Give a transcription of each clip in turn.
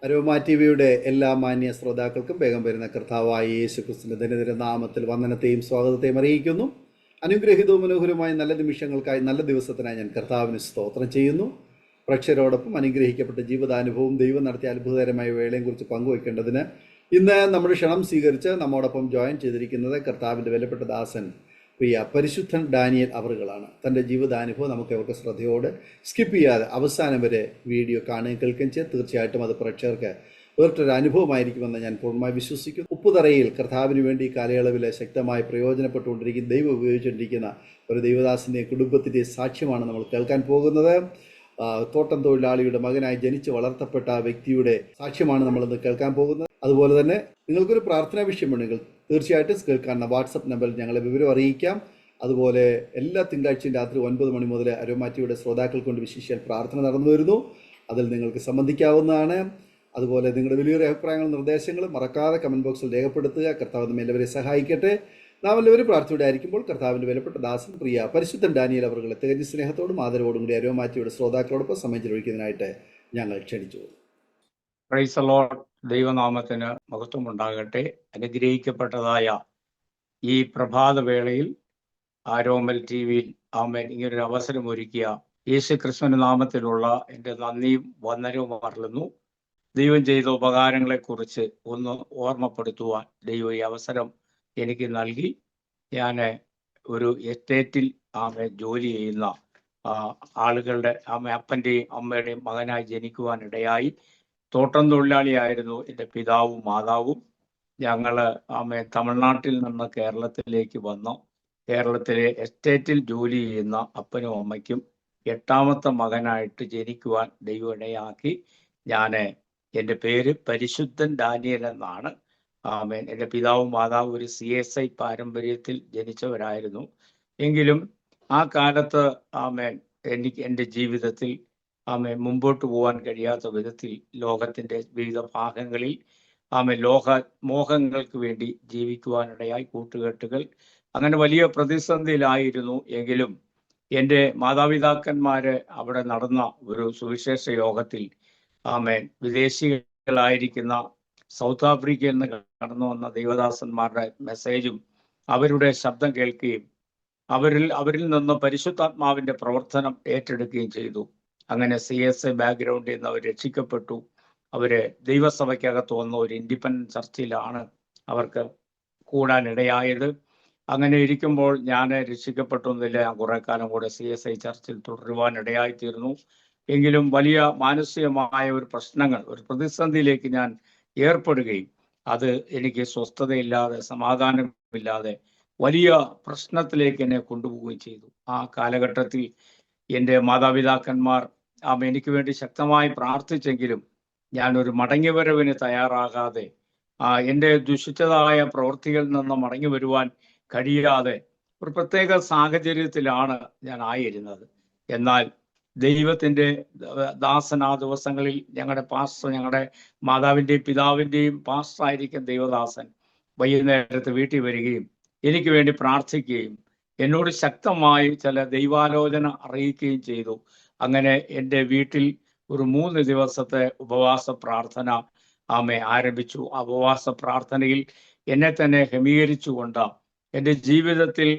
Aroma T വിയുടെ എല്ലാ മാന്യ ശ്രോതാക്കൾക്കും വേഗം വരുന്ന കർത്താവായ യേശു ക്രിസ്തുവിന്റെ ധന്യതര നാമത്തിൽ വന്ദനത്തെയും സ്വാഗതത്തെയും അറിയിക്കുന്നു. അനുഗ്രഹീതവും മനോഹരമായ നല്ല നിമിഷങ്ങൾക്കായി, നല്ല ദിവസത്തിനായി ഞാൻ കർത്താവിന് സ്തോത്രം ചെയ്യുന്നു. പ്രേക്ഷകരോടൊപ്പം അനുഗ്രഹിക്കപ്പെട്ട ജീവിതാനുഭവവും ദൈവം നടത്തിയ അത്ഭുതകരമായ വേളയും കുറിച്ച് പങ്കുവയ്ക്കേണ്ടതിന് ഇന്ന് നമ്മുടെ ക്ഷണം സ്വീകരിച്ച് നമ്മോടൊപ്പം ജോയിൻ ചെയ്തിരിക്കുന്നത് കർത്താവിൻ്റെ വിലപ്പെട്ട ദാസൻ പ്രിയ പരിശുദ്ധൻ ഡാനിയൽ അവറുകളാണ്. തൻ്റെ ജീവിതാനുഭവം നമുക്ക് അവർക്ക് ശ്രദ്ധയോടെ സ്കിപ്പ് ചെയ്യാതെ അവസാനം വരെ വീഡിയോ കാണുകയും കേൾക്കുകയും ചെയ്യാം. തീർച്ചയായിട്ടും അത് പ്രേക്ഷകർക്ക് വേറിട്ടൊരു അനുഭവമായിരിക്കുമെന്ന് ഞാൻ പൂർണ്ണമായി വിശ്വസിക്കുന്നു. ഉപ്പുതറയിൽ കർത്താവിന് വേണ്ടി കാലയളവിൽ ശക്തമായി പ്രയോജനപ്പെട്ടുകൊണ്ടിരിക്കുന്ന, ദൈവം ഉപയോഗിച്ചുകൊണ്ടിരിക്കുന്ന ഒരു ദൈവദാസൻ്റെയും കുടുംബത്തിൻ്റെയും സാക്ഷ്യമാണ് നമ്മൾ കേൾക്കാൻ പോകുന്നത്. തോട്ടം തൊഴിലാളിയുടെ മകനായി ജനിച്ച് വളർത്തപ്പെട്ട വ്യക്തിയുടെ സാക്ഷ്യമാണ് നമ്മളിന്ന് കേൾക്കാൻ പോകുന്നത്. അതുപോലെ തന്നെ നിങ്ങൾക്കൊരു പ്രാർത്ഥനാ വിഷയമുണ്ടെങ്കിൽ തീർച്ചയായിട്ടും കേൾക്കാവുന്ന വാട്സപ്പ് നമ്പറിൽ ഞങ്ങളെ വിവരം അറിയിക്കാം. അതുപോലെ എല്ലാ തിങ്കളാഴ്ചയും രാത്രി 9 മണി മുതൽ അരോമ ടിവിയുടെ ശ്രോതാക്കൾ കൊണ്ട് വിശേഷിച്ചാൽ പ്രാർത്ഥന നടന്നു വരുന്നു. അതിൽ നിങ്ങൾക്ക് സംബന്ധിക്കാവുന്നതാണ്. അതുപോലെ നിങ്ങളുടെ വലിയൊരു അഭിപ്രായങ്ങളും നിർദ്ദേശങ്ങളും മറക്കാതെ കമൻറ്റ് ബോക്സിൽ രേഖപ്പെടുത്തുക. കർത്താവ് നമ്മെ എല്ലാവരെയും സഹായിക്കട്ടെ. നാം എല്ലാവരും പ്രാർത്ഥനയോടെ ആയിരിക്കുമ്പോൾ കർത്താവിൻ്റെ വിലപ്പെട്ട ദാസൻ പ്രിയ പരിശുദ്ധൻ ഡാനിയൽ അവറുകളെ തികഞ്ഞ സ്നേഹത്തോടും ആദരവോടും കൂടി അരോമ ടിവിയുടെ ശ്രോതാക്കളോടൊപ്പം സമയം ചെലവഴിക്കുന്നതിനായിട്ട് ഞങ്ങൾ ക്ഷണിച്ചു. Praise the Lord. ദൈവനാമത്തിന് മഹത്വം ഉണ്ടാകട്ടെ. അനുഗ്രഹിക്കപ്പെട്ടതായ ഈ പ്രഭാത വേളയിൽ ആരോമൽ ടി വിയിൽ ആമേൻ ഇങ്ങനൊരു അവസരം ഒരുക്കിയ യേശു ക്രിസ്തുവിന്റെ നാമത്തിലുള്ള എൻ്റെ നന്ദിയും വന്ദനവും അറിയുന്നു. ദൈവം ചെയ്ത ഉപകാരങ്ങളെക്കുറിച്ച് ഒന്ന് ഓർമ്മപ്പെടുത്തുവാൻ ദൈവം ഈ അവസരം എനിക്ക് നൽകി. ഞാൻ ഒരു എസ്റ്റേറ്റിൽ ജോലി ചെയ്യുന്ന ആളുകളുടെ അപ്പൻ്റെയും അമ്മയുടെയും മകനായി ജനിക്കുവാനിടയായി. തോട്ടം തൊഴിലാളിയായിരുന്നു എൻ്റെ പിതാവും മാതാവും. ഞങ്ങൾ തമിഴ്നാട്ടിൽ നിന്ന് കേരളത്തിലേക്ക് വന്നു. കേരളത്തിലെ എസ്റ്റേറ്റിൽ ജോലി ചെയ്യുന്ന അപ്പനും അമ്മയ്ക്കും 8ാമത്തെ മകനായിട്ട് ജനിക്കുവാൻ ദൈവം ഇടയാക്കി. എൻ്റെ പേര് പരിശുദ്ധൻ ഡാനിയൽ എന്നാണ്. എൻ്റെ പിതാവും മാതാവും ഒരു CSI പാരമ്പര്യത്തിൽ ജനിച്ചവരായിരുന്നു. എങ്കിലും ആ കാലത്ത് എൻ്റെ ജീവിതത്തിൽ മുമ്പോട്ട് പോകാൻ കഴിയാത്ത വിധത്തിൽ ലോകത്തിൻ്റെ വിവിധ ഭാഗങ്ങളിൽ ലോക മോഹങ്ങൾക്ക് വേണ്ടി ജീവിക്കുവാനിടയായി. കൂട്ടുകെട്ടുകൾ അങ്ങനെ വലിയ പ്രതിസന്ധിയിലായിരുന്നു. എങ്കിലും എൻ്റെ മാതാപിതാക്കന്മാര് അവിടെ നടന്ന ഒരു സുവിശേഷ യോഗത്തിൽ വിദേശികളായിരിക്കുന്ന സൗത്ത് ആഫ്രിക്കയിൽ നിന്ന് കടന്നു വന്ന ദൈവദാസന്മാരുടെ മെസ്സേജും അവരുടെ ശബ്ദം കേൾക്കുകയും അവരിൽ നിന്ന് പരിശുദ്ധാത്മാവിന്റെ പ്രവർത്തനം ഏറ്റെടുക്കുകയും ചെയ്തു. അങ്ങനെ CSI ബാക്ക്ഗ്രൗണ്ടിൽ നിന്ന് അവർ രക്ഷിക്കപ്പെട്ടു. അവര് ദൈവസഭയ്ക്കകത്ത് വന്ന ഒരു ഇൻഡിപെൻഡന്റ് ചർച്ചിലാണ് അവർക്ക് കൂടാനിടയായത്. അങ്ങനെ ഇരിക്കുമ്പോൾ ഞാൻ രക്ഷിക്കപ്പെട്ടൊന്നുമില്ല. ഞാൻ കുറെ കാലം കൂടെ CSI ചർച്ചിൽ തുടരുവാനിടയായിത്തീർന്നു. എങ്കിലും വലിയ മാനസികമായ ഒരു പ്രതിസന്ധിയിലേക്ക് ഞാൻ ഏർപ്പെടുകയും അത് എനിക്ക് സ്വസ്ഥതയില്ലാതെ, സമാധാനമില്ലാതെ വലിയ പ്രശ്നത്തിലേക്ക് എന്നെ കൊണ്ടുപോവുകയും ചെയ്തു. ആ കാലഘട്ടത്തിൽ എൻ്റെ മാതാപിതാക്കന്മാർ എനിക്ക് വേണ്ടി ശക്തമായി പ്രാർത്ഥിച്ചെങ്കിലും ഞാനൊരു മടങ്ങിവരവിന് തയ്യാറാകാതെ, എൻ്റെ ദുഷിച്ചതായ പ്രവൃത്തികളിൽ നിന്ന് മടങ്ങി വരുവാൻ കഴിയാതെ ഒരു പ്രത്യേക സാഹചര്യത്തിലാണ് ഞാൻ ആയിരുന്നത്. എന്നാൽ ദൈവത്തിൻ്റെ ദാസൻ ആ ദിവസങ്ങളിൽ ഞങ്ങളുടെ പാസ്റ്റർ, ഞങ്ങളുടെ മാതാവിൻ്റെയും പിതാവിൻ്റെയും പാസ്റ്ററായിരിക്കും ദൈവദാസൻ വൈകുന്നേരത്ത് വീട്ടിൽ വരികയും എനിക്ക് വേണ്ടി പ്രാർത്ഥിക്കുകയും എന്നോട് ശക്തമായി ചില ദൈവാലോചന അറിയിക്കുകയും ചെയ്തു. അങ്ങനെ എൻ്റെ വീട്ടിൽ ഒരു 3 ദിവസത്തെ ഉപവാസ പ്രാർത്ഥന ആരംഭിച്ചു. ആ ഉപവാസ പ്രാർത്ഥനയിൽ എന്നെ തന്നെ ക്രമീകരിച്ചുകൊണ്ട് എൻ്റെ ജീവിതത്തിൽ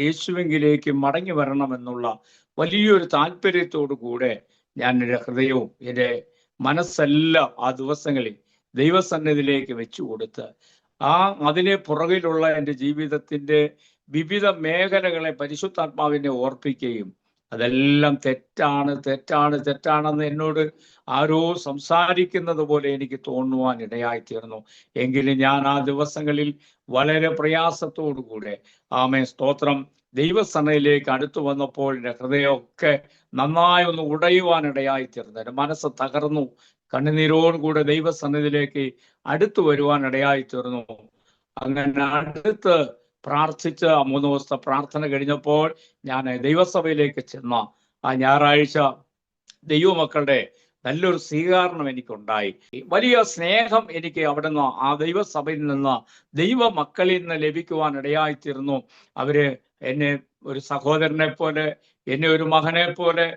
യേശുവിലേക്ക് മടങ്ങി വരണമെന്നുള്ള വലിയൊരു താല്പര്യത്തോടു കൂടെ ഞാൻ എൻ്റെ ഹൃദയവും എൻ്റെ മനസ്സെല്ലാം ആ ദിവസങ്ങളിൽ ദൈവസന്നിധിയിലേക്ക് വെച്ചു കൊടുത്ത് അതിനെ പുറകിലുള്ള എൻ്റെ ജീവിതത്തിൻ്റെ വിവിധ മേഖലകളെ പരിശുദ്ധാത്മാവിനെ ഓർപ്പിക്കുകയും അതെല്ലാം തെറ്റാണെന്ന് എന്നോട് ആരോ സംസാരിക്കുന്നത് പോലെ എനിക്ക് തോന്നുവാൻ ഇടയായിത്തീർന്നു. എങ്കിലും ഞാൻ ആ ദിവസങ്ങളിൽ വളരെ പ്രയാസത്തോടു കൂടെ സ്തോത്രം ദൈവസന്നയിലേക്ക് അടുത്തു വന്നപ്പോൾ എൻ്റെ ഹൃദയമൊക്കെ നന്നായി ഒന്ന് ഉടയുവാനിടയായിത്തീർന്നു. എൻ്റെ മനസ്സ് തകർന്നു. കണ്ണുനീരോടുകൂടെ ദൈവസന്നിധിയിലേക്ക് അടുത്തു വരുവാനിടയായിത്തീർന്നു. അങ്ങനെ അടുത്ത് പ്രാർത്ഥിച്ച് 3 ദിവസത്തെ പ്രാർത്ഥന കഴിഞ്ഞപ്പോൾ ഞാൻ ദൈവസഭയിലേക്ക് ചെന്ന ആ ഞായറാഴ്ച ദൈവമക്കളുടെ നല്ലൊരു സ്വീകരണം എനിക്കുണ്ടായി. വലിയ സ്നേഹം എനിക്ക് അവിടെ നിന്ന്, ആ ദൈവസഭയിൽ നിന്ന്, ദൈവമക്കളിൽ നിന്ന് ലഭിക്കുവാനിടയായിത്തീർന്നു. അവര് എന്നെ ഒരു സഹോദരനെ പോലെ, എന്നെ ഒരു മകനെ പോലെ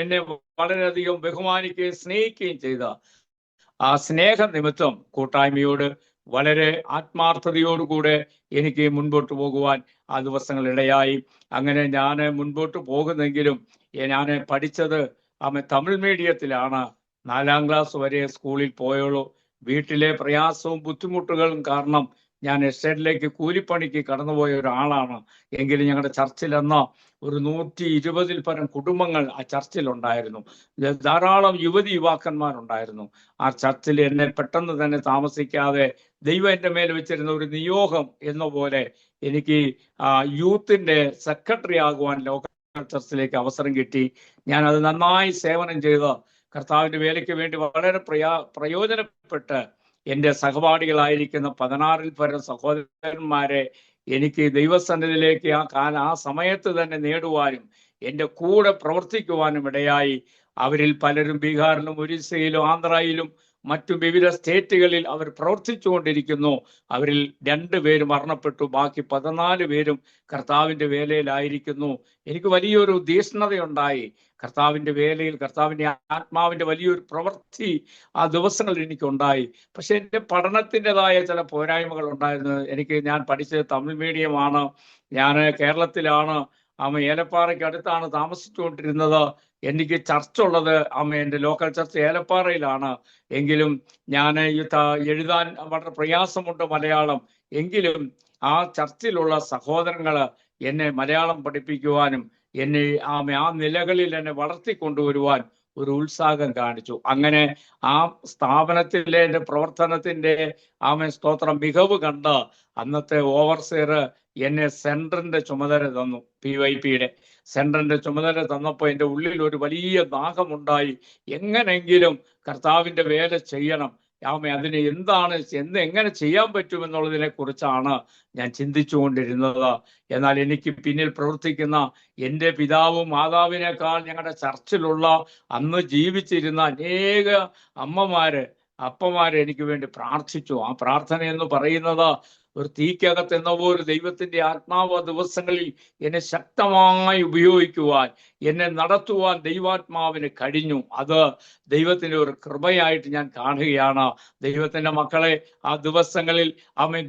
എന്നെ വളരെയധികം ബഹുമാനിക്കുകയും സ്നേഹിക്കുകയും ചെയ്ത ആ സ്നേഹനിമിത്തം കൂട്ടായ്മയോട് വളരെ ആത്മാർത്ഥതയോടുകൂടെ എനിക്ക് മുൻപോട്ട് പോകുവാൻ ആ ദിവസങ്ങൾ ഇടയായി. അങ്ങനെ ഞാൻ മുൻപോട്ട് പോകുന്നെങ്കിലും ഞാൻ പഠിച്ചത് തമിഴ് മീഡിയത്തിലാണ്. 4ാം ക്ലാസ് വരെ സ്കൂളിൽ പോയുള്ളൂ. വീട്ടിലെ പ്രയാസവും ബുദ്ധിമുട്ടുകളും കാരണം ഞാൻ എസ്റ്റേറ്റിലേക്ക് കൂലിപ്പണിക്ക് കടന്നുപോയ ഒരാളാണ്. എങ്കിലും ഞങ്ങളുടെ ചർച്ചിൽ എന്ന ഒരു 120-ൽ പരം കുടുംബങ്ങൾ ആ ചർച്ചിലുണ്ടായിരുന്നു. ധാരാളം യുവാക്കന്മാരുണ്ടായിരുന്നു. ആ ചർച്ചിൽ എന്നെ പെട്ടെന്ന് തന്നെ താമസിക്കാതെ ദൈവം എൻ്റെ മേൽ വെച്ചിരുന്ന ഒരു നിയോഗം എന്ന പോലെ എനിക്ക് യൂത്തിന്റെ സെക്രട്ടറി ആകുവാൻ ലോക്കൽ ചർച്ചിലേക്ക് അവസരം കിട്ടി. ഞാൻ അത് നന്നായി സേവനം ചെയ്ത് കർത്താവിന്റെ വേലയ്ക്ക് വേണ്ടി വളരെ പ്രയോജനപ്പെട്ട് എൻ്റെ സഹപാഠികളായിരിക്കുന്ന 16-ൽ പരം സഹോദരന്മാരെ എനിക്ക് ദൈവസന്നിധിയിലേക്ക് ആ സമയത്ത് തന്നെ നേടുവാനും എൻ്റെ കൂടെ പ്രവർത്തിക്കുവാനും ഇടയായി. അവരിൽ പലരും ബീഹാറിലും ഒറീസയിലും ആന്ധ്രയിലും മറ്റു വിവിധ സ്റ്റേറ്റുകളിൽ അവർ പ്രവർത്തിച്ചുകൊണ്ടിരിക്കുന്നു. അവരിൽ 2 പേര് മരണപ്പെട്ടു. ബാക്കി 14 പേരും കർത്താവിന്റെ വേലയിലായിരിക്കുന്നു. എനിക്ക് വലിയൊരു തീഷ്ണതയുണ്ടായി. കർത്താവിന്റെ വേലയിൽ കർത്താവിന്റെ ആത്മാവിന്റെ വലിയൊരു പ്രവൃത്തി ആ ദിവസങ്ങളിൽ എനിക്കുണ്ടായി. പക്ഷെ എൻ്റെ പഠനത്തിൻ്റെതായ ചില പോരായ്മകൾ ഉണ്ടായിരുന്നു. ഞാൻ പഠിച്ചത് തമിഴ് മീഡിയമാണ്. ഞാൻ കേരളത്തിലാണ്. ഏലപ്പാറയ്ക്ക് അടുത്താണ് താമസിച്ചുകൊണ്ടിരുന്നത്. എനിക്ക് ചർച്ച് ഉള്ളത് എൻ്റെ ലോക്കൽ ചർച്ച് ഏലപ്പാറയിലാണ്. എങ്കിലും ഞാൻ എഴുതാൻ വളരെ പ്രയാസമുണ്ട് മലയാളം. എങ്കിലും ആ ചർച്ചിലുള്ള സഹോദരങ്ങൾ എന്നെ മലയാളം പഠിപ്പിക്കുവാനും എന്നെ ആ നിലകളിൽ എന്നെ വളർത്തിക്കൊണ്ടുവരുവാൻ ഒരു ഉത്സാഹം കാണിച്ചു. അങ്ങനെ ആ സ്ഥാപനത്തിലെ എൻ്റെ പ്രവർത്തനത്തിന്റെ സ്തോത്രം മികവ് കണ്ട് അന്നത്തെ ഓവർസിയർ എന്നെ സെന്ററിന്റെ ചുമതല തന്നു. PYPയുടെ സെന്ററിന്റെ ചുമതല തന്നപ്പോൾ എൻ്റെ ഉള്ളിൽ ഒരു വലിയ ദാഹമുണ്ടായി. എങ്ങനെങ്കിലും കർത്താവിന്റെ വേല ചെയ്യണം. അതിന് എങ്ങനെ ചെയ്യാൻ പറ്റുമെന്നുള്ളതിനെ കുറിച്ചാണ് ഞാൻ ചിന്തിച്ചുകൊണ്ടിരുന്നത്. എന്നാൽ എനിക്ക് പിന്നിൽ പ്രവർത്തിക്കുന്ന എൻ്റെ പിതാവും മാതാവിനേക്കാൾ ഞങ്ങളുടെ ചർച്ചിലുള്ള അന്ന് ജീവിച്ചിരുന്ന അനേക അപ്പമാര് എനിക്ക് വേണ്ടി പ്രാർത്ഥിച്ചു. ആ പ്രാർത്ഥന എന്ന് പറയുന്നത് ഒരു തീക്കകത്ത് എന്ന പോലെ ദൈവത്തിന്റെ ആത്മാവ് ദിവസങ്ങളിൽ എന്നെ ശക്തമായി ഉപയോഗിക്കുവാൻ, എന്നെ നടത്തുവാൻ ദൈവാത്മാവിന് കഴിഞ്ഞു. അത് ദൈവത്തിന്റെ ഒരു കൃപയായിട്ട് ഞാൻ കാണുകയാണ്. ദൈവത്തിന്റെ മക്കളെ, ആ ദിവസങ്ങളിൽ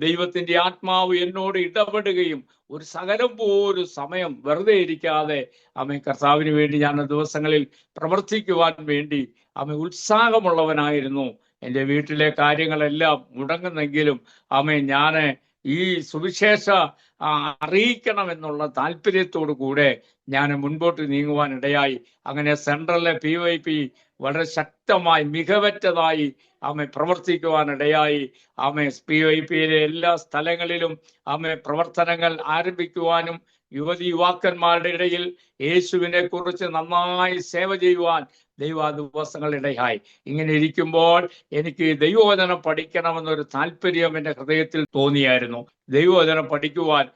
ദൈവത്തിന്റെ ആത്മാവ് എന്നോട് ഇടപെടുകയും ഒരു സകലം പോലും സമയം വെറുതെ ഇരിക്കാതെ കർത്താവിന് വേണ്ടി ഞാൻ ആ ദിവസങ്ങളിൽ പ്രവർത്തിക്കുവാൻ വേണ്ടി ഉത്സാഹമുള്ളവനായിരുന്നു. എൻ്റെ വീട്ടിലെ കാര്യങ്ങളെല്ലാം മുടങ്ങുന്നെങ്കിലും ഞാൻ ഈ സുവിശേഷ അറിയിക്കണമെന്നുള്ള താല്പര്യത്തോടു കൂടെ ഞാൻ മുൻപോട്ട് നീങ്ങുവാൻ ഇടയായി. അങ്ങനെ സെൻട്രലിലെ PYP വളരെ ശക്തമായി മികവറ്റതായി പ്രവർത്തിക്കുവാനിടയായി. PYPയിലെ എല്ലാ സ്ഥലങ്ങളിലും പ്രവർത്തനങ്ങൾ ആരംഭിക്കുവാനും യുവാക്കന്മാരുടെ ഇടയിൽ യേശുവിനെ കുറിച്ച് നന്നായി സേവ ചെയ്യുവാൻ ദിവസങ്ങളിടയായി. ഇങ്ങനെ ഇരിക്കുമ്പോൾ എനിക്ക് ദൈവവചനം പഠിക്കണമെന്നൊരു താല്പര്യം എൻ്റെ ഹൃദയത്തിൽ തോന്നിയായിരുന്നു. ദൈവവചനം പഠിക്കുവാൻ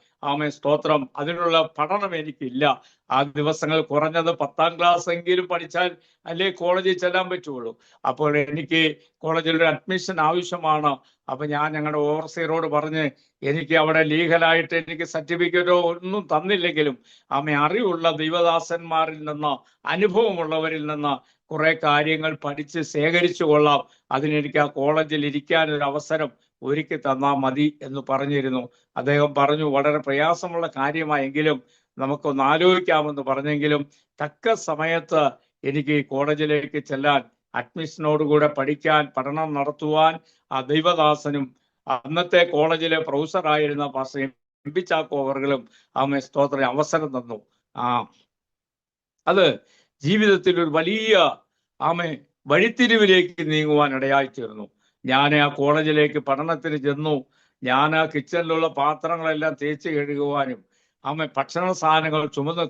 സ്തോത്രം, അതിനുള്ള പഠനം എനിക്കില്ല. ആ ദിവസങ്ങൾ കുറഞ്ഞത് 10ാം ക്ലാസ് എങ്കിലും പഠിച്ചാൽ അല്ലേ കോളേജിൽ ചെല്ലാൻ പറ്റുള്ളൂ. അപ്പോൾ എനിക്ക് കോളേജിൽ ഒരു അഡ്മിഷൻ ആവശ്യമാണ്. ഞാൻ ഞങ്ങളുടെ ഓവർസിയറോട് പറഞ്ഞ് എനിക്ക് അവിടെ ലീഗലായിട്ട് എനിക്ക് സർട്ടിഫിക്കറ്റോ ഒന്നും തന്നില്ലെങ്കിലും അറിവുള്ള ദൈവദാസന്മാരിൽ നിന്ന്, അനുഭവമുള്ളവരിൽ നിന്ന് കുറെ കാര്യങ്ങൾ പഠിച്ച് ശേഖരിച്ചു കൊള്ളാം. അതിനെനിക്ക് ആ കോളേജിൽ ഇരിക്കാൻ ഒരു അവസരം ഒരുക്കി തന്നാൽ മതി എന്ന് പറഞ്ഞിരുന്നു. അദ്ദേഹം പറഞ്ഞു, വളരെ പ്രയാസമുള്ള കാര്യമായെങ്കിലും നമുക്കൊന്ന് ആലോചിക്കാമെന്ന് പറഞ്ഞെങ്കിലും തക്ക സമയത്ത് എനിക്ക് കോളേജിലേക്ക് ചെല്ലാൻ, അഡ്മിഷനോടുകൂടെ പഠനം നടത്തുവാൻ ആ ദൈവദാസനും അന്നത്തെ കോളേജിലെ പ്രൊഫസറായിരുന്ന പാസ്റ്റർ എം.പി. ചാക്കോ അവർകളും സ്തോത്രം അവസരം തന്നു. അത് ജീവിതത്തിൽ ഒരു വലിയ വഴിത്തിരിവിലേക്ക് നീങ്ങുവാൻ ഇടയായി തീർന്നു. ഞാൻ ആ കോളേജിലേക്ക് പഠനത്തിന് ചെന്നു. ഞാൻ ആ കിച്ചണിലുള്ള പാത്രങ്ങളെല്ലാം തേച്ച് കഴുകുവാനും ഭക്ഷണ സാധനങ്ങൾ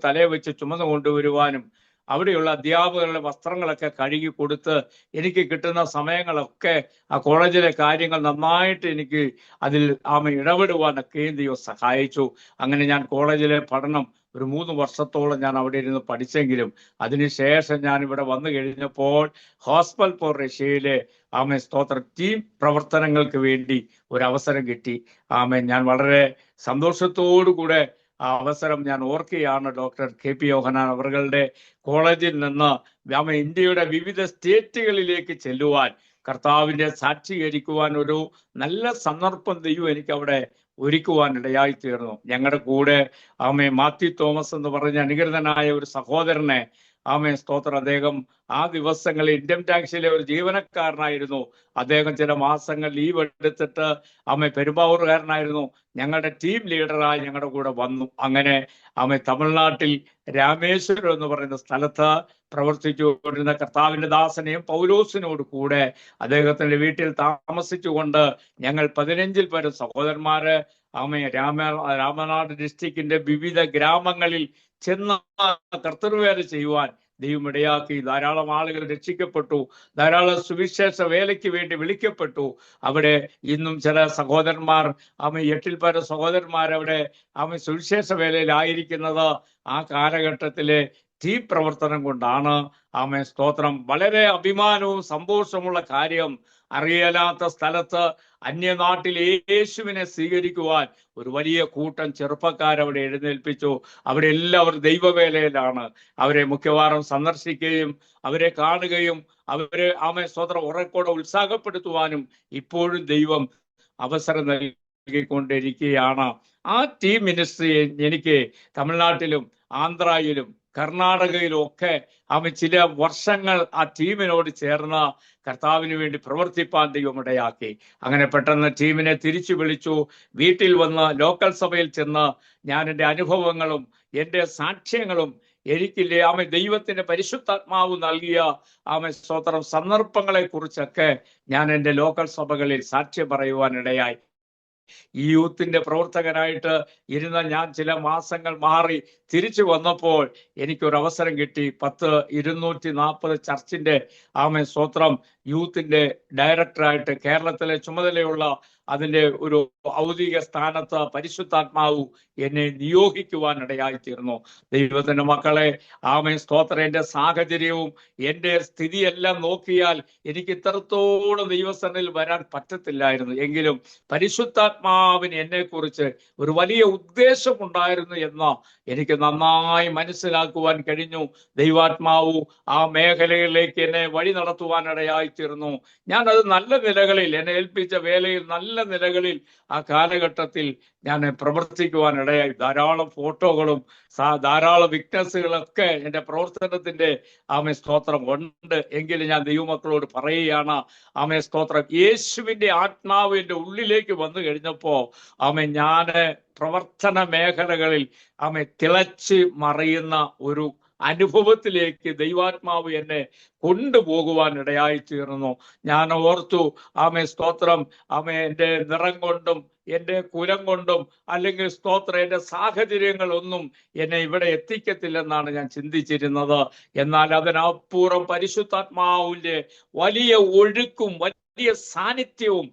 തലയെ വെച്ച് ചുമന്ന് കൊണ്ടുവരുവാനും അവിടെയുള്ള അധ്യാപകരുടെ വസ്ത്രങ്ങളൊക്കെ കഴുകി കൊടുത്ത് എനിക്ക് കിട്ടുന്ന സമയങ്ങളൊക്കെ ആ കോളേജിലെ കാര്യങ്ങൾ നന്നായിട്ട് എനിക്ക് അതിൽ ഇടപെടുവാനൊക്കെയും ദൈവം സഹായിച്ചു. അങ്ങനെ ഞാൻ കോളേജിലെ പഠനം ഒരു 3 വർഷത്തോളം ഞാൻ അവിടെ ഇരുന്ന് പഠിച്ചെങ്കിലും അതിനുശേഷം ഞാൻ ഇവിടെ വന്നു കഴിഞ്ഞപ്പോൾ ഹോസ്പിറ്റൽ ഫോർ റഷ്യയിലെ സ്തോത്ര ടീം പ്രവർത്തനങ്ങൾക്ക് വേണ്ടി ഒരു അവസരം കിട്ടി. ഞാൻ വളരെ സന്തോഷത്തോടു കൂടെ ആ അവസരം ഞാൻ ഓർക്കുകയാണ്. ഡോക്ടർ KP യോഹന്നാൻ അവരുടെ കോളേജിൽ നിന്ന് ഇന്ത്യയുടെ വിവിധ സ്റ്റേറ്റുകളിലേക്ക് ചെല്ലുവാൻ, കർത്താവിന്റെ സാക്ഷീകരിക്കുവാൻ ഒരു നല്ല സന്ദർഭം ദൈവം എനിക്ക് അവിടെ ഒരുക്കുവാൻ ഇടയായി തീർന്നു. ഞങ്ങളുടെ കൂടെ മാത്യു തോമസ് എന്ന് പറഞ്ഞ അനുകൃതനായ ഒരു സഹോദരനെ സ്തോത്രം, അദ്ദേഹം ആ ദിവസങ്ങളിൽ ഇന്ത്യൻ ടാക്സിയിലെ ഒരു ജീവനക്കാരനായിരുന്നു. അദ്ദേഹം ചില മാസങ്ങൾ ലീവ് എടുത്തിട്ട് പെരുമ്പാവൂറുകാരനായിരുന്നു. ഞങ്ങളുടെ ടീം ലീഡറായി ഞങ്ങളുടെ കൂടെ വന്നു. അങ്ങനെ തമിഴ്നാട്ടിൽ രാമേശ്വരം എന്ന് പറയുന്ന സ്ഥലത്ത് പ്രവർത്തിച്ചുകൊണ്ടിരുന്ന കർത്താവിന്റെ ദാസനെയും പൗലോസിനോട് കൂടെ അദ്ദേഹത്തിന്റെ വീട്ടിൽ താമസിച്ചുകൊണ്ട് ഞങ്ങൾ 15 പേര് സഹോദരന്മാര് രാമനാട് ഡിസ്ട്രിക്റ്റിന്റെ വിവിധ ഗ്രാമങ്ങളിൽ ചെന്ന് കർത്തൃവേല ചെയ്യുവാൻ ദൈവം ഇടയാക്കി. ധാരാളം ആളുകൾ രക്ഷിക്കപ്പെട്ടു. ധാരാളം സുവിശേഷ വേലയ്ക്ക് വേണ്ടി വിളിക്കപ്പെട്ടു. അവിടെ ഇന്നും ചില സഹോദരന്മാർ 8 പേര് സഹോദരന്മാർ അവിടെ സുവിശേഷ വേലയിലായിരിക്കുന്നത് ആ കാലഘട്ടത്തിലെ ടീം പ്രവർത്തനം കൊണ്ടാണ്. സ്തോത്രം. വളരെ അഭിമാനവും സന്തോഷമുള്ള കാര്യം, അറിയലാത്ത സ്ഥലത്ത് അന്യനാട്ടിൽ യേശുവിനെ സ്വീകരിക്കുവാൻ ഒരു വലിയ കൂട്ടം ചെറുപ്പക്കാരവിടെ എഴുന്നേൽപ്പിച്ചു. അവിടെ എല്ലാവരും ദൈവവേലയിലാണ്. അവരെ മിക്കവാറും സന്ദർശിക്കുകയും അവരെ കാണുകയും അവരെ സ്തോത്രം ഉറക്കോടെ ഉത്സാഹപ്പെടുത്തുവാനും ഇപ്പോഴും ദൈവം അവസരം നൽകിക്കൊണ്ടിരിക്കുകയാണ്. ആ ടീം മിനിസ്ട്രി എനിക്ക് തമിഴ്നാട്ടിലും ആന്ധ്രയിലും കർണാടകയിലും ഒക്കെ ചില വർഷങ്ങൾ ആ ടീമിനോട് ചേർന്ന് കർത്താവിന് വേണ്ടി പ്രവർത്തിപ്പാൻ ദൈവം ഇടയാക്കി. അങ്ങനെ പെട്ടെന്ന് ടീമിനെ തിരിച്ചു വിളിച്ചു. വീട്ടിൽ വന്ന് ലോക്കൽ സഭയിൽ ചെന്ന് ഞാൻ എൻ്റെ അനുഭവങ്ങളും എൻ്റെ സാക്ഷ്യങ്ങളും എനിക്കില്ലേ ദൈവത്തിന്റെ പരിശുദ്ധാത്മാവ് നൽകിയ സ്തോത്രം സന്ദർഭങ്ങളെ കുറിച്ചൊക്കെ ഞാൻ എൻ്റെ ലോക്കൽ സഭകളിൽ സാക്ഷ്യം പറയുവാനിടയായി. ഈ യൂത്തിന്റെ പ്രവർത്തകനായിട്ട് ഇരുന്ന ഞാൻ ചില മാസങ്ങൾ മാറി തിരിച്ചു വന്നപ്പോൾ എനിക്കൊരു അവസരം കിട്ടി. 240 ചർച്ചിന്റെ സ്തോത്രം യൂത്തിന്റെ ഡയറക്ടറായിട്ട് കേരളത്തിലെ ചുമതലയുള്ള അതിന്റെ ഒരു ഔദ്യോഗിക സ്ഥാനത്ത് പരിശുദ്ധാത്മാവ് എന്നെ നിയോഗിക്കുവാൻ ഇടയായി തീർന്നു. ദൈവത്തിന്റെ മക്കളെ സ്തോത്രം, എന്റെ സാഹചര്യവും എന്റെ സ്ഥിതിയെല്ലാം നോക്കിയാൽ എനിക്ക് ഇത്രത്തോളം ദൈവസന്നിധിയിൽ വരാൻ പറ്റത്തില്ലായിരുന്നു. എങ്കിലും പരിശുദ്ധാത്മാവിന് എന്നെ കുറിച്ച് ഒരു വലിയ ഉദ്ദേശം ഉണ്ടായിരുന്നു എന്ന് എനിക്ക് നന്നായി മനസ്സിലാക്കുവാൻ കഴിഞ്ഞു. ദൈവാത്മാവ് ആ മേഖലകളിലേക്ക് എന്നെ വഴി നടത്തുവാനിടയായി തീർന്നു. ഞാനത് നല്ല നിലകളിൽ, എന്നെ ഏൽപ്പിച്ച വേലയിൽ നല്ല നിലകളിൽ ആ കാലഘട്ടത്തിൽ ഞാൻ പ്രവർത്തിക്കുവാനിടയായി. ധാരാളം ഫോട്ടോകളും ധാരാളം വിറ്റ്നസ്സുകളൊക്കെ എൻ്റെ പ്രവർത്തനത്തിന്റെ സ്തോത്രം ഉണ്ട്. എങ്കിലും ഞാൻ ദൈവമക്കളോട് പറയുകയാണ്, സ്തോത്രം, യേശുവിന്റെ ആത്മാവ് എൻ്റെ ഉള്ളിലേക്ക് വന്നു കഴിഞ്ഞപ്പോ ഞാൻ പ്രവർത്തന മേഖലകളിൽ തിളച്ച് മറിയുന്ന ഒരു അനുഭവത്തിലേക്ക് ദൈവാത്മാവ് എന്നെ കൊണ്ടുപോകുവാൻ ഇടയായി തീർന്നു. ഞാൻ ഓർത്തു, സ്തോത്രം, എൻ്റെ നിറം കൊണ്ടും എൻ്റെ കുലം കൊണ്ടും അല്ലെങ്കിൽ സ്തോത്രം എൻ്റെ സാഹചര്യങ്ങളൊന്നും എന്നെ ഇവിടെ എത്തിക്കത്തില്ലെന്നാണ് ഞാൻ ചിന്തിച്ചിരുന്നത്. എന്നാൽ അതിനപ്പുറം പരിശുദ്ധാത്മാവിന്റെ വലിയ ഒഴുക്കും വലിയ സാന്നിധ്യവും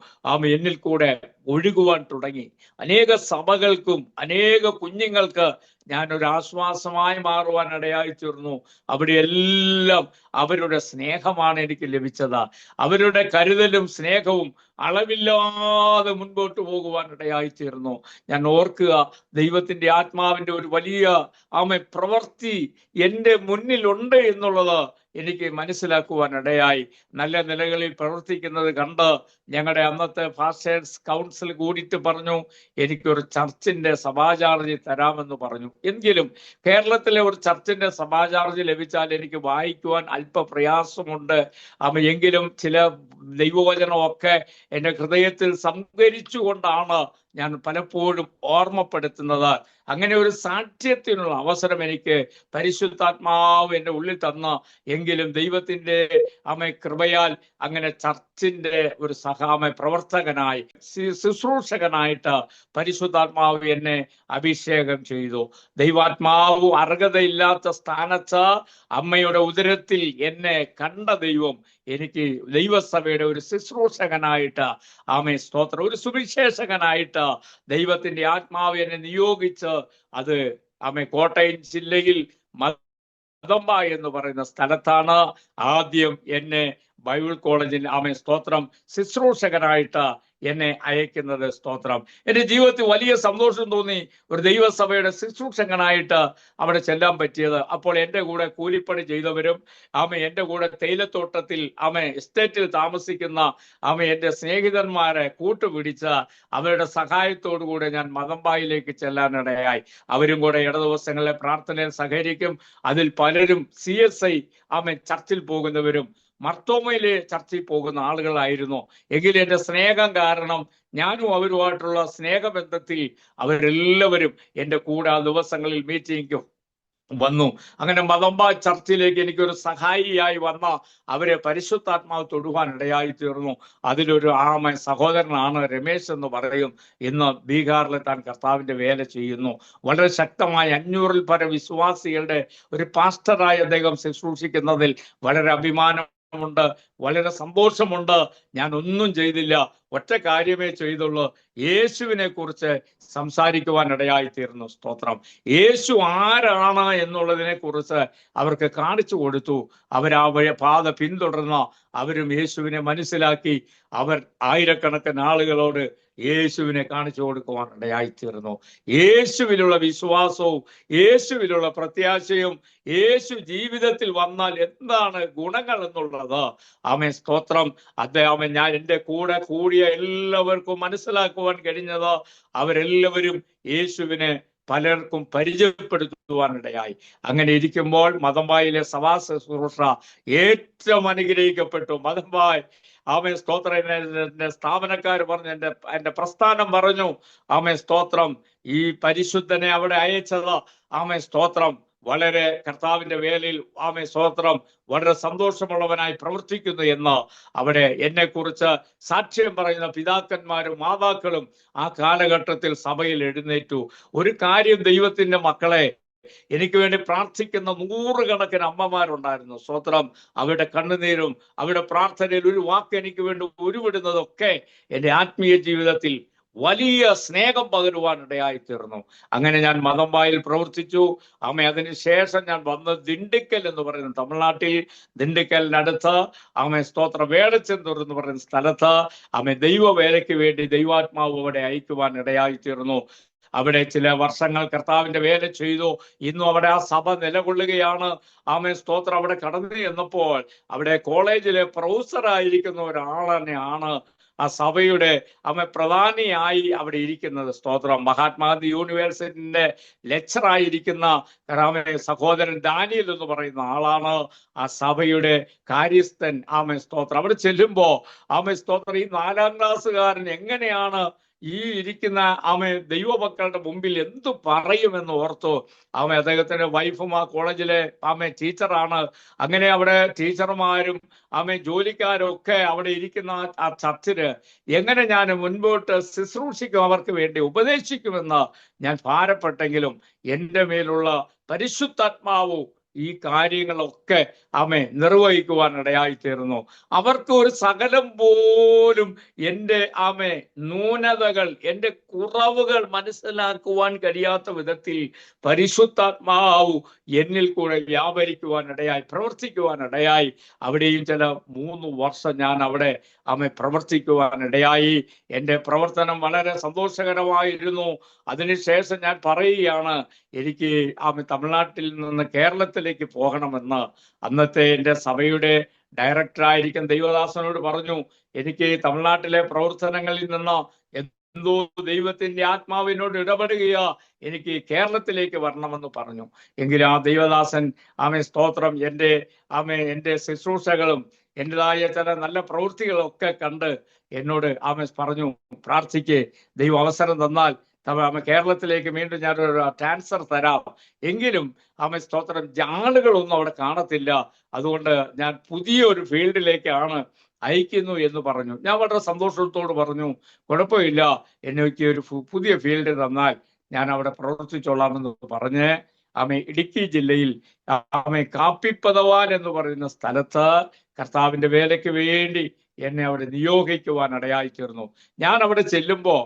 എന്നിൽ കൂടെ ഒഴുകുവാൻ തുടങ്ങി. അനേക സഭകൾക്കും അനേക കുഞ്ഞുങ്ങൾക്ക് ഞാനൊരു ആശ്വാസമായി മാറുവാൻ ഇടയായി തീർന്നു. അവിടെ എല്ലാം അവരുടെ സ്നേഹമാണ് എനിക്ക് ലഭിച്ചത്. അവരുടെ കരുതലും സ്നേഹവും അളവില്ലാതെ മുൻപോട്ട് പോകുവാൻ ഇടയായി തീർന്നു. ഞാൻ ഓർക്കുക, ദൈവത്തിന്റെ ആത്മാവിന്റെ ഒരു വലിയ പ്രവൃത്തി എൻ്റെ മുന്നിലുണ്ട് എന്നുള്ളത് എനിക്ക് മനസ്സിലാക്കുവാൻ ഇടയായി. നല്ല നിലകളിൽ പ്രവർത്തിക്കുന്നത് കണ്ട് ഞങ്ങളുടെ അന്നത്തെ ഫാസ്റ്റേഴ്സ് കൗൺസിൽ കൂടിയിട്ട് പറഞ്ഞു, എനിക്കൊരു ചർച്ചിന്റെ സഭാചാർജ് തരാമെന്ന് പറഞ്ഞു. എങ്കിലും കേരളത്തിലെ ഒരു ചർച്ചിന്റെ സഭാചാർജ് ലഭിച്ചാൽ എനിക്ക് വായിക്കുവാൻ അല്പ പ്രയാസമുണ്ട്. എങ്കിലും ചില ദൈവവചനമൊക്കെ എൻ്റെ ഹൃദയത്തിൽ സംഭരിച്ചുകൊണ്ടാണ് ഞാൻ പലപ്പോഴും ഓർമ്മപ്പെടുത്തുന്നത്. അങ്ങനെ ഒരു സാക്ഷ്യത്തിനുള്ള അവസരം എനിക്ക് പരിശുദ്ധാത്മാവ് എൻ്റെ ഉള്ളിൽ തന്ന, എങ്കിലും ദൈവത്തിന്റെ കൃപയാൽ അങ്ങനെ ചർച്ചിന്റെ ഒരു പ്രവർത്തകനായി ശുശ്രൂഷകനായിട്ട് പരിശുദ്ധാത്മാവ് എന്നെ അഭിഷേകം ചെയ്തു. ദൈവാത്മാവ് അർഹതയില്ലാത്ത സ്ഥാനത്ത് അമ്മയുടെ ഉദരത്തിൽ എന്നെ കണ്ട ദൈവം എനിക്ക് ദൈവസഭയുടെ ഒരു ശുശ്രൂഷകനായിട്ട് സ്തോത്രം, ഒരു സുവിശേഷകനായിട്ട് ദൈവത്തിന്റെ ആത്മാവ് എന്നെ നിയോഗിച്ച് അത് കോട്ടയം ജില്ലയിൽ മതമ്പ എന്ന് പറയുന്ന സ്ഥലത്താണ് ആദ്യം എന്നെ ബൈബിൾ കോളേജിൽ സ്തോത്രം ശുശ്രൂഷകനായിട്ട് എന്നെ അയക്കുന്നത്. സ്തോത്രം. എൻ്റെ ജീവിതത്തിൽ വലിയ സന്തോഷം തോന്നി ഒരു ദൈവസഭയുടെ ശുശ്രൂഷകനായിട്ട് അവിടെ ചെല്ലാൻ പറ്റിയത്. അപ്പോൾ എൻ്റെ കൂടെ കൂലിപ്പണി ചെയ്തവരും എൻ്റെ കൂടെ തേയിലത്തോട്ടത്തിൽ എസ്റ്റേറ്റിൽ താമസിക്കുന്ന എൻ്റെ സ്നേഹിതന്മാരെ കൂട്ടുപിടിച്ച് അവരുടെ സഹായത്തോടു കൂടെ ഞാൻ മദമ്പായിലേക്ക് ചെല്ലാനിടയായി. അവരും കൂടെ ഇടദിവസങ്ങളിലെ പ്രാർത്ഥനയിൽ സഹകരിക്കും. അതിൽ പലരും CSI ചർച്ചിൽ പോകുന്നവരും മർത്തോമയിലെ ചർച്ചിൽ പോകുന്ന ആളുകളായിരുന്നു. എങ്കിലും എൻ്റെ സ്നേഹം കാരണം ഞാനും അവരുമായിട്ടുള്ള സ്നേഹബന്ധത്തിൽ അവരെല്ലാവരും എൻ്റെ കൂടെ ആ ദിവസങ്ങളിൽ മീറ്റിംഗ് വന്നു. അങ്ങനെ മദമ്പ ചർച്ചിലേക്ക് എനിക്കൊരു സഹായിയായി വന്ന അവരെ പരിശുദ്ധാത്മാവ് തൊടുവാൻ ഇടയായി തീർന്നു. അതിലൊരു സഹോദരനാണ് രമേശ് എന്ന് പറയും. ഇന്ന് ബീഹാറിൽ താൻ കർത്താവിന്റെ വേല ചെയ്യുന്നു. വളരെ ശക്തമായ 500-ൽ പരം വിശ്വാസികളുടെ ഒരു പാസ്റ്ററായി അദ്ദേഹം ശുശ്രൂഷിക്കുന്നതിൽ വളരെ അഭിമാനമുണ്ട്, വളരെ സന്തോഷമുണ്ട്. ഞാൻ ഒന്നും ചെയ്തില്ല, ഒറ്റ കാര്യമേ ചെയ്തുള്ളൂ, യേശുവിനെ കുറിച്ച് സംസാരിക്കുവാൻ ഇടയായി തീർന്നു. സ്തോത്രം. യേശു ആരാണ് എന്നുള്ളതിനെ കുറിച്ച് അവർക്ക് കാണിച്ചു കൊടുത്തു. അവരാ പാത പിന്തുടർന്ന അവരും യേശുവിനെ മനസ്സിലാക്കി അവർ ആയിരക്കണക്കിന് ആളുകളോട് യേശുവിനെ കാണിച്ചു കൊടുക്കുവാൻ ഇടയായിത്തീർന്നു. യേശുവിലുള്ള വിശ്വാസവും യേശുവിലുള്ള പ്രത്യാശയും യേശു ജീവിതത്തിൽ വന്നാൽ എന്താണ് ഗുണങ്ങൾ എന്നുള്ളത് സ്തോത്രം. അദ്ദേഹം ഞാൻ എൻ്റെ കൂടെ കൂടിയ എല്ലാവർക്കും മനസ്സിലാക്കുവാൻ കഴിഞ്ഞത് അവരെല്ലാവരും യേശുവിനെ പലർക്കും പരിചയപ്പെടുത്തുവാനിടയായി. അങ്ങനെ ഇരിക്കുമ്പോൾ മദമ്പായിലെ സഭാ ശുശ്രൂഷ ഏറ്റവും അനുഗ്രഹിക്കപ്പെട്ടു. മദമ്പായ് സ്തോത്രം. എന്റെ സ്ഥാപനക്കാർ പറഞ്ഞു, എന്റെ പ്രസ്ഥാനം പറഞ്ഞു സ്തോത്രം, ഈ പരിശുദ്ധനെ അവിടെ അയച്ചത് സ്തോത്രം വളരെ കർത്താവിന്റെ വേലയിൽ സ്തോത്രം വളരെ സന്തോഷമുള്ളവനായി പ്രവർത്തിക്കുന്നു എന്ന് അവിടെ എന്നെ കുറിച്ച് സാക്ഷ്യം പറയുന്ന പിതാക്കന്മാരും മാതാക്കളും ആ കാലഘട്ടത്തിൽ സഭയിൽ എഴുന്നേറ്റു. ഒരു കാര്യം, ദൈവത്തിന്റെ മക്കളെ, എനിക്ക് വേണ്ടി പ്രാർത്ഥിക്കുന്ന 100 കണക്കിന് അമ്മമാരുണ്ടായിരുന്നു. സ്തോത്രം. അവരുടെ കണ്ണുനീരും അവരുടെ പ്രാർത്ഥനയിൽ ഒരു വാക്ക് എനിക്ക് വേണ്ടി ഉരുവിടുന്നതൊക്കെ എൻ്റെ ആത്മീയ ജീവിതത്തിൽ വലിയ സ്നേഹം പകരുവാൻ ഇടയായി തീർന്നു. അങ്ങനെ ഞാൻ മദമ്പായിൽ പ്രവർത്തിച്ചു. അതിനുശേഷം ഞാൻ വന്ന് ദിണ്ടിക്കൽ എന്ന് പറയുന്ന തമിഴ്നാട്ടിൽ ദിണ്ടിക്കലിനടുത്ത് സ്തോത്ര വേടച്ചെന്തൂർ എന്ന് പറയുന്ന സ്ഥലത്ത് ദൈവ വേലയ്ക്ക് വേണ്ടി ദൈവാത്മാവ് അവിടെ അയക്കുവാൻ ഇടയായി തീർന്നു. അവിടെ ചില വർഷങ്ങൾ കർത്താവിന്റെ വേല ചെയ്തു. ഇന്നും അവിടെ ആ സഭ നിലകൊള്ളുകയാണ്. സ്തോത്രം. അവിടെ കടന്നു ചെന്നപ്പോൾ അവിടെ കോളേജിലെ പ്രൊഫസറായിരിക്കുന്ന ഒരാൾ തന്നെയാണ് ആ സഭയുടെ പ്രധാനിയായി അവിടെ ഇരിക്കുന്നത്. സ്തോത്രം. മഹാത്മാഗാന്ധി യൂണിവേഴ്സിറ്റിന്റെ ലെക്ചറായിരിക്കുന്ന സഹോദരൻ ദാനിയൽ എന്ന് പറയുന്ന ആളാണ് ആ സഭയുടെ കാര്യസ്ഥൻ. സ്തോത്രം. അവിടെ ചെല്ലുമ്പോ സ്തോത്രം, ഈ 4ാം ക്ലാസ്സുകാരൻ എങ്ങനെയാണ് ഈ ഇരിക്കുന്ന ദൈവമക്കളുടെ മുമ്പിൽ എന്തു പറയുമെന്ന് ഓർത്തു. അദ്ദേഹത്തിന്റെ വൈഫും ആ കോളേജിലെ ടീച്ചറാണ്. അങ്ങനെ അവിടെ ടീച്ചർമാരും ജോലിക്കാരും ഒക്കെ അവിടെ ഇരിക്കുന്ന ആ ചർച്ചില് എങ്ങനെ ഞാൻ മുൻപോട്ട് ശുശ്രൂഷിക്കും, അവർക്ക് വേണ്ടി ഉപദേശിക്കുമെന്ന് ഞാൻ ഭാരപ്പെട്ടെങ്കിലും എൻ്റെ മേലുള്ള പരിശുദ്ധാത്മാവ് ഈ കാര്യങ്ങളൊക്കെ നിർവഹിക്കുവാൻ ഇടയായി തീർന്നു. അവർക്ക് ഒരു സകലം പോലും എൻ്റെ ന്യൂനതകൾ, എൻ്റെ കുറവുകൾ മനസ്സിലാക്കുവാൻ കഴിയാത്ത വിധത്തിൽ പരിശുദ്ധാത്മാവ് എന്നിൽ കൂടെ വ്യാപരിക്കുവാൻ ഇടയായി, പ്രവർത്തിക്കുവാൻ ഇടയായി. അവിടെയും ചില 3 വർഷം ഞാൻ അവിടെ പ്രവർത്തിക്കുവാൻ ഇടയായി. എൻ്റെ പ്രവർത്തനം വളരെ സന്തോഷകരമായിരുന്നു. അതിനുശേഷം ഞാൻ പറയുകയാണ്, എനിക്ക് തമിഴ്നാട്ടിൽ നിന്ന് കേരളത്തിലേക്ക് പോകണമെന്ന് അന്നത്തെ എൻ്റെ സഭയുടെ ഡയറക്ടറായിരിക്കും ദൈവദാസനോട് പറഞ്ഞു. എനിക്ക് തമിഴ്നാട്ടിലെ പ്രവർത്തനങ്ങളിൽ നിന്ന് എന്തോ ദൈവത്തിന്റെ ആത്മാവിനോട് ഇടപെടുകയാ, എനിക്ക് കേരളത്തിലേക്ക് വരണമെന്ന് പറഞ്ഞു. എങ്കിലും ആ ദൈവദാസൻ സ്തോത്രം എൻ്റെ ശുശ്രൂഷകളും എൻ്റെതായ ചില നല്ല പ്രവൃത്തികളൊക്കെ കണ്ട് എന്നോട് പറഞ്ഞു, പ്രാർത്ഥിക്ക്, ദൈവം അവസരം തന്നാൽ കേരളത്തിലേക്ക് വീണ്ടും ഞാനൊരു ട്രാൻസ്ഫർ തരാം. എങ്കിലും സ്തോത്രം ആളുകളൊന്നും അവിടെ കാണത്തില്ല, അതുകൊണ്ട് ഞാൻ പുതിയൊരു ഫീൽഡിലേക്കാണ് അയക്കുന്നു എന്ന് പറഞ്ഞു. ഞാൻ വളരെ സന്തോഷത്തോട് പറഞ്ഞു, കുഴപ്പമില്ല, എനിക്ക് ഒരു പുതിയ ഫീൽഡ് തന്നാൽ ഞാൻ അവിടെ പ്രവർത്തിച്ചോളാമെന്ന് പറഞ്ഞ് ഇടുക്കി ജില്ലയിൽ കാപ്പിപ്പതവാൻ എന്ന് പറയുന്ന സ്ഥലത്ത് കർത്താവിന്റെ വേലയ്ക്ക് വേണ്ടി എന്നെ അവിടെ നിയോഗിക്കുവാൻ ഇടയായി തീർന്നു. ഞാൻ അവിടെ ചെല്ലുമ്പോ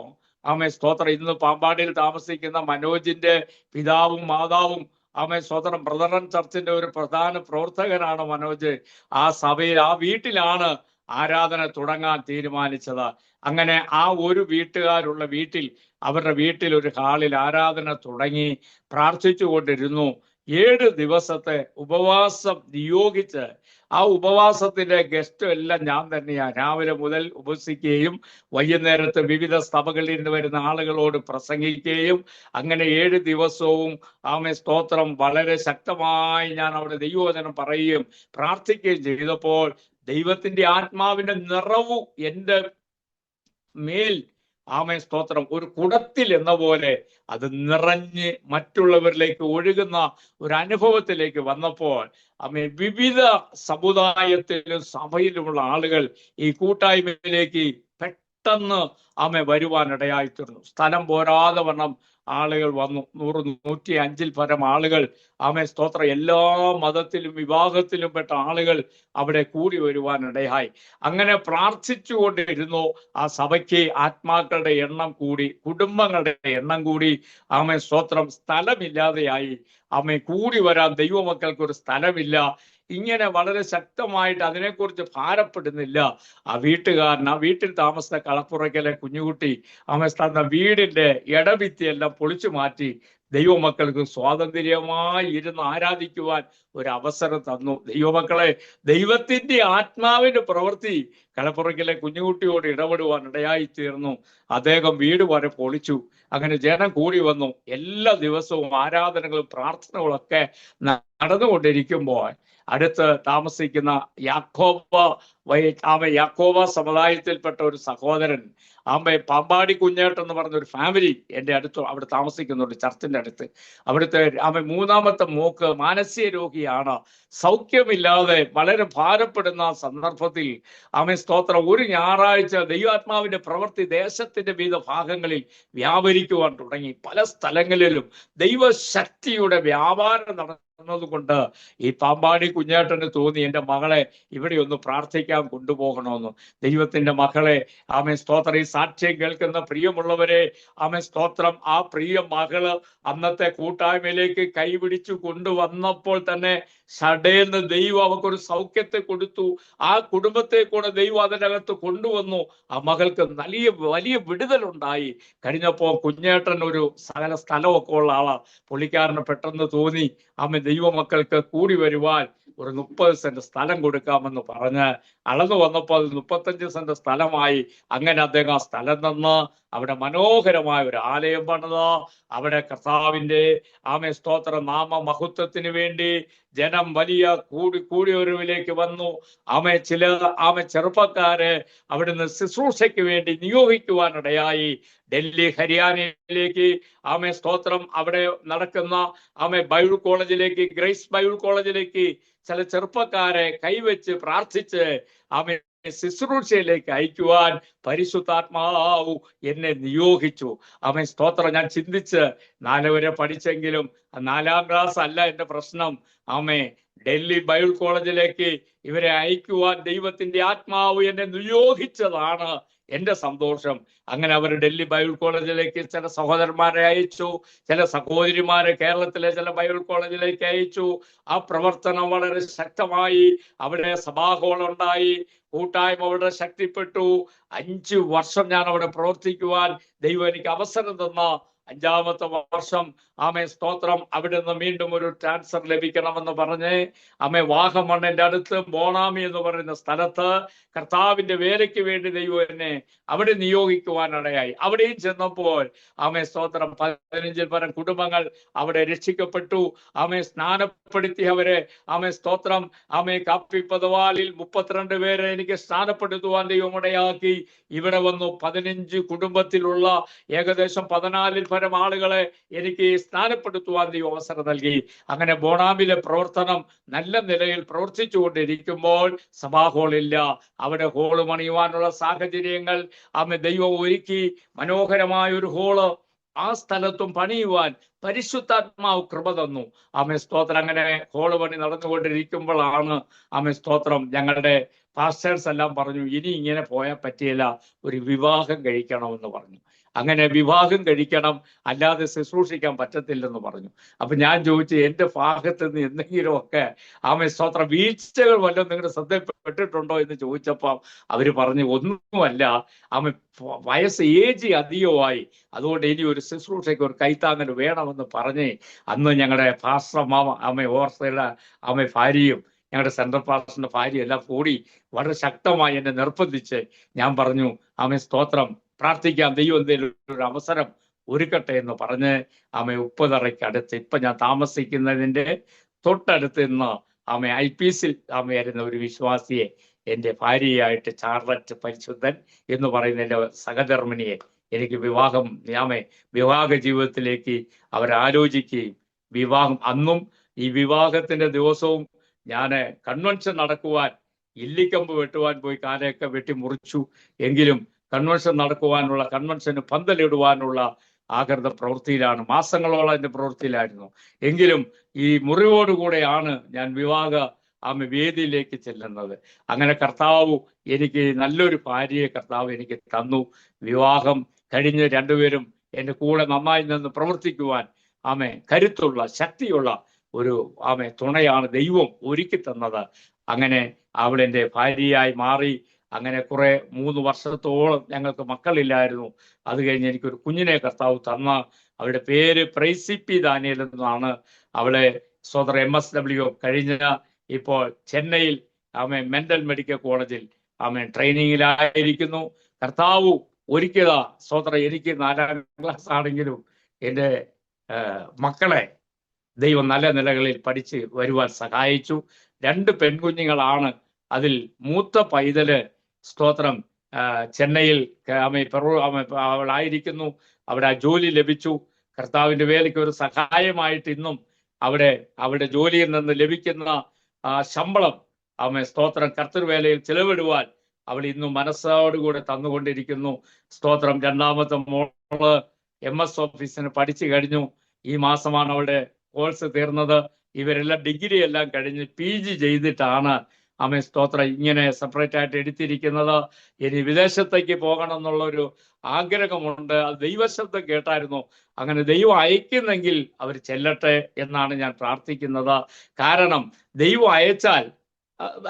സ്തോത്രം, ഇന്ന് പാമ്പാടിയിൽ താമസിക്കുന്ന മനോജിന്റെ പിതാവും മാതാവും സ്തോത്രം ബ്രദറൻ ചർച്ചിന്റെ ഒരു പ്രധാന പ്രവർത്തകനാണ് മനോജ്. ആ സഭയിൽ, ആ വീട്ടിലാണ് ആരാധന തുടങ്ങാൻ തീരുമാനിച്ചത്. അങ്ങനെ ആ ഒരു വീട്ടുകാരുള്ള വീട്ടിൽ, അവരുടെ വീട്ടിൽ ഒരു ഹാളിൽ ആരാധന തുടങ്ങി പ്രാർത്ഥിച്ചു കൊണ്ടിരുന്നു. 7 ദിവസത്തെ ഉപവാസം നിയോഗിച്ച് ആ ഉപവാസത്തിന്റെ ഗസ്റ്റ് എല്ലാം ഞാൻ തന്നെയാണ്. രാവിലെ മുതൽ ഉപസിക്കുകയും വൈകുന്നേരത്ത് വിവിധ സഭകളിൽ നിന്ന് വരുന്ന ആളുകളോട് പ്രസംഗിക്കുകയും അങ്ങനെ 7 ദിവസവും സ്തോത്രം വളരെ ശക്തമായി ഞാൻ അവിടെ ദൈവവചനം പറയുകയും പ്രാർത്ഥിക്കുകയും ചെയ്തപ്പോൾ ദൈവത്തിന്റെ ആത്മാവിന്റെ നിറവ് എൻ്റെ മേൽ സ്തോത്രം ഒരു കുടത്തിൽ എന്ന പോലെ അത് നിറഞ്ഞ് മറ്റുള്ളവരിലേക്ക് ഒഴുകുന്ന ഒരു അനുഭവത്തിലേക്ക് വന്നപ്പോൾ വിവിധ സമുദായത്തിലും സഭയിലുമുള്ള ആളുകൾ ഈ കൂട്ടായ്മയിലേക്ക് പെട്ടെന്ന് വരുവാനിടയായിത്തീർന്നു. സ്ഥലം പോരാതെ വണ്ണം ആളുകൾ വന്നു. 100-105 പരം ആളുകൾ സ്തോത്രം എല്ലാ മതത്തിലും വിഭാഗത്തിലും പെട്ട ആളുകൾ അവിടെ കൂടി വരുവാനിടയായി. അങ്ങനെ പ്രാർത്ഥിച്ചുകൊണ്ടിരുന്നു. ആ സഭയ്ക്ക് ആത്മാക്കളുടെ എണ്ണം കൂടി, കുടുംബങ്ങളുടെ എണ്ണം കൂടി. സ്തോത്രം സ്ഥലമില്ലാതെയായി. കൂടി വരാൻ ദൈവമക്കൾക്ക് ഒരു സ്ഥലമില്ല. ഇങ്ങനെ വളരെ ശക്തമായിട്ട് അതിനെക്കുറിച്ച് ഭാരപ്പെടുന്നില്ല ആ വീട്ടുകാരൻ. ആ വീട്ടിൽ താമസിച്ച കളപ്പുറയ്ക്കലെ കുഞ്ഞുകുട്ടി തന്ന വീടിന്റെ ഇടഭിത്തിയെല്ലാം പൊളിച്ചു മാറ്റി ദൈവമക്കൾക്ക് സ്വാതന്ത്ര്യമായി ഇരുന്ന് ആരാധിക്കുവാൻ ഒരു അവസരം തന്നു. ദൈവമക്കളെ, ദൈവത്തിന്റെ ആത്മാവിന്റെ പ്രവൃത്തി കളപ്പുറയ്ക്കലെ കുഞ്ഞുകുട്ടിയോട് ഇടപെടുവാൻ ഇടയായി തീർന്നു. അദ്ദേഹം വീട് വരെ പൊളിച്ചു. അങ്ങനെ ജനം കൂടി വന്നു. എല്ലാ ദിവസവും ആരാധനകളും പ്രാർത്ഥനകളൊക്കെ നടന്നുകൊണ്ടിരിക്കുമ്പോൾ അടുത്ത് താമസിക്കുന്ന യാക്കോബ സമുദായത്തിൽപ്പെട്ട ഒരു സഹോദരൻ പാമ്പാടി കുഞ്ഞേട്ട് എന്ന് പറഞ്ഞ ഒരു ഫാമിലി എൻ്റെ അടുത്ത് അവിടെ താമസിക്കുന്നുണ്ട്, ചർച്ചിന്റെ അടുത്ത്. അവിടുത്തെ 3ാമത്തെ മോക്ക് മാനസിക രോഗിയാണ്. സൗഖ്യമില്ലാതെ വളരെ ഭാരപ്പെടുന്ന സന്ദർഭത്തിൽ സ്തോത്രം ഒരു ഞായറാഴ്ച ദൈവാത്മാവിന്റെ പ്രവൃത്തി ദേശത്തിന്റെ വിവിധ ഭാഗങ്ങളിൽ വ്യാപരിക്കുവാൻ തുടങ്ങി. പല സ്ഥലങ്ങളിലും ദൈവശക്തിയുടെ വ്യാപാരം കൊണ്ട് ഈ പാമ്പാടി കുഞ്ഞേട്ടന് തോന്നി എൻ്റെ മകളെ ഇവിടെ ഒന്ന് പ്രാർത്ഥിക്കാൻ കൊണ്ടുപോകണമെന്ന്. ദൈവത്തിന്റെ മകളെ സ്തോത്രം, ഈ സാക്ഷ്യം കേൾക്കുന്ന പ്രിയമുള്ളവരെ സ്തോത്രം, ആ പ്രിയ മകള് അന്നത്തെ കൂട്ടായ്മയിലേക്ക് കൈപിടിച്ചു കൊണ്ടുവന്നപ്പോൾ തന്നെ ഷടേന്ന് ദൈവം അവക്കൊരു സൗഖ്യത്തെ കൊടുത്തു. ആ കുടുംബത്തെ കൂടെ ദൈവം അതിനകത്ത് കൊണ്ടുവന്നു. ആ മകൾക്ക് വലിയ വിടുതലുണ്ടായി. കഴിഞ്ഞപ്പോ കുഞ്ഞേട്ടൻ ഒരു സകല സ്ഥലമൊക്കെ ഉള്ള ആളാ. പുള്ളിക്കാരന് പെട്ടെന്ന് തോന്നി ദൈവമക്കൾക്ക് കൂടി വരുവാൻ ഒരു 30 സെന്റ് സ്ഥലം കൊടുക്കാമെന്ന് പറഞ്ഞ് അളന്നു വന്നപ്പോൾ അത് 35 സെന്റ് സ്ഥലമായി. അങ്ങനെ അദ്ദേഹം ആ സ്ഥലം തന്ന് അവിടെ മനോഹരമായ ഒരു ആലയം പണിത് അവിടെ കർത്താവിന്റെ സ്തോത്ര നാമ മഹത്വത്തിന് വേണ്ടി ജനം വലിയ കൂടിയൊരുവിലേക്ക് വന്നു. ചില ചെറുപ്പക്കാരെ അവിടുന്ന് ശുശ്രൂഷയ്ക്ക് വേണ്ടി നിയോഗിക്കുവാനിടയായി. ഡൽഹി ഹരിയാനയിലേക്ക് സ്തോത്രം അവിടെ നടക്കുന്ന ബൈബിൾ കോളേജിലേക്ക്, ഗ്രേസ് ബൈബിൾ കോളേജിലേക്ക് ചില ചെറുപ്പക്കാരെ കൈവച്ച് പ്രാർത്ഥിച്ച് ശുശ്രൂഷയിലേക്ക് അയക്കുവാൻ പരിശുദ്ധാത്മാവ് എന്നെ നിയോഗിച്ചു. സ്തോത്രം, ഞാൻ ചിന്തിച്ച് 4 വരെ പഠിച്ചെങ്കിലും 4ാം ക്ലാസ് അല്ല എന്റെ പ്രശ്നം. ഡൽഹി ബൈബിൾ കോളേജിലേക്ക് ഇവരെ അയക്കുവാൻ ദൈവത്തിന്റെ ആത്മാവ് എന്നെ നിയോഗിച്ചതാണ് എന്റെ സന്തോഷം. അങ്ങനെ അവർ ഡൽഹി ബൈബിൾ കോളേജിലേക്ക് ചില സഹോദരന്മാരെ അയച്ചു, ചില സഹോദരിമാരെ കേരളത്തിലെ ചില ബൈബിൾ കോളേജിലേക്ക് അയച്ചു. ആ പ്രവർത്തനം വളരെ ശക്തമായി. അവിടെ സഭാഹോളുണ്ടായി, കൂട്ടായ്മ അവിടെ ശക്തിപ്പെട്ടു. 5 വർഷം ഞാൻ അവിടെ പ്രവർത്തിക്കുവാൻ ദൈവം എനിക്ക് അവസരം തന്ന 5ാമത്തെ വർഷം സ്തോത്രം അവിടെ നിന്ന് വീണ്ടും ഒരു ട്രാൻസ്ഫർ ലഭിക്കണമെന്ന് പറഞ്ഞ് വാഗമണ്ണിന്റെ അടുത്ത് ബോണാമി എന്ന് പറയുന്ന സ്ഥലത്ത് കർത്താവിന്റെ വേലയ്ക്ക് വേണ്ടി ദൈവം എന്നെ അവിടെ നിയോഗിക്കുവാനിടയായി. അവിടെയും ചെന്നപ്പോൾ സ്തോത്രം 15 പരം കുടുംബങ്ങൾ അവിടെ രക്ഷിക്കപ്പെട്ടു. സ്നാനപ്പെടുത്തി അവരെ സ്തോത്രം കാപ്പി പദവാലിൽ 32 പേരെ എനിക്ക് സ്നാനപ്പെടുത്തുവാൻ ദൈവം ഇടയാക്കി. ഇവിടെ വന്നു 15 കുടുംബത്തിലുള്ള ഏകദേശം 14 പരം ആളുകളെ എനിക്ക് സ്നാനപ്പെടുത്തുവാൻ ദൈവം അവസരം നൽകി. അങ്ങനെ ബോണാമിലെ പ്രവർത്തനം നല്ല നിലയിൽ പ്രവർത്തിച്ചു കൊണ്ടിരിക്കുമ്പോൾ സഭാഹോളില്ല. അവിടെ ഹോള് പണിയുവാനുള്ള സാഹചര്യങ്ങൾ ദൈവം ഒരുക്കി. മനോഹരമായ ഒരു ഹോള് ആ സ്ഥലത്തും പണിയുവാൻ പരിശുദ്ധാത്മാവ് കൃപ തന്നു. സ്തോത്രം, അങ്ങനെ ഹോള് പണി നടന്നുകൊണ്ടിരിക്കുമ്പോഴാണ് സ്തോത്രം ഞങ്ങളുടെ പാസ്റ്റേഴ്സ് എല്ലാം പറഞ്ഞു, ഇനി ഇങ്ങനെ പോയാൽ പറ്റിയില്ല, ഒരു വിവാഹം കഴിക്കണമെന്ന് പറഞ്ഞു. അങ്ങനെ വിവാഹം കഴിക്കണം, അല്ലാതെ ശുശ്രൂഷിക്കാൻ പറ്റത്തില്ലെന്ന് പറഞ്ഞു. അപ്പൊ ഞാൻ ചോദിച്ചു, എന്റെ ഭാഗത്ത് നിന്ന് എന്തെങ്കിലുമൊക്കെ സ്തോത്രം വീഴ്ചകൾ വല്ലതും നിങ്ങളുടെ ശ്രദ്ധയിൽപ്പെട്ടിട്ടുണ്ടോ എന്ന് ചോദിച്ചപ്പോൾ അവര് പറഞ്ഞു, ഒന്നുമല്ല, വയസ്സ് ഏജ് അധികമായി, അതുകൊണ്ട് ഇനി ഒരു ശുശ്രൂഷയ്ക്ക് ഒരു കൈത്താങ്ങൽ വേണമെന്ന് പറഞ്ഞ് അന്ന് ഞങ്ങളുടെ പാസ്റ്റർ ഓർസയുടെ ഭാര്യയും ഞങ്ങളുടെ സെൻട്രൽ പാസ്റ്ററിന്റെ ഭാര്യ എല്ലാം കൂടി വളരെ ശക്തമായി എന്നെ നിർബന്ധിച്ച് ഞാൻ പറഞ്ഞു, സ്തോത്രം പ്രാർത്ഥിക്കാം, ദൈവം എന്തെങ്കിലും ഒരു അവസരം ഒരുക്കട്ടെ എന്ന് പറഞ്ഞ് ഉപ്പുതറയ്ക്ക് ഇപ്പൊ ഞാൻ താമസിക്കുന്നതിന്റെ തൊട്ടടുത്ത് നിന്ന് IPC ആയിരുന്ന ഒരു വിശ്വാസിയെ, എന്റെ ഭാര്യയായിട്ട് ചാർലറ്റ് പരിശുദ്ധൻ എന്ന് പറയുന്ന എന്റെ സഹധർമ്മിണിയെ എനിക്ക് വിവാഹ ജീവിതത്തിലേക്ക് അവരാലോചിക്കുകയും വിവാഹം അന്നും ഈ വിവാഹത്തിന്റെ ദിവസവും ഞാൻ കൺവെൻഷൻ നടക്കുവാൻ ഇല്ലിക്കമ്പ് വെട്ടുവാൻ പോയി കാലയൊക്കെ വെട്ടി മുറിച്ചു. എങ്കിലും കൺവെൻഷൻ നടക്കുവാനുള്ള, കൺവെൻഷന് പന്തലിടുവാനുള്ള ആകൃത പ്രവൃത്തിയിലാണ്, മാസങ്ങളോളം എൻ്റെ പ്രവൃത്തിയിലായിരുന്നു. എങ്കിലും ഈ മുറിവോടുകൂടെയാണ് ഞാൻ വേദിയിലേക്ക് ചെല്ലുന്നത്. അങ്ങനെ കർത്താവ് എനിക്ക് നല്ലൊരു ഭാര്യയെ കർത്താവ് എനിക്ക് തന്നു. വിവാഹം കഴിഞ്ഞ് രണ്ടുപേരും എൻ്റെ കൂടെ നന്നായി നിന്ന് പ്രവർത്തിക്കുവാൻ കരുത്തുള്ള, ശക്തിയുള്ള ഒരു തുണയാണ് ദൈവം ഒരുക്കി തന്നത്. അങ്ങനെ അവൾ എൻ്റെ ഭാര്യയായി മാറി. അങ്ങനെ 3 വർഷത്തോളം ഞങ്ങൾക്ക് മക്കളില്ലായിരുന്നു. അത് കഴിഞ്ഞ് എനിക്കൊരു കുഞ്ഞിനെ കർത്താവ് തന്ന, അവളുടെ പേര് പ്രൈസിപ്പി ദാനിയേൽ എന്നാണ്. അവളെ MSW കഴിഞ്ഞ ഇപ്പോൾ ചെന്നൈയിൽ മെന്റൽ മെഡിക്കൽ കോളേജിൽ ട്രെയിനിങ്ങിലായിരിക്കുന്നു. കർത്താവ് ഒരുക്കിയതാ എനിക്ക് 4ാം ക്ലാസ് ആണെങ്കിലും എൻ്റെ മക്കളെ ദൈവം നല്ല നിലകളിൽ പഠിച്ച് വരുവാൻ സഹായിച്ചു. 2 പെൺകുഞ്ഞുങ്ങളാണ്. അതിൽ മൂത്ത പൈതല് സ്തോത്രം ചെന്നൈയിൽ അവളായിരിക്കുന്നു. അവിടെ ജോലി ലഭിച്ചു. കർത്താവിന്റെ വേലയ്ക്ക് ഒരു സഹായമായിട്ട് ഇന്നും അവളുടെ ജോലിയിൽ നിന്ന് ലഭിക്കുന്ന ശമ്പളം സ്തോത്രം കർത്തൃവേലയിൽ ചെലവിടുവാൻ അവൾ ഇന്നും മനസ്സോടുകൂടെ തന്നുകൊണ്ടിരിക്കുന്നു. സ്തോത്രം. 2ാമത്തെ മോള് MS ഓഫീസിന് പഠിച്ചു കഴിഞ്ഞു. ഈ മാസമാണ് അവളുടെ കോഴ്സ് തീർന്നത്. ഇവരെല്ലാം ഡിഗ്രി എല്ലാം കഴിഞ്ഞ് PG ചെയ്തിട്ടാണ് സ്തോത്രം ഇങ്ങനെ സെപ്പറേറ്റ് ആയിട്ട് എടുത്തിരിക്കുന്നത്. ഇനി വിദേശത്തേക്ക് പോകണം എന്നുള്ളൊരു ആഗ്രഹമുണ്ട്. അത് ദൈവശബ്ദം കേട്ടായിരുന്നു. അങ്ങനെ ദൈവം അയക്കുന്നെങ്കിൽ അവർ ചെല്ലട്ടെ എന്നാണ് ഞാൻ പ്രാർത്ഥിക്കുന്നത്. കാരണം ദൈവം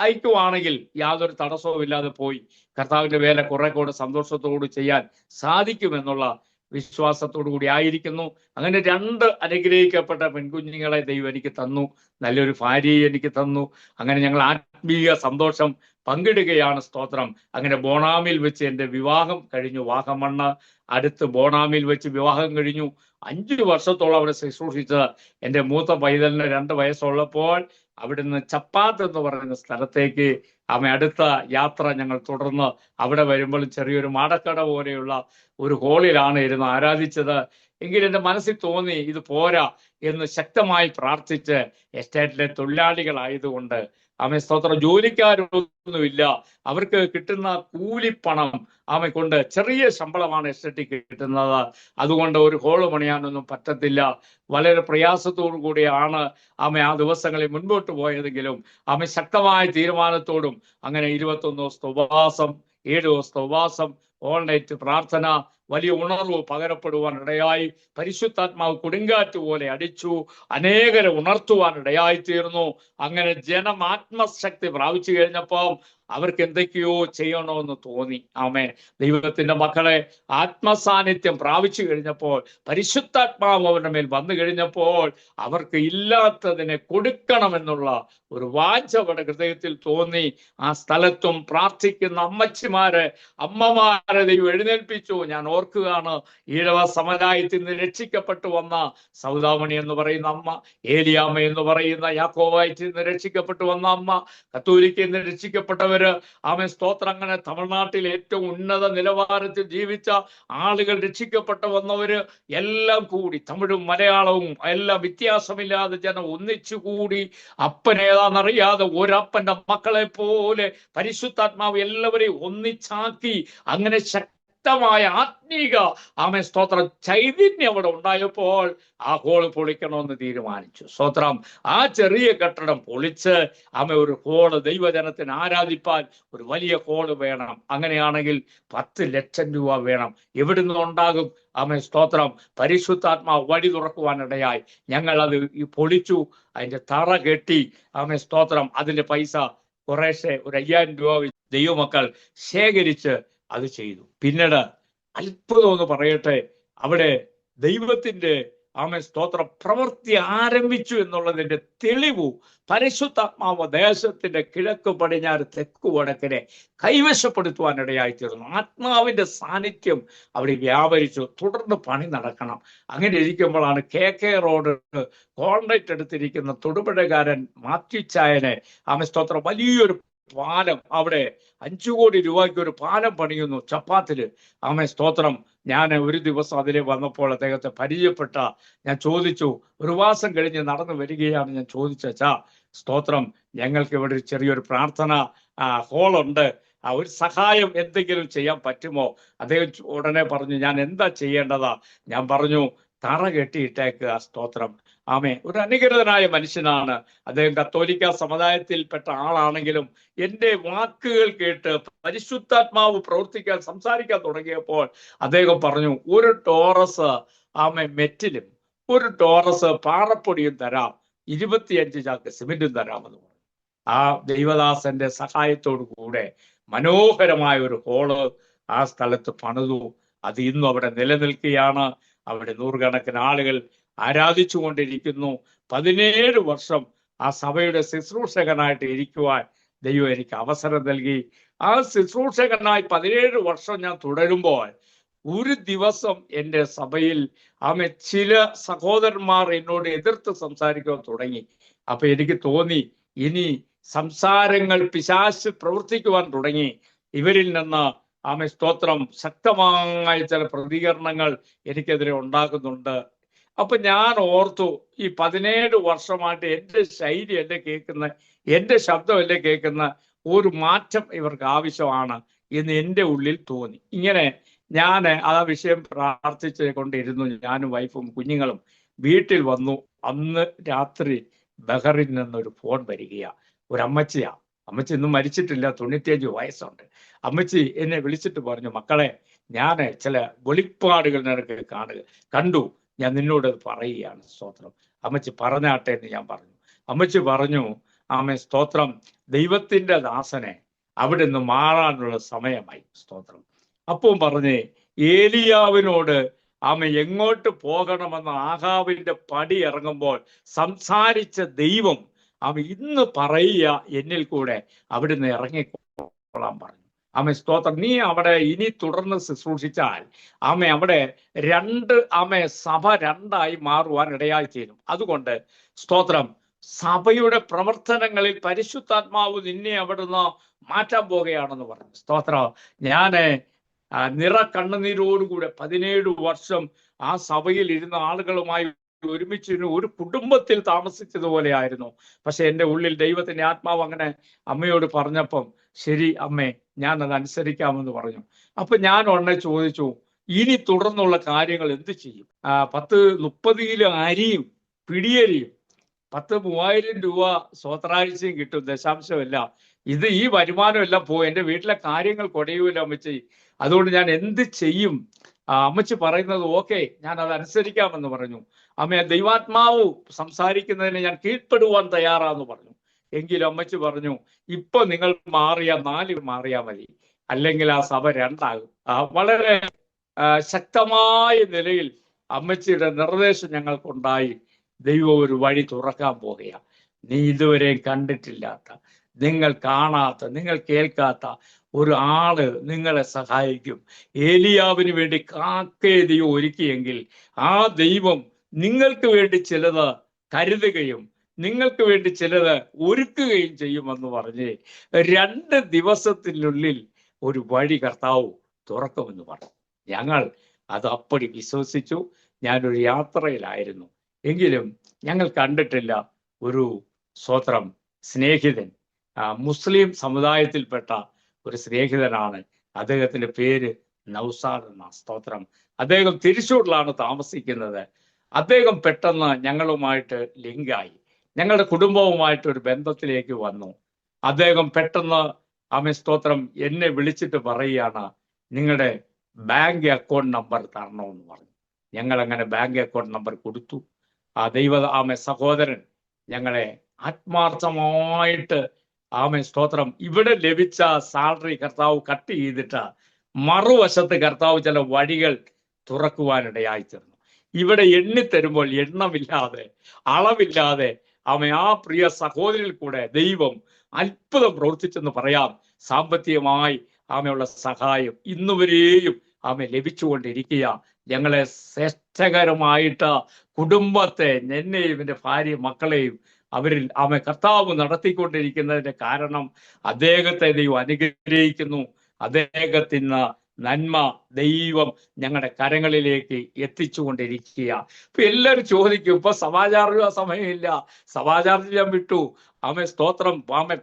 അയക്കുവാണെങ്കിൽ യാതൊരു തടസ്സവും ഇല്ലാതെ പോയി കർത്താവിന്റെ വേല കുറെ കൂടെ സന്തോഷത്തോട് ചെയ്യാൻ സാധിക്കുമെന്നുള്ള വിശ്വാസത്തോടു കൂടി ആയിരിക്കുന്നു. അങ്ങനെ 2 അനുഗ്രഹിക്കപ്പെട്ട പെൺകുഞ്ഞുങ്ങളെ ദൈവം എനിക്ക് തന്നു. നല്ലൊരു ഭാര്യയെ എനിക്ക് തന്നു. അങ്ങനെ ഞങ്ങൾ ആത്മീയ സന്തോഷം പങ്കിടുകയാണ്. സ്തോത്രം. അങ്ങനെ ബോണാമിൽ വെച്ച് എൻ്റെ വിവാഹം കഴിഞ്ഞു. വാഗമണ്ണ് അടുത്ത് ബോണാമിൽ വെച്ച് വിവാഹം കഴിഞ്ഞു. 5 വർഷത്തോളം അവിടെ ശുശ്രൂഷിച്ച് എൻ്റെ മൂത്ത പൈതലിന് 2 വയസ്സുള്ളപ്പോൾ അവിടുന്ന് ചപ്പാത്ത് എന്ന് പറയുന്ന സ്ഥലത്തേക്ക് അടുത്ത യാത്ര ഞങ്ങൾ തുടർന്ന് അവിടെ വരുമ്പോൾ ചെറിയൊരു മാടക്കട പോലെയുള്ള ഒരു ഹോളിലാണ് ഇരുന്ന് ആരാധിച്ചത്. എങ്കിലും എൻ്റെ മനസ്സിൽ തോന്നി ഇത് പോരാ എന്ന് ശക്തമായി പ്രാർത്ഥിച്ച്, എസ്റ്റേറ്റിലെ തൊഴിലാളികളായതുകൊണ്ട് സ്തോത്രം ജോലിക്കാരൊന്നുമില്ല, അവർക്ക് കിട്ടുന്ന കൂലിപ്പണം കൊണ്ട് ചെറിയ ശമ്പളമാണ് എസ്റ്റേറ്റിൽ കിട്ടുന്നത്. അതുകൊണ്ട് ഒരു ഹോള് പണിയാനൊന്നും പറ്റത്തില്ല. വളരെ പ്രയാസത്തോടു കൂടിയാണ് ആ ദിവസങ്ങളിൽ മുൻപോട്ട് പോയതെങ്കിലും ശക്തമായ തീരുമാനത്തോടും അങ്ങനെ 21 ദിവസത്തെ ഉപവാസം, 7 ദിവസത്തെ ഉപവാസം, ഓൾ നൈറ്റ് പ്രാർത്ഥന, വലിയ ഉണർവ് പകരപ്പെടുവാൻ ഇടയായി. പരിശുദ്ധാത്മാവ് കൊടുങ്കാറ്റ് പോലെ അടിച്ചു. അനേകരെ ഉണർത്തുവാൻ ഇടയായി തീർന്നു. അങ്ങനെ ജനം ആത്മശക്തി പ്രാപിച്ചു കഴിഞ്ഞപ്പോൾ അവർക്ക് എന്തൊക്കെയോ ചെയ്യണമെന്ന് തോന്നി. ദൈവത്തിന്റെ മക്കളെ ആത്മസാന്നിധ്യം പ്രാപിച്ചു കഴിഞ്ഞപ്പോൾ, പരിശുദ്ധാത്മാവ് അവരുടെ മേൽ വന്നു കഴിഞ്ഞപ്പോൾ അവർക്ക് ഇല്ലാത്തതിനെ കൊടുക്കണമെന്നുള്ള ഒരു വാഞ്ച അവരുടെ ഹൃദയത്തിൽ തോന്നി. ആ സ്ഥലത്തും പ്രാർത്ഥിക്കുന്ന അമ്മമാരെ ദൈവം എഴുന്നേൽപ്പിച്ചു. ഞാൻ ഓർക്കുകയാണ്, ഈഴവ സമുദായത്തിൽ നിന്ന് രക്ഷിക്കപ്പെട്ടു വന്ന സൗദാമണി എന്ന് പറയുന്ന അമ്മ, ഏലിയാമ്മ എന്ന് പറയുന്ന യാക്കോബായത്തിൽ നിന്ന് രക്ഷിക്കപ്പെട്ടു വന്ന അമ്മ, കത്തോലിക്കയിൽ നിന്ന് രക്ഷിക്കപ്പെട്ടവര് സ്തോത്രം. അങ്ങനെ തമിഴ്നാട്ടിൽ ഏറ്റവും ഉന്നത നിലവാരത്തിൽ ജീവിച്ച ആളുകൾ, രക്ഷിക്കപ്പെട്ടു വന്നവര് എല്ലാം കൂടി, തമിഴും മലയാളവും എല്ലാം വ്യത്യാസമില്ലാതെ ജനം ഒന്നിച്ചുകൂടി അപ്പനേതാണെന്നറിയാതെ ഒരപ്പന്റെ മക്കളെ പോലെ പരിശുദ്ധാത്മാവ് എല്ലാവരെയും ഒന്നിച്ചാക്കി അങ്ങനെ ശക്തമായ ആത്മീക സ്തോത്രം ചൈതന്യം അവിടെ ഉണ്ടായപ്പോൾ ആ ഹോള് പൊളിക്കണമെന്ന് തീരുമാനിച്ചു. സ്തോത്രം. ആ ചെറിയ കെട്ടിടം പൊളിച്ച് ഒരു ഹോള് ദൈവജനത്തിന് ആരാധിപ്പാൻ ഒരു വലിയ ഹോള് വേണം. അങ്ങനെയാണെങ്കിൽ 10 ലക്ഷം രൂപ വേണം. എവിടുന്ന് ഉണ്ടാകും? സ്തോത്രം. പരിശുദ്ധാത്മാവ് വഴി തുറക്കുവാനിടയായി ഞങ്ങൾ അത് പൊളിച്ചു, അതിന്റെ തറ കെട്ടി. സ്തോത്രം. അതിന്റെ പൈസ കുറേശ്ശെ ഒരു 5000 രൂപ ദൈവമക്കൾ ശേഖരിച്ച് അത് ചെയ്തു. പിന്നീട് അത്ഭുതം എന്ന് പറയട്ടെ, അവിടെ ദൈവത്തിന്റെ സ്തോത്രം പ്രവൃത്തി ആരംഭിച്ചു എന്നുള്ളതിന്റെ തെളിവ് പരിശുദ്ധാത്മാവ് ദേശത്തിന്റെ കിഴക്ക് പടിഞ്ഞാറ് തെക്ക് വടക്കിനെ കൈവശപ്പെടുത്തുവാനിടയായി തീർന്നു. ആത്മാവിന്റെ സാന്നിധ്യം അവിടെ വ്യാപരിച്ചു. തുടർന്ന് പണി നടക്കണം. അങ്ങനെ ഇരിക്കുമ്പോഴാണ് KK റോഡ് കോൺട്രാക്ട് എടുത്തിരിക്കുന്ന തൊടുപുഴക്കാരൻ മാത്യു ചായനെ സ്തോത്രം വലിയൊരു പാലം, അവിടെ 5 കോടി രൂപയ്ക്ക് ഒരു പാലം പണിയുന്നു ചപ്പാത്തില്. സ്തോത്രം. ഞാൻ ഒരു ദിവസം അതിലെ വന്നപ്പോൾ അദ്ദേഹത്തെ പരിചയപ്പെട്ട ഞാൻ ചോദിച്ചു, ഒരു മാസം കഴിഞ്ഞ് നടന്നു വരികയാണ്. ഞാൻ ചോദിച്ചാ സ്തോത്രം, ഞങ്ങൾക്ക് ഇവിടെ ഒരു ചെറിയൊരു പ്രാർത്ഥന ഹോളുണ്ട്, ഒരു സഹായം എന്തെങ്കിലും ചെയ്യാൻ പറ്റുമോ? അദ്ദേഹം ഉടനെ പറഞ്ഞു, ഞാൻ എന്താ ചെയ്യേണ്ടതാ? ഞാൻ പറഞ്ഞു, തറ കെട്ടിയിട്ടേക്കുക. സ്തോത്രം. ഒരു അനുഗ്രഹനായ മനുഷ്യനാണ് അദ്ദേഹം. കത്തോലിക്ക സമുദായത്തിൽപ്പെട്ട ആളാണെങ്കിലും എൻ്റെ വാക്കുകൾ കേട്ട് പരിശുദ്ധാത്മാവ് പ്രവർത്തിക്കാൻ സംസാരിക്കാൻ തുടങ്ങിയപ്പോൾ അദ്ദേഹം പറഞ്ഞു, ഒരു ടോറസ് മെറ്റിലും ഒരു ടോറസ് പാറപ്പൊടിയും തരാം, 25 ചാക്ക് സിമെന്റും തരാമെന്ന് പറഞ്ഞു. ആ ദൈവദാസന്റെ സഹായത്തോടു കൂടെ മനോഹരമായ ഒരു ഹോള് ആ സ്ഥലത്ത് പണിതു. അത് ഇന്നും അവിടെ നിലനിൽക്കുകയാണ്. അവിടെ നൂറുകണക്കിന് ആളുകൾ ആരാധിച്ചു കൊണ്ടിരിക്കുന്നു. 17 വർഷം ആ സഭയുടെ ശുശ്രൂഷകനായിട്ട് ഇരിക്കുവാൻ ദൈവം എനിക്ക് അവസരം നൽകി. ആ ശുശ്രൂഷകനായി 17 വർഷം ഞാൻ തുടരുമ്പോൾ ഒരു ദിവസം എൻ്റെ സഭയിൽ ചില സഹോദരന്മാർ എന്നോട് എതിർത്ത് സംസാരിക്കാൻ തുടങ്ങി. അപ്പൊ എനിക്ക് തോന്നി, ഇനി സംസാരങ്ങൾ പിശാച് പ്രവർത്തിക്കുവാൻ തുടങ്ങി. ഇവരിൽ നിന്ന് സ്തോത്രം ശക്തമായ ചില പ്രതികരണങ്ങൾ എനിക്കെതിരെ ഉണ്ടാകുന്നുണ്ട്. അപ്പൊ ഞാൻ ഓർത്തു, ഈ 17 വർഷമായിട്ട് എൻ്റെ ശൈലി അല്ലേ കേൾക്കുന്ന, എൻ്റെ ശബ്ദമല്ലേ കേൾക്കുന്ന, ഒരു മാറ്റം ഇവർക്ക് ആവശ്യമാണ് എന്ന് എൻ്റെ ഉള്ളിൽ തോന്നി. ഇങ്ങനെ ഞാൻ ആ വിഷയം പ്രാർത്ഥിച്ചു കൊണ്ടിരുന്നു. ഞാനും വൈഫും കുഞ്ഞുങ്ങളും വീട്ടിൽ വന്നു. അന്ന് രാത്രി ബഹറിൽ നിന്നൊരു ഫോൺ വരികയാ. ഒരു അമ്മച്ചിയാ. അമ്മച്ചി ഇന്നും മരിച്ചിട്ടില്ല, 95 വയസ്സുണ്ട്. അമ്മച്ചി എന്നെ വിളിച്ചിട്ട് പറഞ്ഞു, മക്കളെ, ഞാൻ ചില വെളിപ്പാടുകൾ നിനക്ക് കണ്ടു, ഞാൻ നിന്നോട് പറയുകയാണ്. സ്തോത്രം. അമ്മച്ചി പറഞ്ഞാട്ടെ എന്ന് ഞാൻ പറഞ്ഞു. അമ്മച്ചി പറഞ്ഞു, സ്തോത്രം, ദൈവത്തിന്റെ ദാസനെ അവിടെ നിന്ന് മാറാനുള്ള സമയമായി. സ്തോത്രം. അപ്പം പറഞ്ഞേ, ഏലിയാവിനോട് എങ്ങോട്ട് പോകണമെന്ന് ആഹാബിന്റെ പടി ഇറങ്ങുമ്പോൾ സംസാരിച്ച ദൈവം ഇന്ന് പറയുക എന്നിൽ കൂടെ അവിടുന്ന് ഇറങ്ങിക്കൊള്ളാൻ പറഞ്ഞു. സ്തോത്രം. നീ അവിടെ ഇനി തുടർന്ന് ശുശ്രൂഷിച്ചാൽ അവിടെ 2 സഭ 2ആയി മാറുവാൻ ഇടയായി തീരും. അതുകൊണ്ട് സ്തോത്രം, സഭയുടെ പ്രവർത്തനങ്ങളിൽ പരിശുദ്ധാത്മാവ് നിന്നെ അവിടുന്ന് മാറ്റാൻ പോകുകയാണെന്ന് പറഞ്ഞു. സ്തോത്രം. ഞാന് നിറ കണ്ണുനീരോടുകൂടെ 17 വർഷം ആ സഭയിൽ ഇരുന്ന ആളുകളുമായി ഒരുമിച്ചിരുന്നു. ഒരു കുടുംബത്തിൽ താമസിച്ചതുപോലെ ആയിരുന്നു. പക്ഷെ എൻ്റെ ഉള്ളിൽ ദൈവത്തിന്റെ ആത്മാവ് അങ്ങനെ അമ്മയോട് പറഞ്ഞപ്പം, ശരി അമ്മേ, ഞാൻ അത് അനുസരിക്കാമെന്ന് പറഞ്ഞു. അപ്പൊ ഞാൻ ഉടനെ ചോദിച്ചു, ഇനി തുടർന്നുള്ള കാര്യങ്ങൾ എന്ത് ചെയ്യും? 30 കിലോ അരിയും പിടിയരിയും 3000 രൂപ സ്വത്രാഴ്ചയും കിട്ടും, ദശാംശമല്ല. ഈ വരുമാനം എല്ലാം പോയി, എൻ്റെ വീട്ടിലെ കാര്യങ്ങൾ കുടയൂല അമ്മച്ചി. അതുകൊണ്ട് ഞാൻ എന്ത് ചെയ്യും? അമ്മച്ചി പറയുന്നത് ഓക്കെ, ഞാൻ അത് അനുസരിക്കാമെന്ന് പറഞ്ഞു. ദൈവാത്മാവ് സംസാരിക്കുന്നതിന് ഞാൻ കീഴ്പ്പെടുവാൻ തയ്യാറാന്ന് പറഞ്ഞു. എങ്കിലും അമ്മച്ചി പറഞ്ഞു, ഇപ്പൊ നിങ്ങൾ 4 മാറിയാ മതി, അല്ലെങ്കിൽ ആ സഭ 2ആകും. വളരെ ശക്തമായ നിലയിൽ അമ്മച്ചിയുടെ നിർദ്ദേശം ഞങ്ങൾക്കുണ്ടായി. ദൈവം ഒരു വഴി തുറക്കാൻ പോകുക. നീ ഇതുവരെ കണ്ടിട്ടില്ലാത്ത, നിങ്ങൾ കാണാത്ത, നിങ്ങൾ കേൾക്കാത്ത ഒരു ആള് നിങ്ങളെ സഹായിക്കും. ഏലിയാവിന് വേണ്ടി ദൈവം ഒരുക്കിയെങ്കിൽ ആ ദൈവം നിങ്ങൾക്ക് വേണ്ടി ചിലത് കരുതുകയും നിങ്ങൾക്ക് വേണ്ടി ചിലത് ഒരുക്കുകയും ചെയ്യുമെന്ന് പറഞ്ഞ് 2 ദിവസത്തിനുള്ളിൽ ഒരു വഴി കർത്താവ് തുറക്കുമെന്ന് പറഞ്ഞു. ഞങ്ങൾ അത് അപ്പടി വിശ്വസിച്ചു. ഞാനൊരു യാത്രയിലായിരുന്നു. എങ്കിലും ഞങ്ങൾ കണ്ടിട്ടില്ല ഒരു സ്തോത്രം സ്നേഹിതൻ, മുസ്ലിം സമുദായത്തിൽപ്പെട്ട ഒരു സ്നേഹിതനാണ്. അദ്ദേഹത്തിന്റെ പേര് നൗസാദ് എന്ന സ്തോത്രം. അദ്ദേഹം തിരുച്ചൂരിലാണ് താമസിക്കുന്നത്. അദ്ദേഹം പെട്ടെന്ന് ഞങ്ങളുമായിട്ട് ലിങ്കായി, ഞങ്ങളുടെ കുടുംബവുമായിട്ട് ഒരു ബന്ധത്തിലേക്ക് വന്നു. അദ്ദേഹം പെട്ടെന്ന് സ്തോത്രം എന്നെ വിളിച്ചിട്ട് പറയുകയാണ്, നിങ്ങളുടെ ബാങ്ക് അക്കൗണ്ട് നമ്പർ തരണമെന്ന് പറഞ്ഞു. ഞങ്ങൾ അങ്ങനെ ബാങ്ക് അക്കൗണ്ട് നമ്പർ കൊടുത്തു. സഹോദരൻ ഞങ്ങളെ ആത്മാർത്ഥമായിട്ട് സ്തോത്രം ഇവിടെ ലഭിച്ച സാലറി കർത്താവ് കട്ട് ചെയ്തിട്ട് മറുവശത്ത് കർത്താവ് ചില വഴികൾ തുറക്കുവാനിടയായി തീർന്നു. ഇവിടെ എണ്ണിത്തരുമ്പോൾ എണ്ണമില്ലാതെ അളവില്ലാതെ ആ പ്രിയ സഹോദരിൽ കൂടെ ദൈവം അത്ഭുതം പ്രവർത്തിച്ചെന്ന് പറയാം. സാമ്പത്തികമായി ഉള്ള സഹായം ഇന്നുവരെയും ലഭിച്ചുകൊണ്ടിരിക്കുക. ഞങ്ങളെ ശ്രേഷ്ഠകരമായിട്ട് കുടുംബത്തെ, എന്നെയും എൻ്റെ ഭാര്യ മക്കളെയും അവരിൽ കർത്താവ് നടത്തിക്കൊണ്ടിരിക്കുന്നതിന്റെ കാരണം അദ്ദേഹത്തെ ദൈവം അനുഗ്രഹിക്കുന്നു. അദ്ദേഹത്തിന് നന്മ ദൈവം ഞങ്ങളുടെ കരങ്ങളിലേക്ക് എത്തിച്ചുകൊണ്ടിരിക്കുക. ഇപ്പൊ എല്ലാവരും ചോദിക്കും, ഇപ്പൊ സമാചാര സമയമില്ല, സമാചാരം ഞാൻ വിട്ടു. സ്തോത്രം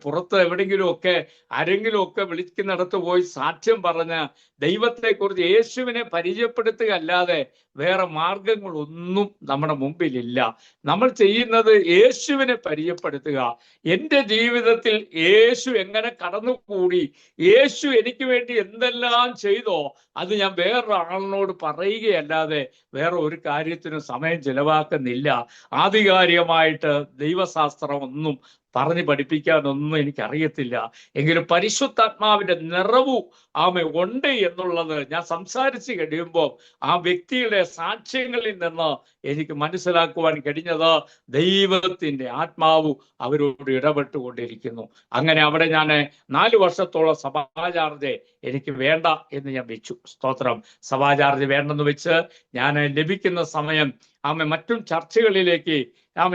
പുറത്ത് എവിടെയെങ്കിലും ഒക്കെ ആരെങ്കിലും ഒക്കെ വിളിക്കുന്നിടത്ത് പോയി സാക്ഷ്യം പറഞ്ഞ് ദൈവത്തെക്കുറിച്ച് യേശുവിനെ പരിചയപ്പെടുത്തുക അല്ലാതെ വേറെ മാർഗങ്ങളൊന്നും നമ്മുടെ മുമ്പിലില്ല. നമ്മൾ ചെയ്യുന്നത് യേശുവിനെ പരിചയപ്പെടുത്തുക. എൻ്റെ ജീവിതത്തിൽ യേശു എങ്ങനെ കടന്നുകൂടി, യേശു എനിക്ക് വേണ്ടി എന്തെല്ലാം ചെയ്തോ അത് ഞാൻ വേറൊരാളിനോട് പറയുകയല്ലാതെ വേറെ ഒരു കാര്യത്തിനും സമയം ചിലവാക്കുന്നില്ല. ആധികാരികമായിട്ട് ദൈവശാസ്ത്രം ഒന്നും പറഞ്ഞ് പഠിപ്പിക്കാനൊന്നും എനിക്കറിയത്തില്ല. എങ്കിലും പരിശുദ്ധാത്മാവിന്റെ നിറവു ഉണ്ട് എന്നുള്ളത് ഞാൻ സംസാരിച്ച് കഴിയുമ്പോൾ ആ വ്യക്തിയുടെ സാക്ഷ്യങ്ങളിൽ നിന്ന് എനിക്ക് മനസ്സിലാക്കുവാൻ കഴിഞ്ഞത് ദൈവത്തിന്റെ ആത്മാവ് അവരോട് ഇടപെട്ടുകൊണ്ടിരിക്കുന്നു. അങ്ങനെ അവിടെ ഞാൻ 4 വർഷത്തോളം സഭാചാർജ് എനിക്ക് വേണ്ട എന്ന് ഞാൻ വെച്ചു. സ്തോത്രം. സഭാചാർജ് വേണ്ടെന്ന് വെച്ച് ഞാൻ ലഭിക്കുന്ന സമയം മറ്റും ചർച്ചകളിലേക്ക്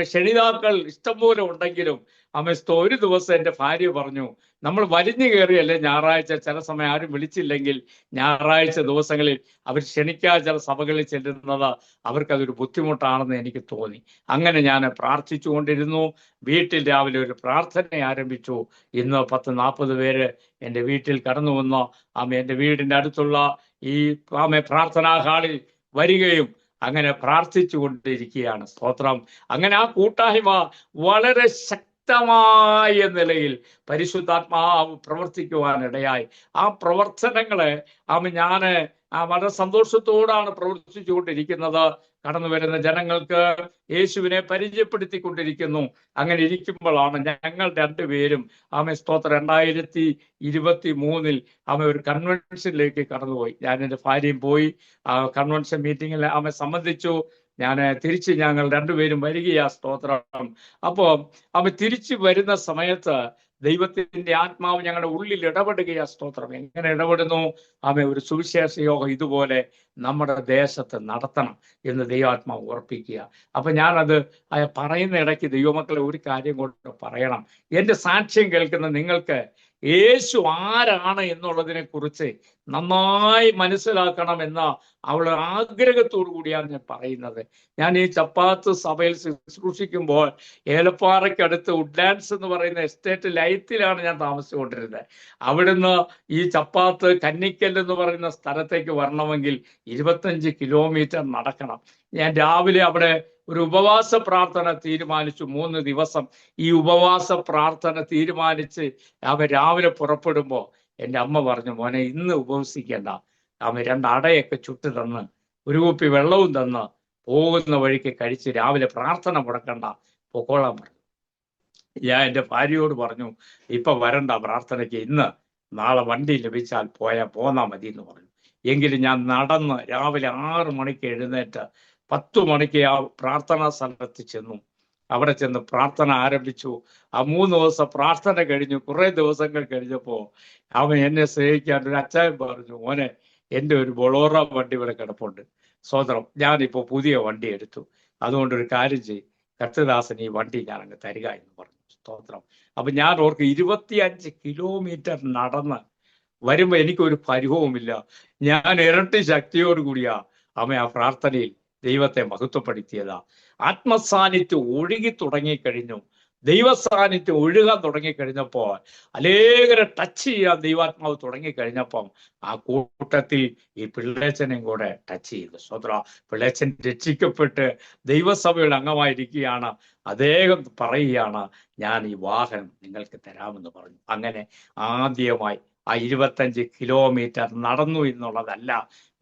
ക്ഷണിതാക്കൾ ഇഷ്ടംപോലെ ഉണ്ടെങ്കിലും ഒരു ദിവസം എൻ്റെ ഭാര്യ പറഞ്ഞു, നമ്മൾ വലിഞ്ഞു കയറിയല്ലേ ഞായറാഴ്ച, ചില സമയം ആരും വിളിച്ചില്ലെങ്കിൽ ഞായറാഴ്ച ദിവസങ്ങളിൽ അവർ ക്ഷണിക്കാതെ ചില സഭകളിൽ ചെല്ലുന്നത് അവർക്കതൊരു ബുദ്ധിമുട്ടാണെന്ന് എനിക്ക് തോന്നി. അങ്ങനെ ഞാൻ പ്രാർത്ഥിച്ചുകൊണ്ടിരുന്നു. വീട്ടിൽ രാവിലെ ഒരു പ്രാർത്ഥന ആരംഭിച്ചു. ഇന്ന് 10-40 പേര് എൻ്റെ വീട്ടിൽ കടന്നു വന്ന് എൻ്റെ വീടിൻ്റെ അടുത്തുള്ള ഈ പ്രാർത്ഥനാ ഹാളിൽ വരികയും അങ്ങനെ പ്രാർത്ഥിച്ചു കൊണ്ടിരിക്കുകയാണ്. സ്തോത്രം. അങ്ങനെ ആ കൂട്ടായ്മ വളരെ ശക്തമായ നിലയിൽ പരിശുദ്ധാത്മാവ് പ്രവർത്തിക്കുവാനിടയായി. ആ പ്രവർത്തനങ്ങളെ ഞാൻ വളരെ സന്തോഷത്തോടാണ് പ്രവർത്തിച്ചുകൊണ്ടിരിക്കുന്നത്. കടന്നു വരുന്ന ജനങ്ങൾക്ക് യേശുവിനെ പരിചയപ്പെടുത്തിക്കൊണ്ടിരിക്കുന്നു. അങ്ങനെ ഇരിക്കുമ്പോഴാണ് ഞങ്ങൾ 2 പേരും സ്തോത്രം 2023 ഒരു കൺവെൻഷനിലേക്ക് കടന്നുപോയി. ഞാൻ എൻ്റെ ഭാര്യയും പോയി കൺവെൻഷൻ മീറ്റിങ്ങിൽ സംബന്ധിച്ചു. തിരിച്ച് ഞങ്ങൾ 2 പേരും വരികയാ. സ്തോത്രം. അപ്പോൾ തിരിച്ചു വരുന്ന സമയത്ത് ദൈവത്തിന്റെ ആത്മാവ് ഞങ്ങളുടെ ഉള്ളിൽ ഇടപെടുകയാ. സ്തോത്രം. എങ്ങനെ ഇടപെടുന്നു? ഒരു സുവിശേഷ യോഗം ഇതുപോലെ നമ്മുടെ ദേശത്ത് നടത്തണം എന്ന് ദൈവാത്മാവ് ഉറപ്പിക്കുക. അപ്പൊ ഞാനത് പറയുന്ന ഇടയ്ക്ക് ദൈവമക്കളെ ഒരു കാര്യം കൊണ്ട് പറയണം. എൻ്റെ സാക്ഷ്യം കേൾക്കുന്ന നിങ്ങൾക്ക് യേശു ആരാണ് എന്നുള്ളതിനെ കുറിച്ച് നന്നായി മനസ്സിലാക്കണം എന്ന അവളുടെ ആഗ്രഹത്തോടു കൂടിയാണ് ഞാൻ പറയുന്നത്. ഞാൻ ഈ ചപ്പാത്ത് സഭയിൽ ശുശ്രൂഷിക്കുമ്പോൾ ഏലപ്പാറയ്ക്കടുത്ത് വുഡ്ലാൻഡ്സ് എന്ന് പറയുന്ന എസ്റ്റേറ്റ് ലൈറ്റിലാണ് ഞാൻ താമസിച്ചുകൊണ്ടിരുന്നത്. അവിടുന്ന് ഈ ചപ്പാത്ത് കന്നിക്കൽ എന്ന് പറയുന്ന സ്ഥലത്തേക്ക് വരണമെങ്കിൽ 25 കിലോമീറ്റർ നടക്കണം. ഞാൻ രാവിലെ അവിടെ ഒരു ഉപവാസ പ്രാർത്ഥന തീരുമാനിച്ചു. 3 ദിവസം ഈ ഉപവാസ പ്രാർത്ഥന തീരുമാനിച്ച് രാവിലെ പുറപ്പെടുമ്പോൾ എൻ്റെ അമ്മ പറഞ്ഞു, മോനെ ഇന്ന് ഉപവസിക്കേണ്ട, 2 അടയൊക്കെ ചുട്ട് തന്ന് 1 കുപ്പി വെള്ളവും തന്ന് പോകുന്ന വഴിക്ക് കഴിച്ച് രാവിലെ പ്രാർത്ഥന മുടക്കണ്ട, പൊക്കോളാൻ പറഞ്ഞു. ഞാൻ എൻ്റെ ഭാര്യയോട് പറഞ്ഞു, ഇപ്പൊ വരണ്ട പ്രാർത്ഥനയ്ക്ക്, നാളെ വണ്ടി ലഭിച്ചാൽ പോന്നാ മതി എന്ന് പറഞ്ഞു. എങ്കിലും ഞാൻ നടന്ന് രാവിലെ 6 മണിക്ക് എഴുന്നേറ്റ് 10 മണിക്ക് ആ പ്രാർത്ഥനാ സ്ഥലത്ത് ചെന്നു. അവിടെ ചെന്ന് പ്രാർത്ഥന ആരംഭിച്ചു. 3 ദിവസം പ്രാർത്ഥന കഴിഞ്ഞു. കുറെ ദിവസങ്ങൾ കഴിഞ്ഞപ്പോൾ എന്നെ സ്നേഹിക്കാൻ ഒരു അച്ചായൻ പറഞ്ഞു, മോനെ എൻ്റെ ഒരു ബൊളോറ വണ്ടി ഇവിടെ കിടപ്പുണ്ട്. സ്വതന്ത്രം, ഞാനിപ്പോൾ പുതിയ വണ്ടി എടുത്തു, അതുകൊണ്ടൊരു കാര്യം ചെയ്യും, കർത്തദാസൻ ഈ വണ്ടി ഞാൻ അങ്ങ് തരിക എന്ന് പറഞ്ഞു. സ്തോത്രം. അപ്പൊ ഞാൻ ഓർക്ക് 25 കിലോമീറ്റർ നടന്ന് വരുമ്പോ എനിക്കൊരു പരിഭവമില്ല. ഞാൻ ഇരട്ടി ശക്തിയോടുകൂടിയാ ആ പ്രാർത്ഥനയിൽ ദൈവത്തെ മഹത്വപ്പെടുത്തിയതാ. ആത്മസാന്നിധ്യം ഒഴുകി തുടങ്ങിക്കഴിഞ്ഞു. ദൈവ സാന്നിധ്യം ഒഴുകാൻ തുടങ്ങിക്കഴിഞ്ഞപ്പോൾ, അനേകരെ ടച്ച് ചെയ്യാൻ ദൈവാത്മാവ് തുടങ്ങിക്കഴിഞ്ഞപ്പം ആ കൂട്ടത്തിൽ ഈ പിള്ളേച്ചനെയും കൂടെ ടച്ച് ചെയ്തു. സ്വതന്ത്ര പിള്ളേച്ചൻ രക്ഷിക്കപ്പെട്ട് ദൈവസഭയുടെ അംഗമായിരിക്കുകയാണ്. അദ്ദേഹം പറയുകയാണ്, ഞാൻ ഈ വാഹനം നിങ്ങൾക്ക് തരാമെന്ന് പറഞ്ഞു. അങ്ങനെ ആദ്യമായി ആ 25 കിലോമീറ്റർ നടന്നു എന്നുള്ളതല്ല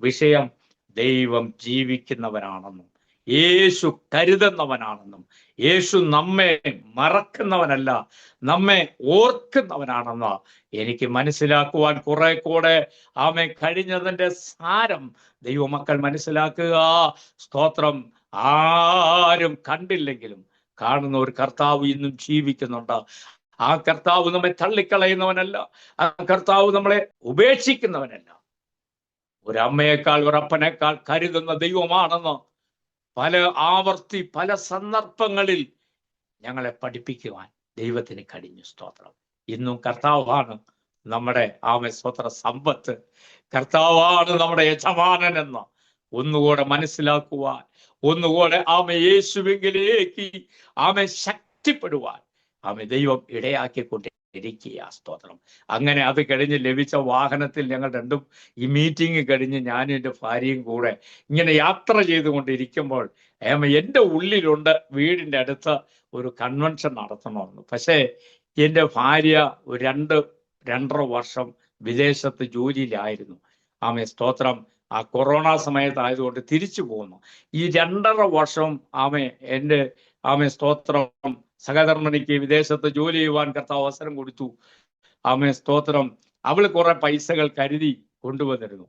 വിഷയം. ദൈവം ജീവിക്കുന്നവനാണെന്നും യേശു കരുതുന്നവനാണെന്നും യേശു നമ്മെ മറക്കുന്നവനല്ല, നമ്മെ ഓർക്കുന്നവനാണെന്ന് എനിക്ക് മനസ്സിലാക്കുവാൻ കുറെ കൂടെ കഴിഞ്ഞതിന്റെ സാരം ദൈവമക്കൾ മനസ്സിലാക്കുക. സ്തോത്രം. ആരും കണ്ടില്ലെങ്കിലും കാണുന്ന ഒരു കർത്താവ് ഇന്നും ജീവിക്കുന്നുണ്ട്. ആ കർത്താവ് നമ്മെ തള്ളിക്കളയുന്നവനല്ല, ആ കർത്താവ് നമ്മളെ ഉപേക്ഷിക്കുന്നവനല്ല. ഒരമ്മയേക്കാൾ ഒരപ്പനേക്കാൾ കരുതുന്ന ദൈവമാണെന്ന് പല ആവർത്തി പല സന്ദർഭങ്ങളിൽ ഞങ്ങളെ പഠിപ്പിക്കുവാൻ ദൈവത്തിന് കഴിഞ്ഞു. സ്തോത്രം. ഇന്നും കർത്താവാണ് നമ്മുടെ സ്തോത്ര സമ്പത്ത്, കർത്താവാണ് നമ്മുടെ യജമാനനെന്ന് ഒന്നുകൂടെ മനസ്സിലാക്കുവാൻ, ഒന്നുകൂടെ യേശുവിലേക്ക് ശക്തിപ്പെടുവാൻ ദൈവം ഇടയാക്കിക്കൊണ്ടിരിക്കുക. സ്തോത്രം. അങ്ങനെ അത് കഴിഞ്ഞ് ലഭിച്ച വാഹനത്തിൽ ഞങ്ങൾ രണ്ടും ഈ മീറ്റിംഗ് കഴിഞ്ഞ് ഞാനും എൻ്റെ ഭാര്യയും കൂടെ ഇങ്ങനെ യാത്ര ചെയ്തുകൊണ്ടിരിക്കുമ്പോൾ എൻ്റെ ഉള്ളിലുണ്ട് വീടിൻ്റെ അടുത്ത് ഒരു കൺവെൻഷൻ നടത്തണമെന്ന്. പക്ഷേ എൻ്റെ ഭാര്യ ഒരു 2-2.5 വർഷം വിദേശത്ത് ജോലിയിലായിരുന്നു. സ്തോത്രം. ആ കൊറോണ സമയത്തായതുകൊണ്ട് തിരിച്ചു പോകുന്നു. ഈ 2.5 വർഷം എൻ്റെ സ്തോത്രം സഹധർമ്മിണിക്ക് വിദേശത്ത് ജോലി ചെയ്യുവാൻ കർത്താവ് അവസരം കൊടുത്തു. സ്തോത്രം. അവള് കുറെ പൈസകൾ കരുതി കൊണ്ടുവന്നിരുന്നു.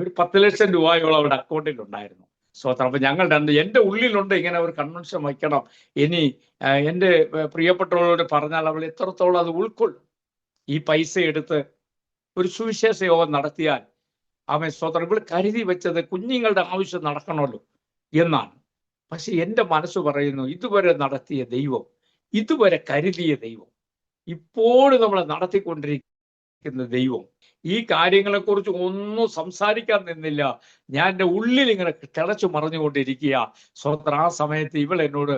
ഒരു 10 ലക്ഷം രൂപയോളം അവളുടെ അക്കൗണ്ടിൽ ഉണ്ടായിരുന്നു. സ്തോത്രം. അപ്പൊ ഞങ്ങൾ എൻ്റെ ഉള്ളിലുണ്ട് ഇങ്ങനെ ഒരു കൺവെൻഷൻ വയ്ക്കണം. ഇനി എൻ്റെ പ്രിയപ്പെട്ടവരോട് പറഞ്ഞാൽ അവൾ എത്രത്തോളം അത് ഉൾക്കൊള്ളും. ഈ പൈസ എടുത്ത് ഒരു സുവിശേഷ യോഗം നടത്തിയാൽ സ്തോത്രം. ഇവൾ കരുതി വെച്ചത് കുഞ്ഞുങ്ങളുടെ ആവശ്യം നടക്കണമല്ലോ എന്നാണ്. പക്ഷെ എൻ്റെ മനസ്സ് പറയുന്നു, ഇതുവരെ നടത്തിയ ദൈവം, ഇതുവരെ കരുതിയ ദൈവം, ഇപ്പോഴും നമ്മളെ നടത്തിക്കൊണ്ടിരിക്കുന്ന ദൈവം ഈ കാര്യങ്ങളെക്കുറിച്ച് ഒന്നും സംസാരിക്കാൻ നിന്നില്ല. ഞാൻ എൻ്റെ ഉള്ളിൽ ഇങ്ങനെ തിളച്ചു മറിഞ്ഞുകൊണ്ടിരിക്കുക. സ്വതന്ത്ര. ആ സമയത്ത് ഇവൾ എന്നോട്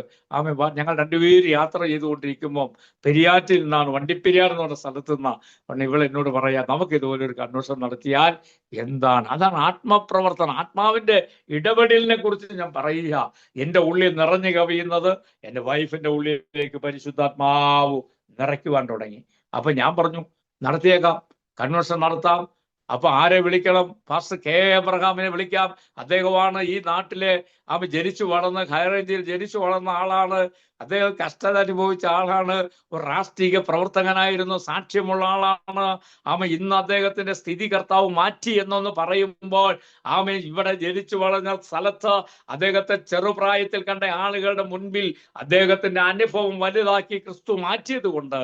ഞങ്ങൾ രണ്ടുപേരും യാത്ര ചെയ്തുകൊണ്ടിരിക്കുമ്പം പെരിയാറ്റിൽ നിന്നാണ്, വണ്ടിപ്പെരിയാർ എന്ന് പറഞ്ഞ സ്ഥലത്ത് നിന്നാണ് ഇവൾ എന്നോട് പറയാ, നമുക്ക് ഇതുപോലെ ഒരു കൺവെൻഷൻ നടത്തിയാൽ എന്താണ്? അതാണ് ആത്മപ്രവർത്തനം, ആത്മാവിന്റെ ഇടപെടലിനെ കുറിച്ച് ഞാൻ പറയുക. എൻ്റെ ഉള്ളിൽ നിറഞ്ഞു കവിയുന്നത് എൻ്റെ വൈഫിന്റെ ഉള്ളിലേക്ക് പരിശുദ്ധാത്മാവ് നിറയ്ക്കുവാൻ തുടങ്ങി. അപ്പൊ ഞാൻ പറഞ്ഞു, നടത്തിയേക്കാം, കൺവെൻഷൻ നടത്താം. അപ്പൊ ആരെ വിളിക്കണം? പാസ്റ്റർ കെ എബ്രഹാമിനെ വിളിക്കാം. അദ്ദേഹമാണ് ഈ നാട്ടിലെ ജനിച്ചു വളർന്ന് ഹൈറേഞ്ചിൽ ജനിച്ചു വളർന്ന ആളാണ്. അദ്ദേഹം കഷ്ടത അനുഭവിച്ച ആളാണ്. ഒരു രാഷ്ട്രീയ പ്രവർത്തകനായിരുന്നു, സാക്ഷ്യമുള്ള ആളാണ്. ഇന്ന് അദ്ദേഹത്തിന്റെ സ്ഥിതി കർത്താവ് മാറ്റി എന്നൊന്ന് പറയുമ്പോൾ ഇവിടെ ജനിച്ചു വളർന്ന സ്ഥലത്ത് അദ്ദേഹത്തെ ചെറുപ്രായത്തിൽ കണ്ട ആളുകളുടെ മുൻപിൽ അദ്ദേഹത്തിന്റെ അനുഭവം വലുതാക്കി ക്രിസ്തു മാറ്റിയത് കൊണ്ട്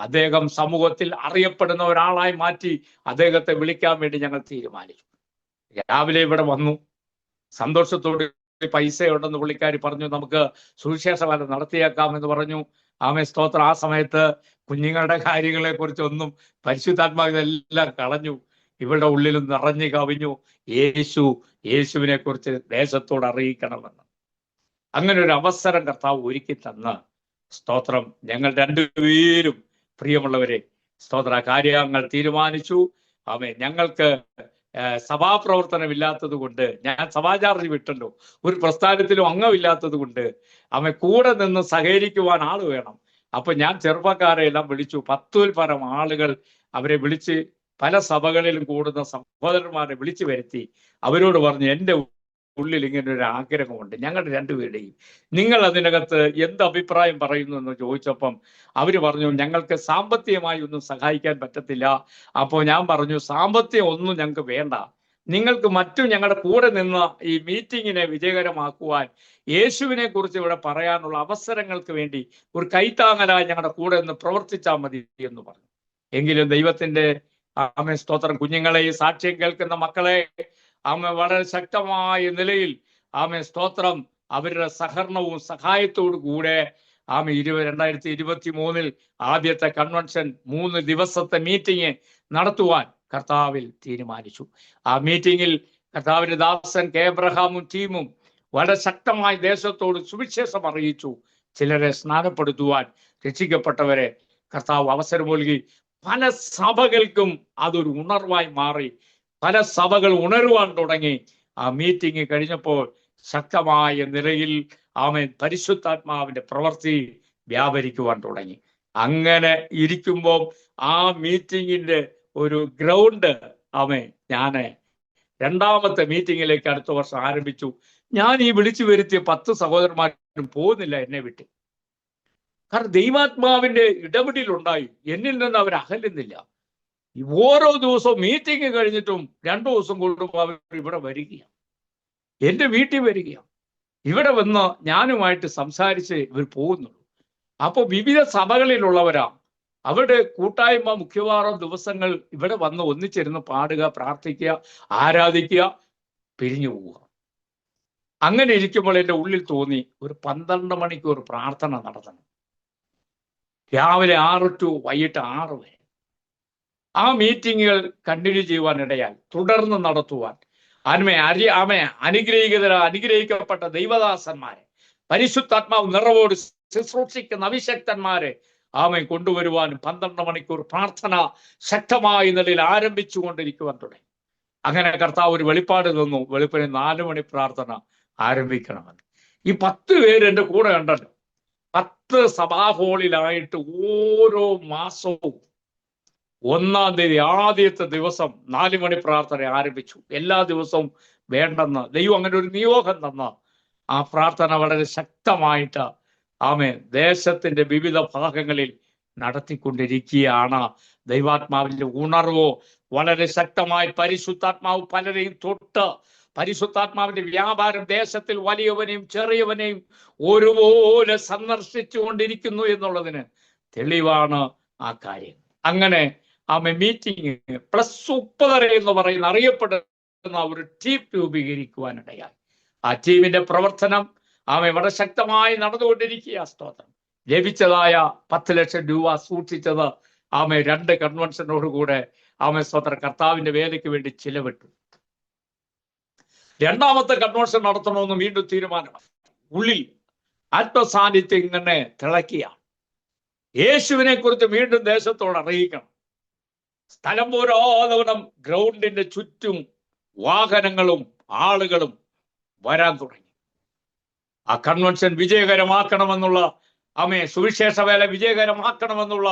അദ്ദേഹം സമൂഹത്തിൽ അറിയപ്പെടുന്ന ഒരാളായി മാറ്റി അദ്ദേഹത്തെ വിളിക്കാൻ വേണ്ടി ഞങ്ങൾ തീരുമാനിച്ചു. രാവിലെ ഇവിടെ വന്നു. സന്തോഷത്തോട് പൈസ ഉണ്ടെന്ന് പുള്ളിക്കാരി പറഞ്ഞു, നമുക്ക് സുവിശേഷവാദം നടത്തിയേക്കാം എന്ന് പറഞ്ഞു. സ്തോത്രം. ആ സമയത്ത് കുഞ്ഞുങ്ങളുടെ കാര്യങ്ങളെ കുറിച്ചൊന്നും പരിശുദ്ധാത്മാവെല്ലാം കളഞ്ഞു. ഇവരുടെ ഉള്ളിലും നിറഞ്ഞു കവിഞ്ഞു യേശുവിനെ കുറിച്ച് ദേശത്തോട് അറിയിക്കണമെന്ന്. അങ്ങനെ ഒരു അവസരം കർത്താവ് ഒരുക്കി തന്ന് സ്തോത്രം. ഞങ്ങൾ രണ്ടുപേരും പ്രിയമുള്ളവരെ സ്തോത്ര കാര്യങ്ങൾ തീരുമാനിച്ചു. ഞങ്ങൾക്ക് സഭാപ്രവർത്തനം ഇല്ലാത്തത് കൊണ്ട്, ഞാൻ സഭാചാർജ് വിട്ടല്ലോ, ഒരു പ്രസ്ഥാനത്തിലും അംഗമില്ലാത്തത് കൊണ്ട് കൂടെ നിന്ന് സഹകരിക്കുവാൻ ആള് വേണം. അപ്പൊ ഞാൻ ചെറുപ്പക്കാരെ എല്ലാം വിളിച്ചു. 10-ൽ പരം ആളുകൾ അവരെ വിളിച്ച്, പല സഭകളിലും കൂടുന്ന സഹോദരന്മാരെ വിളിച്ചു വരുത്തി അവരോട് പറഞ്ഞു, എൻ്റെ ഉള്ളിൽ ഇങ്ങനെ ഒരു ആഗ്രഹമുണ്ട്, ഞങ്ങളുടെ രണ്ടുപേരുടെയും, നിങ്ങൾ അതിനകത്ത് എന്ത് അഭിപ്രായം പറയുന്നു എന്ന് ചോദിച്ചപ്പം അവര് പറഞ്ഞു, ഞങ്ങൾക്ക് സാമ്പത്തികമായി ഒന്നും സഹായിക്കാൻ പറ്റത്തില്ല. അപ്പോൾ ഞാൻ പറഞ്ഞു, സാമ്പത്തികം ഒന്നും ഞങ്ങൾക്ക് വേണ്ട, നിങ്ങൾക്ക് മറ്റും ഞങ്ങളുടെ കൂടെ നിന്ന് ഈ മീറ്റിങ്ങിനെ വിജയകരമാക്കുവാൻ, യേശുവിനെ കുറിച്ച് ഇവിടെ പറയാനുള്ള അവസരങ്ങൾക്ക് വേണ്ടി ഒരു കൈത്താങ്ങലായി ഞങ്ങളുടെ കൂടെ നിന്ന് പ്രവർത്തിച്ചാൽ മതി എന്ന് പറഞ്ഞു. എങ്കിലും ദൈവത്തിന്റെ സ്തോത്രം, കുഞ്ഞുങ്ങളെ, ഈ സാക്ഷ്യം കേൾക്കുന്ന മക്കളെ വളരെ ശക്തമായ നിലയിൽ സ്തോത്രം അവരുടെ സഹകരണവും സഹായത്തോടു കൂടെ 2023 ആദ്യത്തെ കൺവെൻഷൻ 3 ദിവസത്തെ മീറ്റിംഗ് നടത്തുവാൻ കർത്താവിൽ തീരുമാനിച്ചു. ആ മീറ്റിംഗിൽ കർത്താവിന്റെ ദാസൻ കെ എബ്രഹാമും ടീമും വളരെ ശക്തമായി ദേശത്തോട് സുവിശേഷം അറിയിച്ചു. ചിലരെ സ്നാനപ്പെടുത്തുവാൻ രക്ഷിക്കപ്പെട്ടവരെ കർത്താവ് അവസരം നൽകി. പല സഭകൾക്കും അതൊരു ഉണർവായി മാറി. പല സഭകൾ ഉണരുവാൻ തുടങ്ങി. ആ മീറ്റിംഗ് കഴിഞ്ഞപ്പോൾ ശക്തമായ നിലയിൽ പരിശുദ്ധാത്മാവിന്റെ പ്രവൃത്തി വ്യാപരിക്കുവാൻ തുടങ്ങി. അങ്ങനെ ഇരിക്കുമ്പോൾ ആ മീറ്റിങ്ങിന്റെ ഒരു ഗ്രൗണ്ട് ഞാന് രണ്ടാമത്തെ മീറ്റിങ്ങിലേക്ക് അടുത്ത വർഷം ആരംഭിച്ചു. ഞാൻ ഈ വിളിച്ചു വരുത്തിയ 10 സഹോദരന്മാരും പോകുന്നില്ല എന്നെ വിട്ട്. കാരണം ദൈവാത്മാവിന്റെ ഇടപെടലുണ്ടായി. എന്നിൽ നിന്ന് അവർ അകലുന്നില്ല. ഓരോ ദിവസവും മീറ്റിംഗ് കഴിഞ്ഞിട്ടും 2 ദിവസം കൂടുമ്പോൾ അവർ ഇവിടെ വരികയാണ്, എൻ്റെ വീട്ടിൽ വരികയാണ്. ഇവിടെ വന്ന് ഞാനുമായിട്ട് സംസാരിച്ച് ഇവർ പോകുന്നുള്ളൂ. അപ്പോൾ വിവിധ സഭകളിലുള്ളവരാ. അവരുടെ കൂട്ടായ്മ മിക്കവാറും ദിവസങ്ങൾ ഇവിടെ വന്ന് ഒന്നിച്ചിരുന്ന് പാടുക, പ്രാർത്ഥിക്കുക, ആരാധിക്കുക, പിരിഞ്ഞു പോവുക. അങ്ങനെ ഇരിക്കുമ്പോൾ എൻ്റെ ഉള്ളിൽ തോന്നി ഒരു 12 മണിക്കൂർ പ്രാർത്ഥന നടത്തണം. രാവിലെ 6 to വൈകിട്ട് 6 വരെ ആ മീറ്റിങ്ങുകൾ കണ്ടിന്യൂ ചെയ്യുവാനിടയായി, തുടർന്ന് നടത്തുവാൻ. അനുഗ്രഹിക്കപ്പെട്ട ദൈവദാസന്മാരെ, പരിശുദ്ധാത്മാവ് നിറവോട് ശുശ്രൂഷിക്കുന്ന അഭിഷക്തന്മാരെ കൊണ്ടുവരുവാനും 12 മണിക്കൂർ പ്രാർത്ഥന ശക്തമായ നിലയിൽ ആരംഭിച്ചു കൊണ്ടിരിക്കുവാൻ തുടങ്ങി. അങ്ങനെ കർത്താവ് ഒരു വെളിപ്പാട് തന്നു. വെളുപ്പിന് 4 മണി പ്രാർത്ഥന ആരംഭിക്കണമെന്ന്. ഈ 10 പേര് എൻ്റെ കൂടെ ഉണ്ടല്ലോ. 10 സഭാ ഹാളിലായിട്ട് ഓരോ മാസവും 1-ാം തീയതി ആദ്യത്തെ ദിവസം 4 മണി പ്രാർത്ഥന ആരംഭിച്ചു. എല്ലാ ദിവസവും വേണ്ടെന്ന് ദൈവം അങ്ങനെ ഒരു നിയോഗം തന്ന ആ പ്രാർത്ഥന വളരെ ശക്തമായിട്ട് ദേശത്തിന്റെ വിവിധ ഭാഗങ്ങളിൽ നടത്തിക്കൊണ്ടിരിക്കുകയാണ്. ദൈവാത്മാവിന്റെ ഉണർവോ വളരെ ശക്തമായി പരിശുദ്ധാത്മാവ് പലരെയും തൊട്ട്, പരിശുദ്ധാത്മാവിന്റെ വ്യാപാരം ദേശത്തിൽ വലിയവനെയും ചെറിയവനെയും ഒരുപോലെ സന്ദർശിച്ചു കൊണ്ടിരിക്കുന്നു എന്നുള്ളതിന് തെളിവാണ് ആ കാര്യം. അങ്ങനെ മീറ്റിംഗ് +30 എന്ന് പറയുന്ന അറിയപ്പെടുന്ന ഒരു ടീം രൂപീകരിക്കുവാനിടയായി. ആ ടീമിന്റെ പ്രവർത്തനം വളരെ ശക്തമായി നടന്നുകൊണ്ടിരിക്കുക. സ്തോത്രം. ലഭിച്ചതായ 10 ലക്ഷം രൂപ സൂക്ഷിച്ചത് 2 കൺവെൻഷനോടുകൂടെ സ്തോത്രം കർത്താവിന്റെ വേലയ്ക്ക് വേണ്ടി ചിലവിട്ടു. 2ാമത്തെ കൺവെൻഷൻ നടത്തണമെന്ന് വീണ്ടും തീരുമാനമായി. ഉള്ളിൽ ആത്മസാന്നിധ്യം ഇങ്ങനെ തിളക്കിയാണ്. യേശുവിനെ കുറിച്ച് വീണ്ടും ദേശത്തോട് അറിയിക്കണം. സ്ഥലം പോരാതവണ്ണം ഗ്രൗണ്ടിന്റെ ചുറ്റും വാഹനങ്ങളും ആളുകളും വരാൻ തുടങ്ങി. ആ കൺവെൻഷൻ വിജയകരമാക്കണമെന്നുള്ള സുവിശേഷ വേല വിജയകരമാക്കണമെന്നുള്ള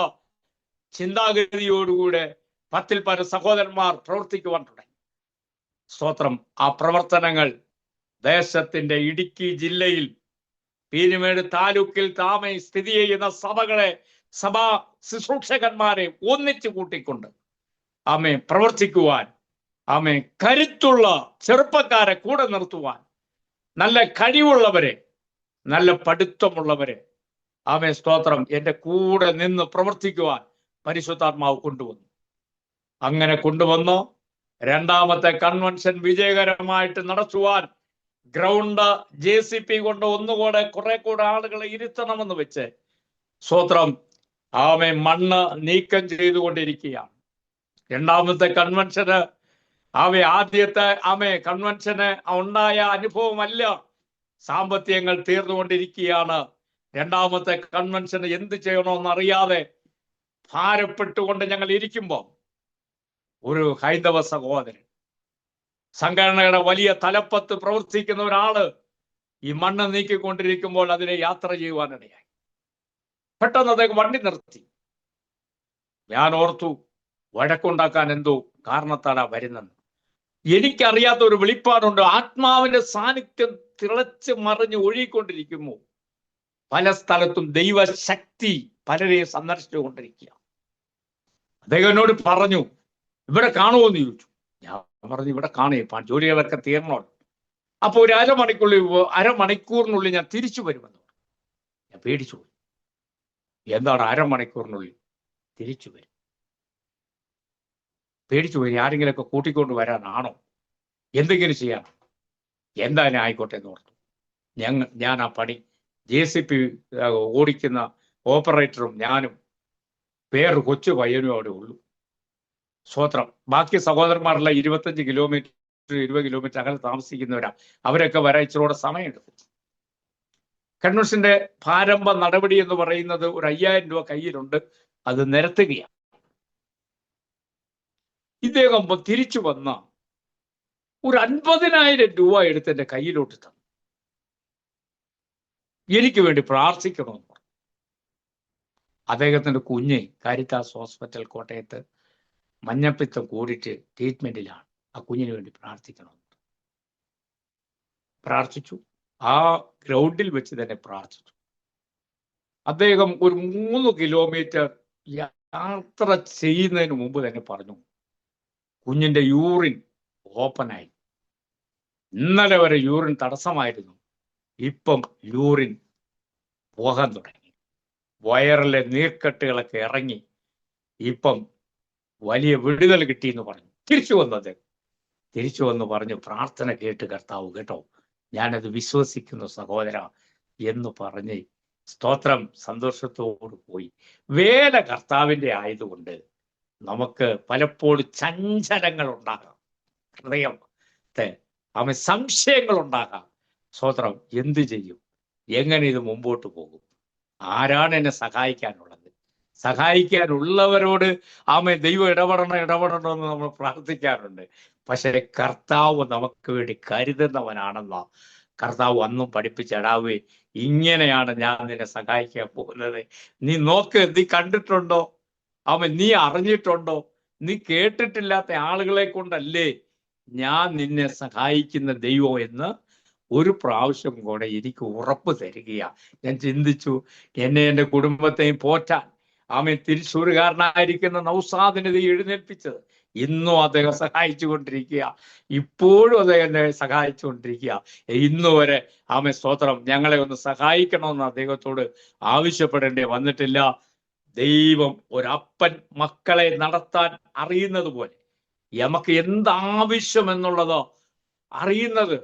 ചിന്താഗതിയോടുകൂടെ 10-ൽ പരം സഹോദരന്മാർ പ്രവർത്തിക്കുവാൻ തുടങ്ങി. സ്തോത്രം. ആ പ്രവർത്തനങ്ങൾ ദേശത്തിന്റെ ഇടുക്കി ജില്ലയിൽ പീരുമേട് താലൂക്കിൽ സ്ഥിതി ചെയ്യുന്ന സഭാ ശുശ്രൂഷകന്മാരെ ഒന്നിച്ചു കൂട്ടിക്കൊണ്ട് പ്രവർത്തിക്കുവാൻ, കരുത്തുള്ള ചെറുപ്പക്കാരെ കൂടെ നിർത്തുവാൻ, നല്ല കഴിവുള്ളവരെ, നല്ല പഠിത്തമുള്ളവരെ സ്തോത്രം എൻ്റെ കൂടെ നിന്ന് പ്രവർത്തിക്കുവാൻ പരിശുദ്ധാത്മാവ് കൊണ്ടുവന്നു. അങ്ങനെ കൊണ്ടുവന്നു 2ാമത്തെ കൺവെൻഷൻ വിജയകരമായിട്ട് നടത്തുവാൻ ഗ്രൗണ്ട് JCP കൊണ്ട് ഒന്നുകൂടെ കുറെ കൂടെ ആളുകളെ ഇരുത്തണമെന്ന് വെച്ച് സ്തോത്രം മണ്ണ് നീക്കം ചെയ്തുകൊണ്ടിരിക്കുകയാണ്. 2ാമത്തെ കൺവെൻഷന് ആദ്യത്തെ കൺവെൻഷന് ഉണ്ടായ അനുഭവമല്ല. സാമ്പത്തികങ്ങൾ തീർന്നുകൊണ്ടിരിക്കുകയാണ്. 2ാമത്തെ കൺവെൻഷന് എന്ത് ചെയ്യണമെന്നറിയാതെ ഭാരപ്പെട്ടുകൊണ്ട് ഞങ്ങൾ ഇരിക്കുമ്പോൾ ഒരു ഹൈന്ദവ സഹോദരൻ, സംഘടനയുടെ വലിയ തലപ്പത്ത് പ്രവർത്തിക്കുന്ന ഒരാള് ഈ മണ്ണ് നീക്കിക്കൊണ്ടിരിക്കുമ്പോൾ അതിനെ യാത്ര ചെയ്യുവാനിടയായി. പെട്ടെന്ന് അദ്ദേഹം വണ്ടി നിർത്തി. ഞാൻ ഓർത്തു വഴക്കുണ്ടാക്കാൻ എന്തോ കാരണത്താലാ വരുന്നത്. എനിക്കറിയാത്ത ഒരു വെളിപ്പാടുണ്ട്. ആത്മാവിന്റെ സാന്നിധ്യം തിളച്ച് മറിഞ്ഞ് ഒഴുകിക്കൊണ്ടിരിക്കുമ്പോൾ പല സ്ഥലത്തും ദൈവശക്തി പലരെയും സന്ദർശിച്ചുകൊണ്ടിരിക്കുക. അദ്ദേഹം എന്നോട് പറഞ്ഞു, ഇവിടെ കാണുമോന്ന് ചോദിച്ചു. ഞാൻ പറഞ്ഞു, ഇവിടെ കാണുക, ജോലികളൊക്കെ തീർന്നോ. അപ്പൊ ഒരു അരമണിക്കൂറിനുള്ളിൽ ഞാൻ തിരിച്ചു വരുമെന്ന് പറഞ്ഞു. ഞാൻ പേടിച്ചു പോയി. എന്താണ് അരമണിക്കൂറിനുള്ളിൽ തിരിച്ചു വരും? പേടിച്ചു പോയി. ആരെങ്കിലുമൊക്കെ കൂട്ടിക്കൊണ്ട് വരാനാണോ, എന്തെങ്കിലും ചെയ്യാനോ? എന്തായാലും ആയിക്കോട്ടെ എന്ന് ഓർത്തു. ഞാൻ ആ പണി JCP ഓടിക്കുന്ന ഓപ്പറേറ്ററും ഞാനും വേറൊരു കൊച്ചു പയ്യനും അവിടെ ഉള്ളൂ. സ്വത്രം. ബാക്കി സഹോദരന്മാരെല്ലാം 25 കിലോമീറ്റർ 20 കിലോമീറ്റർ അകലെ താമസിക്കുന്നവരാ. അവരൊക്കെ വരാൻ ഇച്ചിരൂടെ സമയമെടുക്കും. കൺവെൻഷന്റെ പ്രാരംഭ നടപടി എന്ന് പറയുന്നത് ഒരു 5000 രൂപ കയ്യിലുണ്ട്, അത് നിരത്തുകയാണ്. ഇദ്ദേഹം തിരിച്ചു വന്ന ഒരു 50,000 രൂപ എടുത്ത് എന്റെ കയ്യിലോട്ട് തന്നു. എനിക്ക് വേണ്ടി പ്രാർത്ഥിക്കണമെന്ന് പറഞ്ഞു. അദ്ദേഹത്തിന്റെ കുഞ്ഞ് കാരിത്താസ് ഹോസ്പിറ്റൽ കോട്ടയത്ത് മഞ്ഞപ്പിത്തം കൂടിയിട്ട് ട്രീറ്റ്മെന്റിലാണ്. ആ കുഞ്ഞിന് വേണ്ടി പ്രാർത്ഥിക്കണം. പ്രാർത്ഥിച്ചു. ആ ഗ്രൗണ്ടിൽ വെച്ച് തന്നെ പ്രാർത്ഥിച്ചു. അദ്ദേഹം ഒരു 3 കിലോമീറ്റർ യാത്ര ചെയ്യുന്നതിന് മുമ്പ് തന്നെ പറഞ്ഞു, കുഞ്ഞിന്റെ യൂറിൻ ഓപ്പണായി. ഇന്നലെ വരെ യൂറിൻ തടസ്സമായിരുന്നു, ഇപ്പം യൂറിൻ പോകാൻ തുടങ്ങി. വയറിലെ നീർക്കെട്ടുകളൊക്കെ ഇറങ്ങി, ഇപ്പം വലിയ വിടുതൽ കിട്ടിയെന്ന് പറഞ്ഞു. തിരിച്ചു വന്നത് തിരിച്ചു വന്ന് പറഞ്ഞു, പ്രാർത്ഥന കേട്ട് കർത്താവ് കേട്ടോ, ഞാനത് വിശ്വസിക്കുന്നു സഹോദര എന്ന് പറഞ്ഞ് സ്തോത്രം സന്തോഷത്തോട് പോയി. വേല കർത്താവിന്റെ ആയതുകൊണ്ട് നമുക്ക് പലപ്പോഴും ചഞ്ചലങ്ങൾ ഉണ്ടാകാം, ഹൃദയത്തെ സംശയങ്ങൾ ഉണ്ടാകാം. സ്തോത്രം, എന്ത് ചെയ്യും, എങ്ങനെ ഇത് മുമ്പോട്ട് പോകും, ആരാണ് എന്നെ സഹായിക്കാനുള്ളത്? സഹായിക്കാനുള്ളവരോട് ദൈവം ഇടപെടണം എന്ന് നമ്മൾ പ്രാർത്ഥിക്കാറുണ്ട്. പക്ഷെ കർത്താവ് നമുക്ക് വേണ്ടി കരുതുന്നവനാണെന്ന കർത്താവ് അന്നും പഠിപ്പിച്ചടാവേ, ഇങ്ങനെയാണ് ഞാൻ നിന്നെ സഹായിക്കാൻ പോകുന്നത്. നീ നോക്ക്, നീ കണ്ടിട്ടുണ്ടോ? നീ അറിഞ്ഞിട്ടുണ്ടോ? നീ കേട്ടിട്ടില്ലാത്ത ആളുകളെ കൊണ്ടല്ലേ ഞാൻ നിന്നെ സഹായിക്കുന്ന ദൈവം എന്ന് ഒരു പ്രാവശ്യം കൂടെ എനിക്ക് ഉറപ്പ് തരികയാ. ഞാൻ ചിന്തിച്ചു, എന്നെ എൻ്റെ കുടുംബത്തെയും പോറ്റാൻ തിരിച്ചൂരുകാരനായിരിക്കുന്ന നൗസാദിനെ എഴുന്നേൽപ്പിച്ചത് ഇന്നും അദ്ദേഹം സഹായിച്ചു കൊണ്ടിരിക്കുക. ഇപ്പോഴും അദ്ദേഹം സഹായിച്ചു കൊണ്ടിരിക്കുക. ഇന്നു വരെ സ്തോത്രം ഞങ്ങളെ ഒന്ന് സഹായിക്കണമെന്ന് അദ്ദേഹത്തോട് ആവശ്യപ്പെടേണ്ടി വന്നിട്ടില്ല. ദൈവം ഒരപ്പൻ മക്കളെ നടത്താൻ അറിയുന്നത് പോലെ, നമുക്ക് എന്താവശ്യം എന്നുള്ളത് അറിയുന്നത്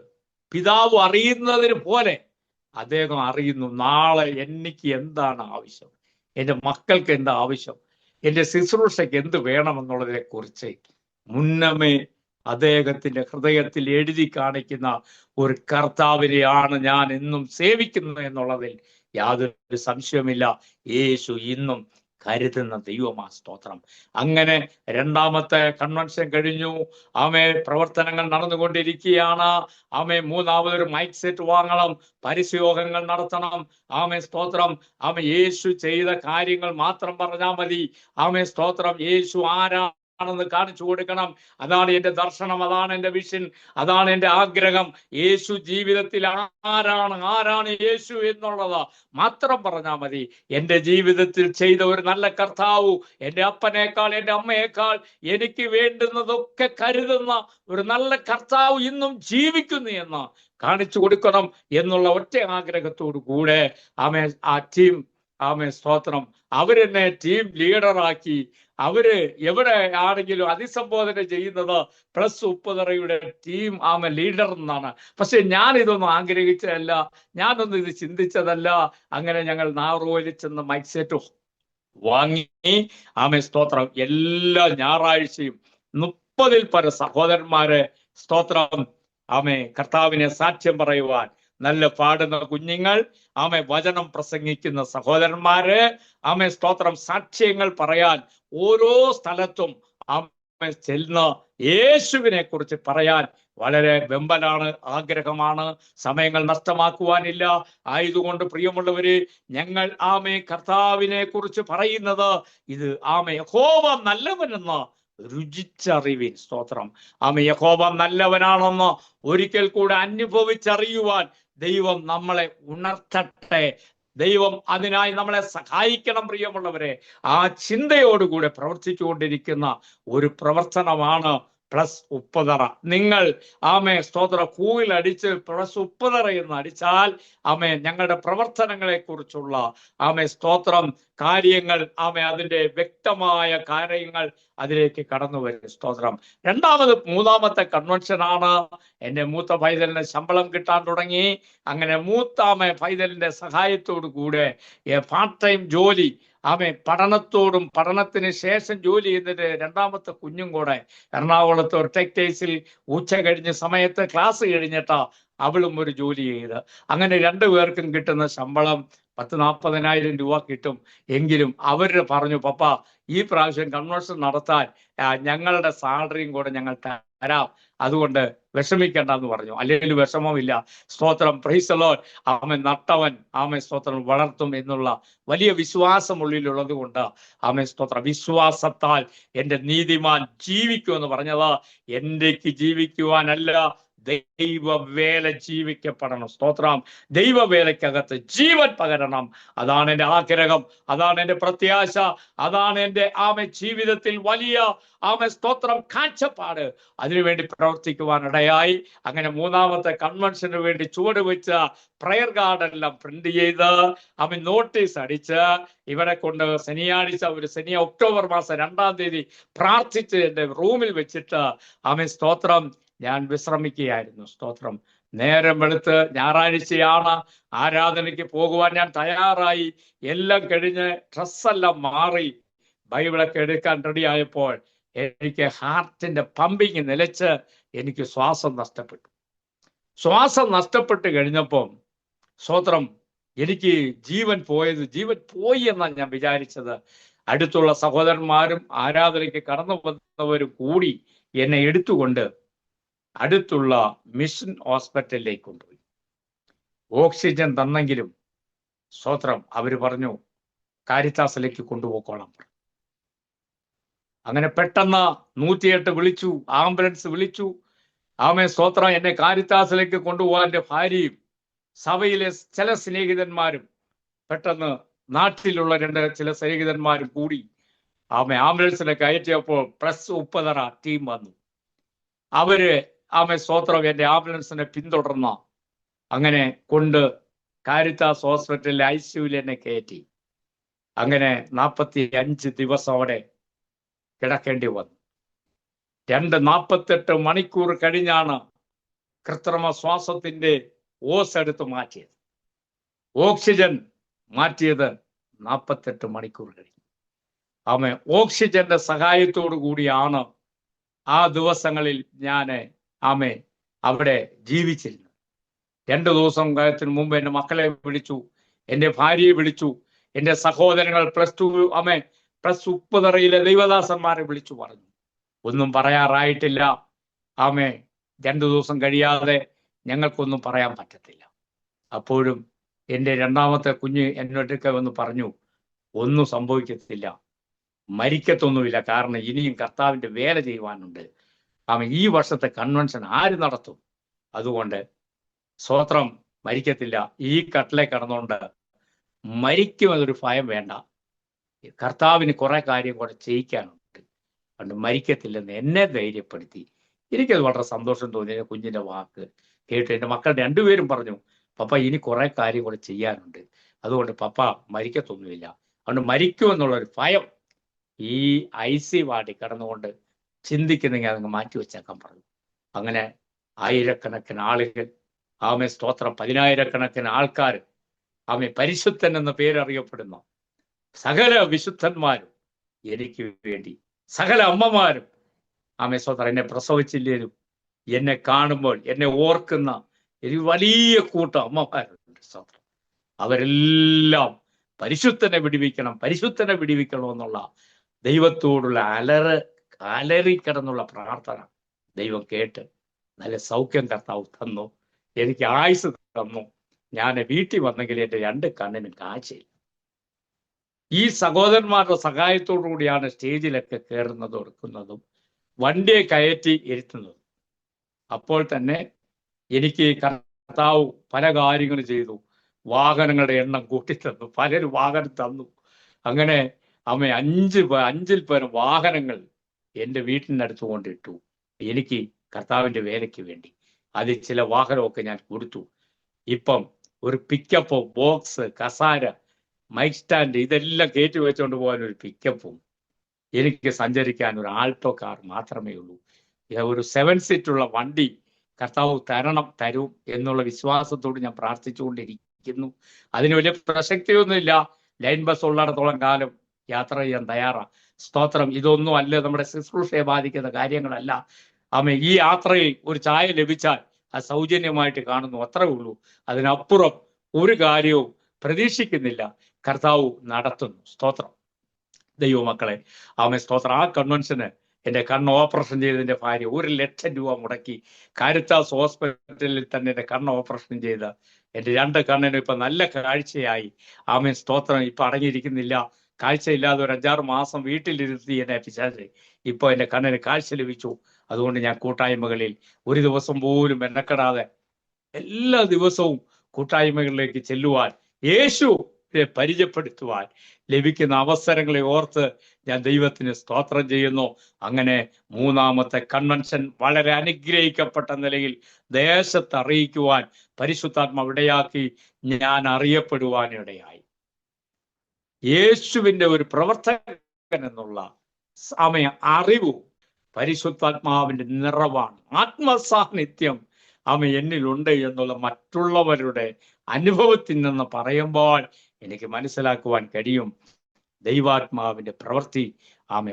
പിതാവ് അറിയുന്നതിന് പോലെ അദ്ദേഹം അറിയുന്നു. നാളെ എനിക്ക് എന്താണ് ആവശ്യം, എൻ്റെ മക്കൾക്ക് എന്താ ആവശ്യം, എൻ്റെ ശുശ്രൂഷയ്ക്ക് എന്ത് വേണമെന്നുള്ളതിനെ കുറിച്ച് മുന്നമേ അദ്ദേഹത്തിന്റെ ഹൃദയത്തിൽ എഴുതി കാണിക്കുന്ന ഒരു കർത്താവിനെയാണ് ഞാൻ എന്നും സേവിക്കുന്നത് എന്നുള്ളതിൽ യാതൊരു സംശയമില്ല. യേശു ഇന്നും കരുതുന്ന ദൈവമാ. സ്തോത്രം. അങ്ങനെ രണ്ടാമത്തെ കൺവെൻഷൻ കഴിഞ്ഞു. പ്രവർത്തനങ്ങൾ നടന്നുകൊണ്ടിരിക്കുകയാണ്. മൂന്നാമതൊരു മൈക്ക് സെറ്റ് വാങ്ങണം, പരസ്യയോഗങ്ങൾ നടത്തണം. സ്തോത്രം. യേശു ചെയ്ത കാര്യങ്ങൾ മാത്രം പറഞ്ഞാൽ മതി. സ്തോത്രം. യേശു ആണെന്ന് കാണിച്ചു കൊടുക്കണം. അതാണ് എന്റെ ദർശനം, അതാണ് എന്റെ വിഷൻ, അതാണ് എന്റെ ആഗ്രഹം. യേശു ജീവിതത്തിൽ ആരാണ് യേശു എന്നുള്ളത് മാത്രം പറഞ്ഞാൽ മതി. എന്റെ ജീവിതത്തിൽ ചെയ്ത ഒരു നല്ല കർത്താവ്, എന്റെ അപ്പനേക്കാൾ എന്റെ അമ്മയേക്കാൾ എനിക്ക് വേണ്ടുന്നതൊക്കെ കരുതുന്ന ഒരു നല്ല കർത്താവ് ഇന്നും ജീവിക്കുന്നു എന്ന് കാണിച്ചു കൊടുക്കണം എന്നുള്ള ഒറ്റ ആഗ്രഹത്തോടു കൂടെ ആ ടീം സ്തോത്രം അവരെന്നെ ടീം ലീഡറാക്കി. അവര് എവിടെ ആണെങ്കിലും അതിസംബോധന ചെയ്യുന്നത് പ്ലസ് ഉപ്പുതറയുടെ ടീം ലീഡർ എന്നാണ്. പക്ഷെ ഞാൻ ഇതൊന്നും ആഗ്രഹിച്ചതല്ല, ഞാനൊന്നും ഇത് ചിന്തിച്ചതല്ല. അങ്ങനെ ഞങ്ങൾ നാറോയിൽ ചെന്ന് മൈക്ക് സെറ്റ് വാങ്ങി സ്തോത്രം എല്ലാ ഞായറാഴ്ചയും 30-ൽ പര സഹോദരന്മാരെ സ്തോത്രം കർത്താവിനെ സാക്ഷ്യം പറയുവാൻ, നല്ല പാടുന്ന കുഞ്ഞുങ്ങൾ, വചനം പ്രസംഗിക്കുന്ന സഹോദരന്മാര്, സ്തോത്രം സാക്ഷ്യങ്ങൾ പറയാൻ ഓരോ സ്ഥലത്തും ചെല്ലുന്ന യേശുവിനെ കുറിച്ച് പറയാൻ വളരെ വെമ്പലാണ്, ആഗ്രഹമാണ്. സമയങ്ങൾ നഷ്ടമാക്കുവാനില്ല. ആയതുകൊണ്ട് പ്രിയമുള്ളവര്, ഞങ്ങൾ കർത്താവിനെ കുറിച്ച് പറയുന്നത് ഇത് യഹോവ നല്ലവനെന്ന് രുചിച്ചറിവിൻ. സ്തോത്രം. യഹോവ നല്ലവനാണെന്ന് ഒരിക്കൽ കൂടെ അനുഭവിച്ചറിയുവാൻ ദൈവം നമ്മളെ ഉണർത്തട്ടെ. ദൈവം അതിനായി നമ്മളെ സഹായിക്കണം. പ്രിയമുള്ളവരെ, ആ ചിന്തയോടുകൂടെ പ്രവർത്തിച്ചുകൊണ്ടിരിക്കുന്ന ഒരു പ്രവർത്തനമാണ് പ്ലസ് ഉപ്പുതറ. നിങ്ങൾ സ്തോത്ര കൂവിൽ അടിച്ച് പ്ലസ് ഉപ്പുതറ എന്ന് അടിച്ചാൽ ഞങ്ങളുടെ പ്രവർത്തനങ്ങളെ കുറിച്ചുള്ള സ്തോത്രം കാര്യങ്ങൾ അതിന്റെ വ്യക്തമായ കാര്യങ്ങൾ അതിലേക്ക് കടന്നു വരും. സ്തോത്രം. മൂന്നാമത്തെ കൺവെൻഷനാണ്. എന്റെ മൂത്ത പൈതലിന് ശമ്പളം കിട്ടാൻ തുടങ്ങി. അങ്ങനെ മൂത്ത പൈതലിന്റെ സഹായത്തോടു കൂടെ പാർട്ട് ടൈം ജോലി പഠനത്തോടും പഠനത്തിന് ശേഷം ജോലി ചെയ്യുന്നതിന് രണ്ടാമത്തെ കുഞ്ഞും കൂടെ എറണാകുളത്ത് ഒരു ടെക്സ്റ്റൈൽസിൽ ഉച്ച കഴിഞ്ഞ സമയത്ത് ക്ലാസ് കഴിഞ്ഞിട്ടാ അവളും ഒരു ജോലി ചെയ്ത്. അങ്ങനെ രണ്ടുപേർക്കും കിട്ടുന്ന ശമ്പളം 40,000 രൂപ കിട്ടും. എങ്കിലും അവര് പറഞ്ഞു, പപ്പ ഈ പ്രാവശ്യം കൺവെൻഷൻ നടത്താൻ ഞങ്ങളുടെ സാലറിയും കൂടെ ഞങ്ങൾ തരാം, അതുകൊണ്ട് വിഷമിക്കേണ്ടെന്ന് പറഞ്ഞു. അല്ലെങ്കിൽ വിഷമമില്ല. സ്തോത്രം, പ്രൈസ് ദി ലോർഡ്. നട്ടവൻ സ്തോത്രം വളർത്തും എന്നുള്ള വലിയ വിശ്വാസം ഉള്ളിലുള്ളത് കൊണ്ട് സ്തോത്രം, വിശ്വാസത്താൽ എൻ്റെ നീതിമാൻ ജീവിക്കുമെന്ന് പറഞ്ഞത് എനിക്ക് ജീവിക്കുവാനല്ല, ദൈവവേല ജീവിക്കപ്പെടണം. സ്തോത്രം, ദൈവവേലയ്ക്കകത്ത് ജീവൻ പകരണം. അതാണ് എൻ്റെ ആഗ്രഹം, അതാണ് എൻ്റെ പ്രത്യാശ, അതാണ് എൻ്റെ ജീവിതത്തിൽ വലിയ സ്തോത്രം കാഴ്ചപ്പാട്. അതിനുവേണ്ടി പ്രവർത്തിക്കുവാനിടയായി. അങ്ങനെ മൂന്നാമത്തെ കൺവെൻഷന് വേണ്ടി ചുവട് വെച്ച പ്രയർ കാർഡെല്ലാം പ്രിന്റ് ചെയ്ത് നോട്ടീസ് അടിച്ച് ഇവരെ കൊണ്ട് ഒക്ടോബർ മാസം 2-ാം തീയതി പ്രാർത്ഥിച്ച് എൻ്റെ റൂമിൽ വെച്ചിട്ട് സ്തോത്രം ഞാൻ വിശ്രമിക്കുകയായിരുന്നു. സ്തോത്രം, നേരം വെളുത്ത് ഞായറാഴ്ചയാണ്, ആരാധനയ്ക്ക് പോകുവാൻ ഞാൻ തയ്യാറായി. എല്ലാം കഴിഞ്ഞ് ഡ്രസ്സെല്ലാം മാറി ബൈബിളൊക്കെ എടുക്കാൻ റെഡിയായപ്പോൾ എനിക്ക് ഹാർട്ടിന്റെ പമ്പിങ് നിലച്ച് എനിക്ക് ശ്വാസം നഷ്ടപ്പെട്ടു. ശ്വാസം നഷ്ടപ്പെട്ട് കഴിഞ്ഞപ്പം സ്തോത്രം, എനിക്ക് ജീവൻ പോയി എന്നാണ് ഞാൻ വിചാരിച്ചത്. അടുത്തുള്ള സഹോദരന്മാരും ആരാധനയ്ക്ക് കടന്നു വന്നവരും കൂടി എന്നെ എടുത്തുകൊണ്ട് അടുത്തുള്ള മിഷൻ ഹോസ്പിറ്റലിലേക്ക് കൊണ്ടുപോയി. ഓക്സിജൻ തന്നെങ്കിലും സ്തോത്രം അവര് പറഞ്ഞു കാരിത്താസിലേക്ക് കൊണ്ടുപോയിക്കോളാം. അങ്ങനെ പെട്ടെന്ന് 108 വിളിച്ചു, ആംബുലൻസ് വിളിച്ചു. സ്തോത്രം, എന്നെ കാരിത്താസിലേക്ക് കൊണ്ടുപോകാൻ എൻ്റെ ഭാര്യയും സഭയിലെ ചില സ്നേഹിതന്മാരും പെട്ടെന്ന് നാട്ടിലുള്ള ചില സ്നേഹിതന്മാരും കൂടി ആംബുലൻസിനെ കയറ്റിയപ്പോൾ പ്രസ് ഉപ്പതറ ടീം വന്നു. അവര് സ്തോത്രം എൻ്റെ ആംബുലൻസിനെ പിന്തുടർന്ന അങ്ങനെ കൊണ്ട് കാരിത്താസ് ഹോസ്പിറ്റലിലെ ICUവിൽ എന്നെ കയറ്റി. അങ്ങനെ 45 ദിവസം അവിടെ കിടക്കേണ്ടി വന്നു. 48 മണിക്കൂർ കഴിഞ്ഞാണ് കൃത്രിമ ശ്വാസത്തിന്റെ ഓസ് എടുത്ത് മാറ്റിയത്. ഓക്സിജൻ മാറ്റിയത് 48 മണിക്കൂർ കഴിഞ്ഞു. ഓക്സിജന്റെ സഹായത്തോടു കൂടിയാണ് ആ ദിവസങ്ങളിൽ ഞാൻ അവിടെ ജീവിച്ചിരുന്നത്. 2 ദിവസം മുമ്പ് എൻ്റെ മക്കളെ വിളിച്ചു, എൻ്റെ ഭാര്യയെ വിളിച്ചു, എൻ്റെ സഹോദരങ്ങൾ പ്ലസ് ഉപ്പുതറയിലെ ദൈവദാസന്മാരെ വിളിച്ചു പറഞ്ഞു. ഒന്നും പറയാറായിട്ടില്ല. 2 ദിവസം കഴിയാതെ ഞങ്ങൾക്കൊന്നും പറയാൻ പറ്റത്തില്ല. അപ്പോഴും എൻ്റെ രണ്ടാമത്തെ കുഞ്ഞ് എന്നോടൊക്കെ വന്ന് പറഞ്ഞു, ഒന്നും സംഭവിക്കത്തില്ല, മരിക്കത്തൊന്നുമില്ല, കാരണം ഇനിയും കർത്താവിൻ്റെ വേല ചെയ്യുവാനുണ്ട്. ഈ വർഷത്തെ കൺവെൻഷൻ ആര് നടത്തും? അതുകൊണ്ട് സ്തോത്രം, മരിക്കത്തില്ല. ഈ കട്ടിലെ കിടന്നുകൊണ്ട് മരിക്കുമെന്നൊരു ഭയം വേണ്ട. കർത്താവിന് കുറെ കാര്യം കൂടെ ചെയ്യിക്കാനുണ്ട്, അതുകൊണ്ട് മരിക്കത്തില്ലെന്ന് എന്നെ ധൈര്യപ്പെടുത്തി. എനിക്കത് വളരെ സന്തോഷം തോന്നി. കുഞ്ഞിന്റെ വാക്ക് കേട്ട് എൻ്റെ മക്കൾ 2 പേരും പറഞ്ഞു, പപ്പ ഇനി കുറെ കാര്യം കൂടെ ചെയ്യാനുണ്ട്, അതുകൊണ്ട് പപ്പ മരിക്കത്തൊന്നുമില്ല. അതുകൊണ്ട് മരിക്കുമെന്നുള്ളൊരു ഭയം ഈ IC വാർഡിൽ കിടന്നുകൊണ്ട് ചിന്തിക്കുന്നെങ്കിൽ അതങ്ങ് മാറ്റി വെച്ചേക്കാൻ പറഞ്ഞു. അങ്ങനെ ആയിരക്കണക്കിന് ആളുകൾ സ്തോത്രം, 10,000-കണക്കിന് ആൾക്കാർ പരിശുദ്ധൻ എന്ന പേരറിയപ്പെടുന്ന സകല വിശുദ്ധന്മാരും എനിക്ക് വേണ്ടി, സകല അമ്മമാരും സ്തോത്രം, എന്നെ പ്രസവിച്ചില്ലേലും എന്നെ കാണുമ്പോൾ എന്നെ ഓർക്കുന്ന ഒരു വലിയ കൂട്ടം അമ്മമാരുണ്ട്. സ്തോത്രം, അവരെല്ലാം പരിശുദ്ധനെ വിടിവിക്കണം എന്നുള്ള ദൈവത്തോടുള്ള അലറിക്കിടന്നുള്ള പ്രാർത്ഥന ദൈവം കേട്ട് നല്ല സൗഖ്യം കർത്താവ് തന്നു. എനിക്ക് ആയുസ് തന്നു. ഞാൻ വീട്ടിൽ വന്നെങ്കിൽ എൻ്റെ 2 കണ്ണിനും കാഴ്ചയില്ല. ഈ സഹോദരന്മാരുടെ സഹായത്തോടു കൂടിയാണ് സ്റ്റേജിലൊക്കെ കയറുന്നതും എടുക്കുന്നതും വണ്ടിയെ കയറ്റി ഇരുത്തുന്നതും. അപ്പോൾ തന്നെ എനിക്ക് കർത്താവ് പല കാര്യങ്ങൾ ചെയ്തു. വാഹനങ്ങളുടെ എണ്ണം കൂട്ടിത്തന്നു, പലരും വാഹനം തന്നു. അങ്ങനെ 5 പേരും വാഹനങ്ങൾ എൻ്റെ വീട്ടിനടുത്ത് കൊണ്ടിട്ടു. എനിക്ക് കർത്താവിൻ്റെ വേലയ്ക്ക് വേണ്ടി അതിൽ ചില വാഹനമൊക്കെ ഞാൻ കൊടുത്തു. ഇപ്പം ഒരു പിക്കപ്പ്, ബോക്സ്, കസാര, മൈക്ക് സ്റ്റാൻഡ് ഇതെല്ലാം കയറ്റി വെച്ചുകൊണ്ട് പോകാൻ ഒരു പിക്കപ്പും, എനിക്ക് സഞ്ചരിക്കാൻ ഒരു ആൾട്ടോ കാർ മാത്രമേ ഉള്ളൂ. ഒരു 7 സീറ്റുള്ള വണ്ടി കർത്താവ് തരും എന്നുള്ള വിശ്വാസത്തോട് ഞാൻ പ്രാർത്ഥിച്ചുകൊണ്ടിരിക്കുന്നു. അതിന് വലിയ പ്രസക്തിയൊന്നുമില്ല. ലൈൻ ബസ് ഉള്ളിടത്തോളം കാലം യാത്ര ചെയ്യാൻ തയ്യാറാണ്. സ്തോത്രം. ഇതൊന്നും അല്ല നമ്മുടെ ശുശ്രൂഷയെ ബാധിക്കുന്ന കാര്യങ്ങളല്ല. ഈ യാത്രയിൽ ഒരു ചായ ലഭിച്ചാൽ അത് സൗജന്യമായിട്ട് കാണുന്നു, അത്രേ ഉള്ളൂ. അതിനപ്പുറം ഒരു കാര്യവും പ്രതീക്ഷിക്കുന്നില്ല. കർത്താവ് നടത്തുന്നു. സ്തോത്രം. ദൈവമക്കളെ, സ്തോത്രം. ആ കൺവെൻഷന് എൻ്റെ കണ്ണ് ഓപ്പറേഷൻ ചെയ്തതിൻ്റെ ഭാര്യ 1,00,000 രൂപ മുടക്കി കാരിത്താസ് ഹോസ്പിറ്റലിൽ തന്നെ എൻ്റെ കണ്ണ് ഓപ്പറേഷൻ ചെയ്ത് എൻ്റെ 2 കണ്ണിനും ഇപ്പം നല്ല കാഴ്ചയായി. സ്തോത്രം. ഇപ്പം അടങ്ങിയിരിക്കുന്നില്ല. കാഴ്ചയില്ലാതെ ഒരു 5-6 മാസം വീട്ടിലിരുത്തി എന്നെ പിശാച്. ഇപ്പോൾ എൻ്റെ കണ്ണിന് കാഴ്ച ലഭിച്ചു. അതുകൊണ്ട് ഞാൻ കൂട്ടായ്മകളിൽ ഒരു ദിവസം പോലും മെനക്കെടാതെ എല്ലാ ദിവസവും കൂട്ടായ്മകളിലേക്ക് ചെല്ലുവാൻ, യേശു പരിചയപ്പെടുത്തുവാൻ ലഭിക്കുന്ന അവസരങ്ങളെ ഓർത്ത് ഞാൻ ദൈവത്തിന് സ്തോത്രം ചെയ്യുന്നു. അങ്ങനെ 3ാമത്തെ കൺവെൻഷൻ വളരെ അനുഗ്രഹിക്കപ്പെട്ട നിലയിൽ ദേശത്ത് അറിയിക്കുവാൻ പരിശുദ്ധാത്മാവ് ഇടയാക്കി. ഞാൻ അറിയപ്പെടുവാനിടയായി. യേശുവിന്റെ ഒരു പ്രവർത്തകൻ എന്നുള്ള അറിവും പരിശുദ്ധാത്മാവിന്റെ നിറവാണ്. ആത്മസാന്നിധ്യം എന്നിലുണ്ട് എന്നുള്ള മറ്റുള്ളവരുടെ അനുഭവത്തിൽ നിന്ന് പറയുമ്പോൾ എനിക്ക് മനസ്സിലാക്കുവാൻ കഴിയും ദൈവാത്മാവിന്റെ പ്രവൃത്തി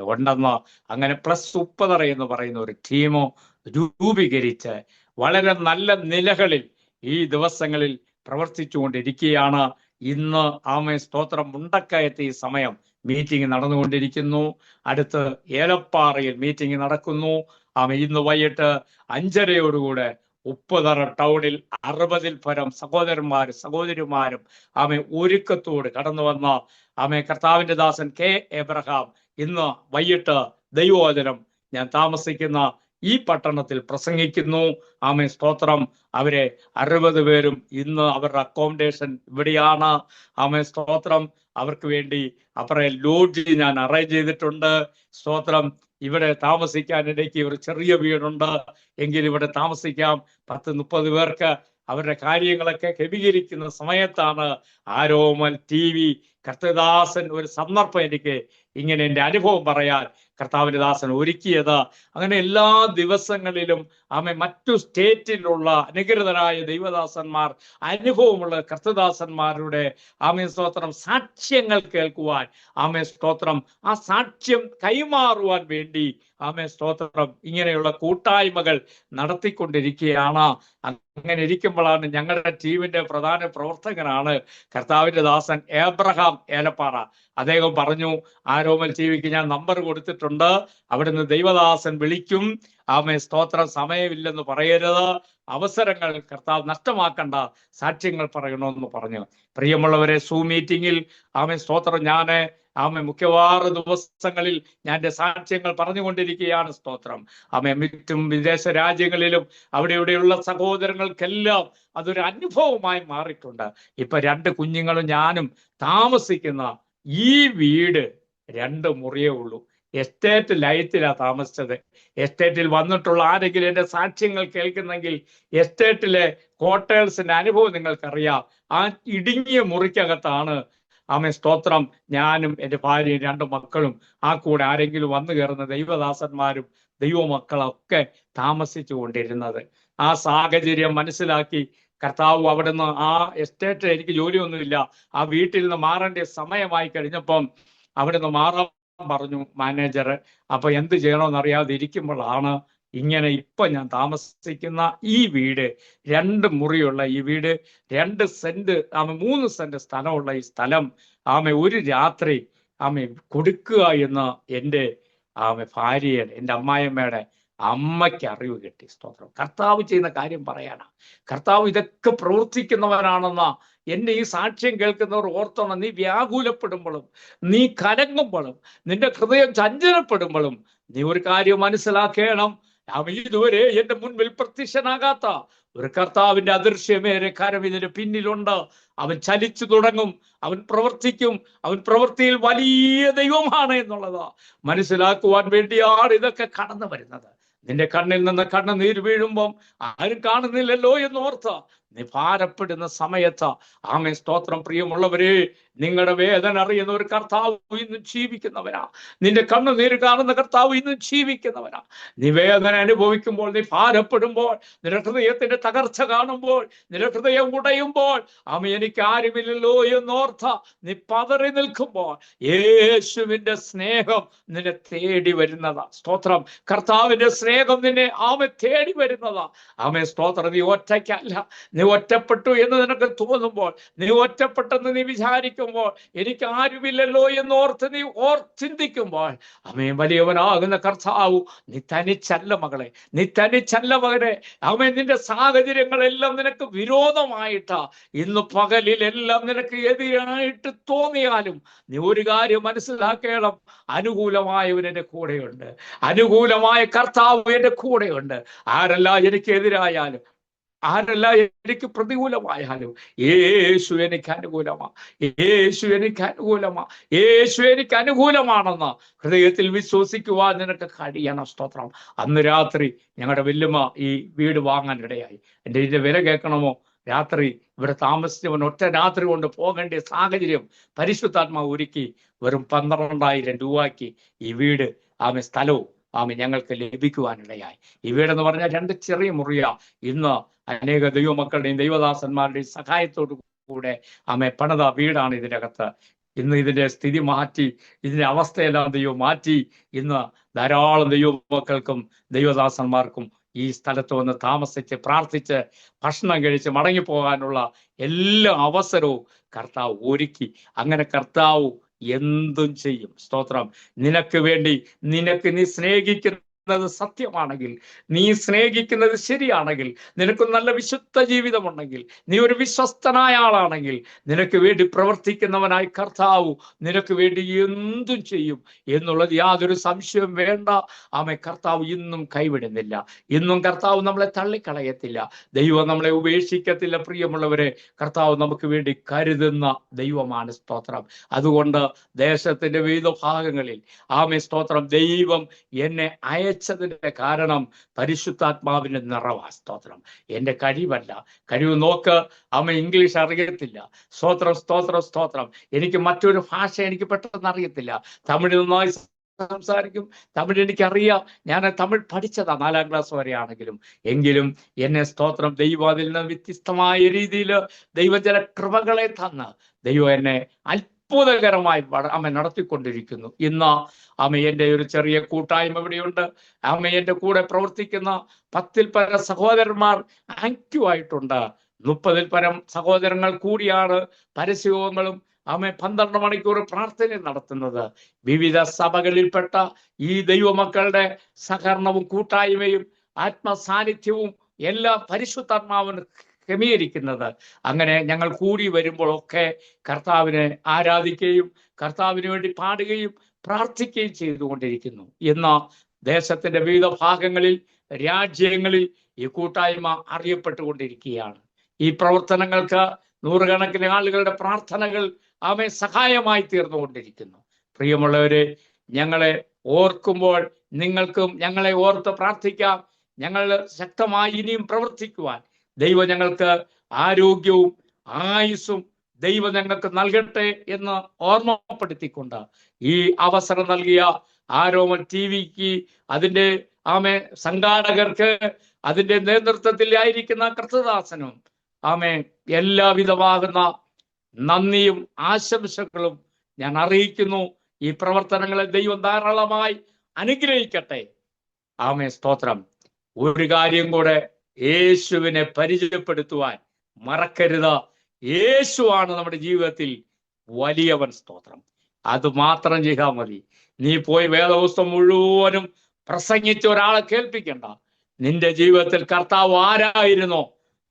ഉണ്ടെന്ന്. അങ്ങനെ +30 എന്ന് പറയുന്ന ഒരു ടീമോ രൂപീകരിച്ച് വളരെ നല്ല നിലകളിൽ ഈ ദിവസങ്ങളിൽ പ്രവർത്തിച്ചുകൊണ്ടിരിക്കുകയാണ്. ഇന്ന് സ്തോത്രം മുണ്ടക്കയത്ത് ഈ സമയം മീറ്റിംഗ് നടന്നുകൊണ്ടിരിക്കുന്നു. അടുത്ത് ഏലപ്പാറയിൽ മീറ്റിംഗ് നടക്കുന്നു. ഇന്ന് വൈകിട്ട് 5:30 ഉപ്പുതറ ടൗണിൽ 60-ൽ പരം സഹോദരിമാരും ഒരുക്കത്തോട് കടന്നു വന്ന കർത്താവിന്റെ ദാസൻ കെ എബ്രഹാം ഇന്ന് വൈകിട്ട് ദൈവവചനം ഞാൻ താമസിക്കുന്ന ഈ പട്ടണത്തിൽ പ്രസംഗിക്കുന്നു. സ്തോത്രം. അവരെ 60 പേരും ഇന്ന് അവരുടെ അക്കോമഡേഷൻ ഇവിടെയാണ്. സ്തോത്രം. അവർക്ക് വേണ്ടി അപ്പുറം ലോഡ്ജ് ഞാൻ അറേഞ്ച് ചെയ്തിട്ടുണ്ട്. സ്തോത്രം. ഇവിടെ താമസിക്കാൻ ഇടയ്ക്ക് ഒരു ചെറിയ വീടുണ്ട്, എങ്കിൽ ഇവിടെ താമസിക്കാം. 10-30 പേർക്ക് അവരുടെ കാര്യങ്ങളൊക്കെ ക്രമീകരിക്കുന്ന സമയത്താണ് ആരോമൽ TV കർത്തദാസൻ ഒരു സന്ദർഭം എനിക്ക് ഇങ്ങനെ എൻ്റെ അനുഭവം പറയാൻ കർത്താവിന്റെ ദാസൻ ഒരുക്കിയത്. അങ്ങനെ എല്ലാ ദിവസങ്ങളിലും മറ്റു സ്റ്റേറ്റിലുള്ള അനുഗ്രതരായ ദൈവദാസന്മാർ, അനുഭവമുള്ള കർത്തദാസന്മാരുടെ സ്തോത്രം സാക്ഷ്യങ്ങൾ കേൾക്കുവാൻ, സ്തോത്രം, ആ സാക്ഷ്യം കൈമാറുവാൻ വേണ്ടി സ്തോത്രം ഇങ്ങനെയുള്ള കൂട്ടായ്മകൾ നടത്തിക്കൊണ്ടിരിക്കുകയാണ്. അങ്ങനെ ഇരിക്കുമ്പോഴാണ് ഞങ്ങളുടെ ടീമിന്റെ പ്രധാന പ്രവർത്തകനാണ് കർത്താവിന്റെ ദാസൻ എബ്രഹാം ഏലപ്പാറ. അദ്ദേഹം പറഞ്ഞു, ആരോമൽ TVക്ക് ഞാൻ നമ്പർ കൊടുത്തിട്ടുണ്ട്, അവിടുന്ന് ദൈവദാസൻ വിളിക്കും. സ്തോത്രം. സമയമില്ലെന്ന് പറയരുത്, അവസരങ്ങൾ കർത്താവ് നഷ്ടമാക്കണ്ട, സാക്ഷ്യങ്ങൾ പറയണമെന്ന് പറഞ്ഞു. പ്രിയമുള്ളവരെ, സൂം മീറ്റിംഗിൽ സ്തോത്രം ഞാന് മിക്കവാറും ദിവസങ്ങളിൽ ഞാൻ എൻ്റെ സാക്ഷ്യങ്ങൾ പറഞ്ഞുകൊണ്ടിരിക്കുകയാണ്. സ്തോത്രം. മറ്റും വിദേശ രാജ്യങ്ങളിലും അവിടെ ഇവിടെയുള്ള സഹോദരങ്ങൾക്കെല്ലാം അതൊരു അനുഭവമായി മാറിയിട്ടുണ്ട്. ഇപ്പൊ 2 കുഞ്ഞുങ്ങളും ഞാനും താമസിക്കുന്ന ഈ വീട് 2 മുറിയേ ഉള്ളൂ. എസ്റ്റേറ്റ് ലൈറ്റിലാണ് താമസിച്ചത്. എസ്റ്റേറ്റിൽ വന്നിട്ടുള്ള ആരെങ്കിലും എൻ്റെ സാക്ഷ്യങ്ങൾ കേൾക്കുന്നെങ്കിൽ എസ്റ്റേറ്റിലെ ക്വാർട്ടേഴ്സിന്റെ അനുഭവം നിങ്ങൾക്കറിയാം. ആ ഇടുങ്ങിയ മുറിക്കകത്താണ് സ്തോത്രം ഞാനും എൻ്റെ ഭാര്യയും 2 മക്കളും കൂടെ ആരെങ്കിലും വന്നു കയറുന്ന ദൈവദാസന്മാരും ദൈവമക്കളൊക്കെ താമസിച്ചു കൊണ്ടിരുന്നത്. ആ സാഹചര്യം മനസ്സിലാക്കി കർത്താവ് അവിടുന്ന് ആ എസ്റ്റേറ്റ്, എനിക്ക് ജോലിയൊന്നുമില്ല, ആ വീട്ടിൽ നിന്ന് മാറേണ്ട സമയമായി കഴിഞ്ഞപ്പം അവിടുന്ന് മാറാൻ പറഞ്ഞു മാനേജർ. അപ്പൊ എന്ത് ചെയ്യണമെന്നറിയാതെ ഇരിക്കുമ്പോഴാണ് ഇങ്ങനെ ഇപ്പൊ ഞാൻ താമസിക്കുന്ന ഈ വീട്, 2 മുറിയുള്ള ഈ വീട്, 2 സെന്റ് 3 സെന്റ് സ്ഥലമുള്ള ഈ സ്ഥലം ഒരു രാത്രി കൊടുക്കുക എന്ന് എൻ്റെ ഭാര്യയുടെ, എൻ്റെ അമ്മായിയമ്മയുടെ അമ്മയ്ക്ക് അറിവ് കിട്ടി. സ്തോത്രം. കർത്താവ് ചെയ്യുന്ന കാര്യം പറയാനാ. കർത്താവ് ഇതൊക്കെ പ്രവർത്തിക്കുന്നവനാണെന്ന എന്നെ ഈ സാക്ഷ്യം കേൾക്കുന്നവർ ഓർത്തോണം. നീ വ്യാകുലപ്പെടുമ്പോഴും, നീ കലങ്ങുമ്പോഴും, നിന്റെ ഹൃദയം ചഞ്ചലപ്പെടുമ്പോഴും നീ ഒരു കാര്യം മനസ്സിലാക്കണം. ഇതുവരെ എന്റെ മുൻപിൽ പ്രത്യക്ഷനാകാത്ത ഒരു കർത്താവിന്റെ അദൃശ്യമേറെ കരം ഇതിന് പിന്നിലുണ്ട്. അവൻ ചലിച്ചു തുടങ്ങും, അവൻ പ്രവർത്തിക്കും, അവൻ പ്രവൃത്തിയിൽ വലിയ ദൈവമാണ് എന്നുള്ളത് മനസ്സിലാക്കുവാൻ വേണ്ടിയാണ് ഇതൊക്കെ കടന്നു വരുന്നത്. നിന്റെ കണ്ണിൽ നിന്ന് കണ്ണുനീര് വീഴുമ്പം ആരും കാണുന്നില്ലല്ലോ എന്നോർത്ത് നീ ഭാരപ്പെടുന്ന സമയത്ത് ആമേൻ സ്തോത്രം. പ്രിയമുള്ളവരെ, നിങ്ങളുടെ വേദന അറിയുന്ന ഒരു കർത്താവ് ഇന്നും ജീവിക്കുന്നവനാ. നിന്റെ കണ്ണുനീര് കാണുന്ന കർത്താവ് ഇന്നും ജീവിക്കുന്നവനാ. നീ വേദന അനുഭവിക്കുമ്പോൾ, നീ ഭാരപ്പെടുമ്പോൾ, നിന്റെ ഹൃദയത്തിന്റെ തകർച്ച കാണുമ്പോൾ, നിന്റെ ഹൃദയം ഉടയുമ്പോൾ, എനിക്ക് ആരുമില്ലല്ലോ എന്നോർത്ത നീ പതറി നിൽക്കുമ്പോൾ, യേശുവിന്റെ സ്നേഹം നിന്നെ തേടി വരുന്നതാ. സ്തോത്രം. കർത്താവിന്റെ സ്നേഹം നിന്നെ തേടി വരുന്നതാ. സ്തോത്രം. നീ ഒറ്റയ്ക്കല്ല. നീ ഒറ്റപ്പെട്ടു എന്ന് നിനക്ക് തോന്നുമ്പോൾ, നീ ഒറ്റപ്പെട്ടെന്ന് നീ വിചാരിക്കുമ്പോൾ, എനിക്ക് ആരുമില്ലല്ലോ എന്നോർത്ത് നീ ചിന്തിക്കുമ്പോൾ, വലിയവനാകുന്ന കർത്താവ്, നീ തനിച്ചല്ല മകളെ, നീ തനിച്ചല്ല മകനെ. നിന്റെ സാഹചര്യങ്ങളെല്ലാം നിനക്ക് വിരോധമായിട്ടാ ഇന്ന് പകലിലെല്ലാം നിനക്ക് എതിരായിട്ട് തോന്നിയാലും നീ ഒരു കാര്യം മനസ്സിലാക്കണം, അനുകൂലമായവൻ എന്റെ കൂടെയുണ്ട്. അനുകൂലമായ കർത്താവ് എന്റെ കൂടെയുണ്ട്. ആരല്ല എനിക്ക് എതിരായാലും, ആരല്ല എനിക്ക് പ്രതികൂലമായാലും, യേശു എനിക്ക് അനുകൂലമാ. യേശു എനിക്ക് അനുകൂലമാ. യേശു എനിക്ക് അനുകൂലമാണെന്ന് ഹൃദയത്തിൽ വിശ്വസിക്കുവാൻ നിനക്ക് കഴിയണം. സ്തോത്രം. അന്ന് രാത്രി ഞങ്ങളുടെ വല്യമ്മ ഈ വീട് വാങ്ങാനിടയായി. ഇതിന്റെ വില കേൾക്കണമോ? രാത്രി ഇവിടെ താമസിച്ചവൻ ഒറ്റ രാത്രി കൊണ്ട് പോകേണ്ട സാഹചര്യം പരിശുദ്ധാത്മാവ് ഒരുക്കി വെറും 12,000 രൂപയ്ക്ക് ഈ വീട് സ്ഥലവും ഞങ്ങൾക്ക് ലഭിക്കുവാനിടയായി. ഈ വീടെന്ന് പറഞ്ഞാൽ 2 ചെറിയ മുറിയാ. ഇന്ന് അനേക ദൈവമക്കളുടെയും ദൈവദാസന്മാരുടെയും സഹായത്തോടു കൂടെ പണിത വീടാണ് ഇതിനകത്ത്. ഇന്ന് ഇതിന്റെ സ്ഥിതി മാറ്റി, ഇതിന്റെ അവസ്ഥയെല്ലാം ദൈവം മാറ്റി. ഇന്ന് ധാരാളം ദൈവമക്കൾക്കും ദൈവദാസന്മാർക്കും ഈ സ്ഥലത്ത് വന്ന് താമസിച്ച് പ്രാർത്ഥിച്ച് ഭക്ഷണം കഴിച്ച് മടങ്ങിപ്പോകാനുള്ള എല്ലാ അവസരവും കർത്താവ് ഒരുക്കി. അങ്ങനെ കർത്താവ് എന്തും ചെയ്യും. സ്തോത്രം. നിനക്ക് വേണ്ടി, നീ സ്നേഹിക്കുന്ന സത്യമാണെങ്കിൽ, നീ സ്നേഹിക്കുന്നത് ശരിയാണെങ്കിൽ, നിനക്ക് നല്ല വിശുദ്ധ ജീവിതമുണ്ടെങ്കിൽ, നീ ഒരു വിശ്വസ്തനായ ആളാണെങ്കിൽ, നിനക്ക് വേണ്ടി പ്രവർത്തിക്കുന്നവനായി കർത്താവ് നിനക്ക് വേണ്ടി എന്തും ചെയ്യും എന്നുള്ളത് യാതൊരു സംശയവും വേണ്ട. കർത്താവ് ഇന്നും കൈവിടുന്നില്ല. ഇന്നും കർത്താവ് നമ്മളെ തള്ളിക്കളയത്തില്ല. ദൈവം നമ്മളെ ഉപേക്ഷിക്കത്തില്ല. പ്രിയമുള്ളവരെ, കർത്താവ് നമുക്ക് വേണ്ടി കരുതുന്ന ദൈവമാണ്. സ്തോത്രം. അതുകൊണ്ട് ദേശത്തിന്റെ വിവിധ ഭാഗങ്ങളിൽ സ്തോത്രം, ദൈവം എന്നെ അയച്ചതിന്റെ കാരണം പരിശുദ്ധാത്മാവിന്റെ നിറവാ. സ്തോത്രം. എന്റെ കഴിവല്ല. കഴിവ് നോക്ക്, ഇംഗ്ലീഷ് അറിയത്തില്ല. സ്തോത്രം, സ്തോത്രം, സ്തോത്രം. എനിക്ക് മറ്റൊരു ഭാഷ എനിക്ക് പെട്ടെന്ന് അറിയത്തില്ല. തമിഴ് നന്നായി സംസാരിക്കും. തമിഴ് എനിക്കറിയാം. ഞാൻ തമിഴ് പഠിച്ചതാ 4ാം ക്ലാസ് വരെ ആണെങ്കിലും. എങ്കിലും എന്നെ സ്തോത്രം ദൈവം അതിൽ നിന്ന് വ്യത്യസ്തമായ രീതിയിൽ ദൈവം ചില കൃപകളെ തന്ന് ദൈവം എന്നെ അത്ഭുതകരമായി നടത്തിക്കൊണ്ടിരിക്കുന്നു. ഇന്ന് എൻ്റെ ഒരു ചെറിയ കൂട്ടായ്മ ഇവിടെയുണ്ട്. എൻ്റെ കൂടെ പ്രവർത്തിക്കുന്ന 10-ൽ പരം സഹോദരന്മാർ ആക്റ്റീവായിട്ടുണ്ട്. 30-ൽ പരം സഹോദരങ്ങൾ കൂടിയാണ് പരസ്യങ്ങളും 12 മണിക്കൂർ പ്രാർത്ഥന നടത്തുന്നത്. വിവിധ സഭകളിൽപ്പെട്ട ഈ ദൈവമക്കളുടെ സഹകരണവും കൂട്ടായ്മയും ആത്മസാന്നിധ്യവും എല്ലാം പരിശുദ്ധാത്മാവിന് ക്രമീകരിക്കുന്നത്. അങ്ങനെ ഞങ്ങൾ കൂടി വരുമ്പോഴൊക്കെ കർത്താവിനെ ആരാധിക്കുകയും കർത്താവിന് വേണ്ടി പാടുകയും പ്രാർത്ഥിക്കുകയും ചെയ്തുകൊണ്ടിരിക്കുന്നു. ഇന്ന് ദേശത്തിന്റെ വിവിധ ഭാഗങ്ങളിൽ, രാജ്യങ്ങളിൽ ഈ കൂട്ടായ്മ അറിയപ്പെട്ടുകൊണ്ടിരിക്കുകയാണ്. ഈ പ്രവർത്തനങ്ങൾക്ക് നൂറുകണക്കിന് ആളുകളുടെ പ്രാർത്ഥനകൾ സഹായമായി തീർന്നുകൊണ്ടിരിക്കുന്നു. പ്രിയമുള്ളവരെ, ഞങ്ങളെ ഓർക്കുമ്പോൾ നിങ്ങൾക്കും ഞങ്ങളെ ഓർത്ത് പ്രാർത്ഥിക്കാം. ഞങ്ങൾ ശക്തമായി ഇനിയും പ്രവർത്തിക്കുവാൻ ദൈവം ഞങ്ങൾക്ക് ആരോഗ്യവും ആയുസ്സും ദൈവം ഞങ്ങൾക്ക് നൽകട്ടെ എന്ന് ഓർമ്മപ്പെടുത്തിക്കൊണ്ട് ഈ അവസരം നൽകിയ ആരോമൽ ടിവിക്ക്, അതിൻ്റെ സംഘാടകർക്ക്, അതിൻ്റെ നേതൃത്വത്തിലായിരിക്കുന്ന കർത്തദാസനും എല്ലാവിധമാകുന്ന നന്ദിയും ആശംസകളും ഞാൻ അറിയിക്കുന്നു. ഈ പ്രവർത്തനങ്ങളെ ദൈവം ധാരാളമായി അനുഗ്രഹിക്കട്ടെ. സ്തോത്രം. ഒരു കാര്യം കൂടെ, യേശുവിനെ പരിചയപ്പെടുത്തുവാൻ മറക്കരുത്. യേശുവാണ് നമ്മുടെ ജീവിതത്തിൽ വലിയവൻ. സ്തോത്രം. അത് മാത്രം ചെയ്താൽ മതി. നീ പോയി വേദപുസ്തകം മുഴുവനും പ്രസംഗിച്ച ഒരാളെ കേൾപ്പിക്കണ്ട. നിന്റെ ജീവിതത്തിൽ കർത്താവ് ആരായിരുന്നോ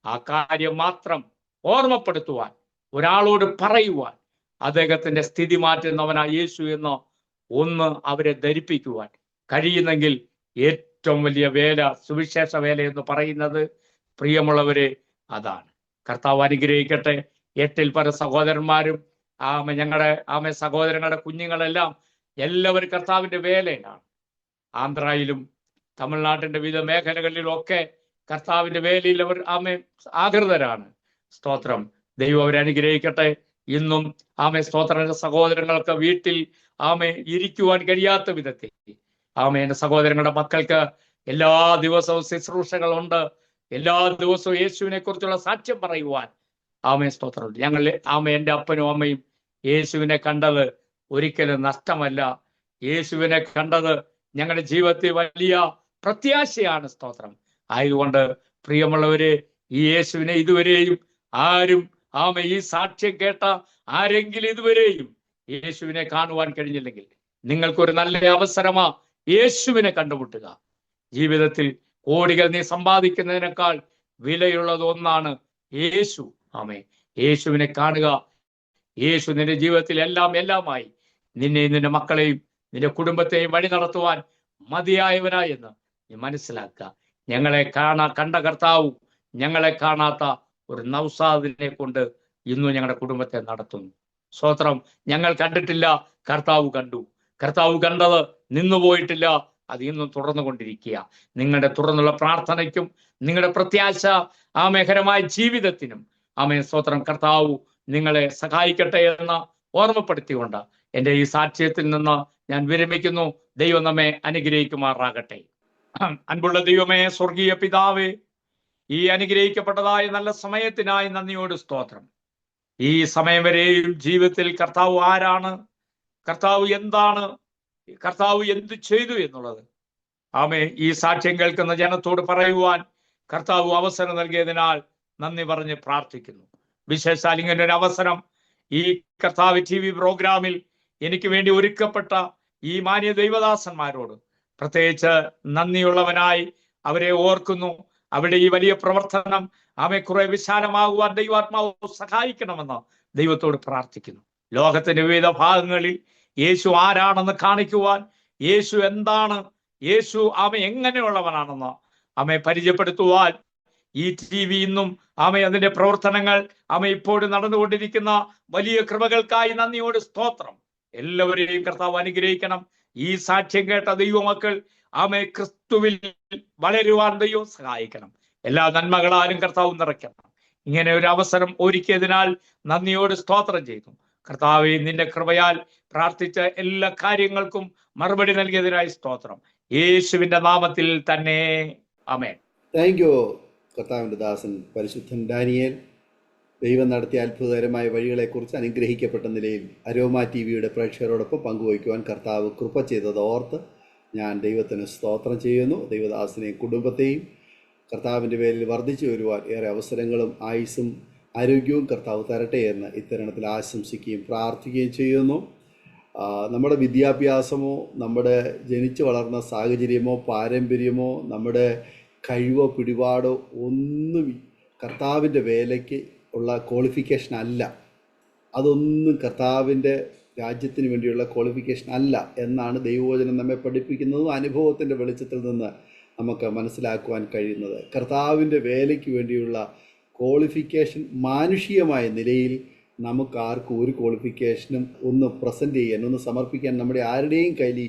ആ കാര്യം മാത്രം ഓർമ്മപ്പെടുത്തുവാൻ, ഒരാളോട് പറയുവാൻ, അദ്ദേഹത്തിന്റെ സ്ഥിതി മാറ്റുന്നവനാ യേശു എന്ന് ഒന്ന് അവരെ ധരിപ്പിക്കുവാൻ കഴിയുന്നെങ്കിൽ ഏറ്റവും വലിയ വേല, സുവിശേഷ വേല എന്ന് പറയുന്നത്, പ്രിയമുള്ളവരെ, അതാണ്. കർത്താവ് അനുഗ്രഹിക്കട്ടെ. 8-ൽ പരം സഹോദരന്മാരും ഞങ്ങളുടെ സഹോദരങ്ങളുടെ കുഞ്ഞുങ്ങളെല്ലാം എല്ലാവരും കർത്താവിന്റെ വേലയിലാണ്. ആന്ധ്രയിലും തമിഴ്നാട്ടിന്റെ വിവിധ മേഖലകളിലും ഒക്കെ കർത്താവിന്റെ വേലയിൽ അവർ ആമേ ആകൃതരാണ്. സ്തോത്രം. ദൈവം അവരെ അനുഗ്രഹിക്കട്ടെ. ഇന്നും ആമേ സ്തോത്ര സഹോദരങ്ങൾക്ക് വീട്ടിൽ ആമേ ഇരിക്കുവാൻ കഴിയാത്ത വിധത്തിൽ ആമേ എന്റെ സഹോദരങ്ങളുടെ മക്കൾക്ക് എല്ലാ ദിവസവും ശുശ്രൂഷകളുണ്ട്. എല്ലാ ദിവസവും യേശുവിനെ കുറിച്ചുള്ള സാക്ഷ്യം പറയുവാൻ ആമേ സ്തോത്രമുണ്ട്. ഞങ്ങൾ ആമേ എൻ്റെ അപ്പനും അമ്മയും യേശുവിനെ കണ്ടത് ഒരിക്കലും നഷ്ടമല്ല. യേശുവിനെ കണ്ടത് ഞങ്ങളുടെ ജീവിതത്തിൽ വലിയ പ്രത്യാശയാണ്. സ്തോത്രം. ആയതുകൊണ്ട് പ്രിയമുള്ളവരെ, ഈ യേശുവിനെ ഇതുവരെയും ആരും ആമേ ഈ സാക്ഷ്യം കേട്ട ആരെങ്കിലും ഇതുവരെയും യേശുവിനെ കാണുവാൻ കഴിഞ്ഞില്ലെങ്കിൽ നിങ്ങൾക്കൊരു നല്ല അവസരമാ യേശുവിനെ കണ്ടുമുട്ടുക. ജീവിതത്തിൽ കോടികൾ നീ സമ്പാദിക്കുന്നതിനേക്കാൾ വിലയുള്ളത് ഒന്നാണ് യേശു. ആമേ, യേശുവിനെ കാണുക. യേശു നിന്റെ ജീവിതത്തിൽ എല്ലാമായി നിന്നെയും നിന്റെ മക്കളെയും നിന്റെ കുടുംബത്തെയും വഴി നടത്തുവാൻ മതിയായവനായെന്ന് നീ മനസ്സിലാക്കുക. ഞങ്ങളെ കണ്ട കർത്താവ് ഞങ്ങളെ കാണാത്ത ഒരു നൗസാദിനെ കൊണ്ട് ഇന്നും ഞങ്ങളുടെ കുടുംബത്തെ നടത്തുന്നു. സ്തോത്രം. ഞങ്ങൾ കണ്ടിട്ടില്ല, കർത്താവ് കണ്ടു. കർത്താവ് കണ്ടത് നിന്നുപോയിട്ടില്ല, അത് ഇന്നും തുടർന്നുകൊണ്ടിരിക്കുക. നിങ്ങളുടെ തുടർന്നുള്ള പ്രാർത്ഥനയ്ക്കും നിങ്ങളുടെ പ്രത്യാശ ആമേഹരമായ ജീവിതത്തിനും ആമേ സ്തോത്രം കർത്താവ് നിങ്ങളെ സഹായിക്കട്ടെ എന്ന് ഓർമ്മപ്പെടുത്തിക്കൊണ്ട് എൻ്റെ ഈ സാക്ഷ്യത്തിൽ നിന്ന് ഞാൻ വിരമിക്കുന്നു. ദൈവം നമ്മെ അനുഗ്രഹിക്കുമാറാകട്ടെ. അൻപുള്ള ദൈവമേ, സ്വർഗീയ പിതാവേ, ഈ അനുഗ്രഹിക്കപ്പെട്ടതായ നല്ല സമയത്തിനായി നന്ദിയോട് സ്തോത്രം. ഈ സമയം വരെയും ജീവിതത്തിൽ കർത്താവ് ആരാണ്, കർത്താവ് എന്താണ്, കർത്താവ് എന്ത് ചെയ്തു എന്നുള്ളത് ആമേ ഈ സാക്ഷ്യം കേൾക്കുന്ന ജനത്തോട് പറയുവാൻ കർത്താവ് അവസരം നൽകിയതിനാൽ നന്ദി പറഞ്ഞ് പ്രാർത്ഥിക്കുന്നു. വിശേഷാൽ ഇങ്ങനെ ഒരു അവസരം ഈ കർത്താവ് TV പ്രോഗ്രാമിൽ എനിക്ക് വേണ്ടി ഒരുക്കപ്പെട്ട ഈ മാന്യ ദൈവദാസന്മാരോട് പ്രത്യേകിച്ച് നന്ദിയുള്ളവനായി അവരെ ഓർക്കുന്നു. അവിടെ ഈ വലിയ പ്രവർത്തനം ആമേ കുറെ വിശാലമാകുവാൻ ദൈവാത്മാവ് സഹായിക്കണമെന്ന് ദൈവത്തോട് പ്രാർത്ഥിക്കുന്നു. ലോകത്തിന്റെ വിവിധ ഭാഗങ്ങളിൽ യേശു ആരാണെന്ന് കാണിക്കുവാൻ, യേശു എന്താണ്, യേശു ആമേ എങ്ങനെയുള്ളവനാണെന്ന് ആമേ പരിചയപ്പെടുത്തുവാൻ ഈ TV ഇന്നും ആമേ അതിന്റെ പ്രവർത്തനങ്ങൾ ആമേ ഇപ്പോഴും നടന്നുകൊണ്ടിരിക്കുന്ന വലിയ കൃപകൾക്കായി നന്ദിയോട് സ്തോത്രം. എല്ലാവരെയും കർത്താവ് അനുഗ്രഹിക്കണം. ഈ സാക്ഷ്യം കേട്ട ദൈവമക്കൾ ആമേ ക്രിസ്തുവിൽ വളരുവാൻ ദൈവം സഹായിക്കണം. എല്ലാ നന്മകളാലും കർത്താവ് നിറയ്ക്കണം. ഇങ്ങനെ ഒരു അവസരം ഒരുക്കിയതിനാൽ നന്ദിയോട് സ്തോത്രം ചെയ്തു. കർത്താവെ, നിന്റെ കൃപയാൽ പ്രാർത്ഥിച്ച എല്ലാ കാര്യങ്ങൾക്കും മറുപടി നൽകിയതിനായി സ്തോത്രം. യേശുവിന്റെ നാമത്തിൽ തന്നെ ആമേൻ. താങ്ക് യു കർത്താവിൻ്റെ ദാസൻ പരിശുദ്ധൻ ഡാനിയേൽ. ദൈവം നടത്തിയ അത്ഭുതകരമായ വഴികളെക്കുറിച്ച് അനുഗ്രഹിക്കപ്പെട്ട നിലയിൽ അരോമ TV പ്രേക്ഷകരോടൊപ്പം പങ്കുവയ്ക്കുവാൻ കർത്താവ് കൃപ ചെയ്തത് ഓർത്ത് ഞാൻ ദൈവത്തിന് സ്തോത്രം ചെയ്യുന്നു. ദൈവദാസനെയും കുടുംബത്തെയും കർത്താവിൻ്റെ പേരിൽ വർദ്ധിച്ചു വരുവാൻ ഏറെ അവസരങ്ങളും ആയുസ്സും ആരോഗ്യവും കർത്താവ് തരട്ടെ എന്ന് ഇത്തരണത്തിൽ ആശംസിക്കുകയും പ്രാർത്ഥിക്കുകയും ചെയ്യുന്നു. നമ്മുടെ വിദ്യാഭ്യാസമോ നമ്മുടെ ജനിച്ചു വളർന്ന സാഹചര്യമോ പാരമ്പര്യമോ നമ്മുടെ കഴിവോ പിടിപാടോ ഒന്നും കർത്താവിൻ്റെ വേലയ്ക്ക് ഉള്ള ക്വാളിഫിക്കേഷൻ അല്ല. അതൊന്നും കർത്താവിൻ്റെ രാജ്യത്തിന് വേണ്ടിയുള്ള ക്വാളിഫിക്കേഷൻ അല്ല എന്നാണ് ദൈവവചനം നമ്മെ പഠിപ്പിക്കുന്നതും അനുഭവത്തിൻ്റെ വെളിച്ചത്തിൽ നിന്ന് നമുക്ക് മനസ്സിലാക്കുവാൻ കഴിയുന്നത്. കർത്താവിൻ്റെ വേലയ്ക്ക് വേണ്ടിയുള്ള ക്വാളിഫിക്കേഷൻ മാനുഷികമായ നിലയിൽ നമുക്ക് ആർക്കും ഒരു ക്വാളിഫിക്കേഷനും ഒന്ന് പ്രസൻറ്റ് ചെയ്യാൻ, ഒന്ന് സമർപ്പിക്കാൻ നമ്മുടെ ആരുടെയും കയ്യിൽ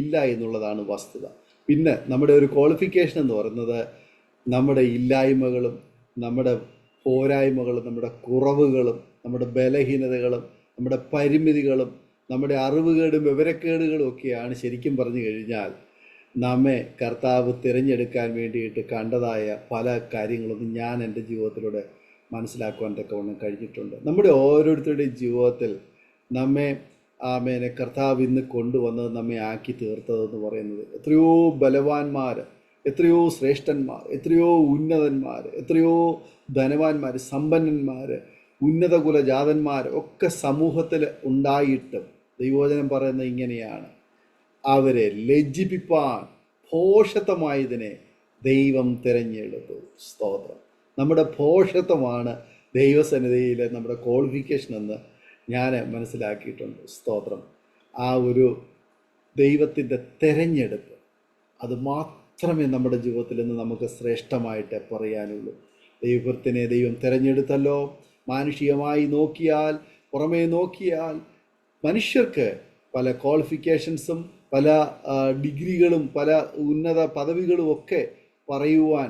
ഇല്ല എന്നുള്ളതാണ് വസ്തുത. പിന്നെ നമ്മുടെ ഒരു ക്വാളിഫിക്കേഷൻ എന്ന് പറയുന്നത് നമ്മുടെ ഇല്ലായ്മകളും നമ്മുടെ പോരായ്മകളും നമ്മുടെ കുറവുകളും നമ്മുടെ ബലഹീനതകളും നമ്മുടെ പരിമിതികളും നമ്മുടെ അറിവുകേടും വിവരക്കേടുകളും ഒക്കെയാണ് ശരിക്കും പറഞ്ഞു കഴിഞ്ഞാൽ നമ്മെ കർത്താവ് തിരഞ്ഞെടുക്കാൻ വേണ്ടിയിട്ട് കണ്ടതായ പല കാര്യങ്ങളൊന്നും ഞാൻ എൻ്റെ ജീവിതത്തിലൂടെ മനസ്സിലാക്കുവാൻ തക്കവണ്ണം കഴിഞ്ഞിട്ടുണ്ട്. നമ്മുടെ ഓരോരുത്തരുടെയും ജീവിതത്തിൽ നമ്മെ ആമേനെ കർത്താവ് ഇന്ന് കൊണ്ടുവന്നത് നമ്മെ ആക്കി തീർത്തതെന്ന് പറയുന്നത് എത്രയോ ബലവാന്മാർ, എത്രയോ ശ്രേഷ്ഠന്മാർ, എത്രയോ ഉന്നതന്മാർ, എത്രയോ ധനവാന്മാർ, സമ്പന്നന്മാർ, ഉന്നത കുലജാതന്മാർ ഒക്കെ സമൂഹത്തിൽ ഉണ്ടായിട്ടും ദൈവവചനം പറയുന്നത് ഇങ്ങനെയാണ്: അവരെ ലജ്ജിപ്പിപ്പാൻ ഭോഷത്വമായതിനെ ദൈവം തിരഞ്ഞെടുത്തു. സ്തോത്രം. നമ്മുടെ ഭോഷത്വമാണ് ദൈവസന്നിധിയിൽ നമ്മുടെ ക്വാളിഫിക്കേഷൻ എന്ന് ഞാൻ മനസ്സിലാക്കിയിട്ടുണ്ട്. സ്തോത്രം. ആ ഒരു ദൈവത്തിൻ്റെ തിരഞ്ഞെടുപ്പ്, അത് മാത്രമേ നമ്മുടെ ജീവിതത്തിൽ നിന്ന് നമുക്ക് ശ്രേഷ്ഠമായിട്ട് പറയാനുള്ളൂ. ദൈവത്തിനെ ദൈവം തിരഞ്ഞെടുത്തല്ലോ. മാനുഷികമായി നോക്കിയാൽ, പുറമേ നോക്കിയാൽ മനുഷ്യർക്ക് പല ക്വാളിഫിക്കേഷൻസും പല ഡിഗ്രികളും പല ഉന്നത പദവികളും ഒക്കെ പറയുവാൻ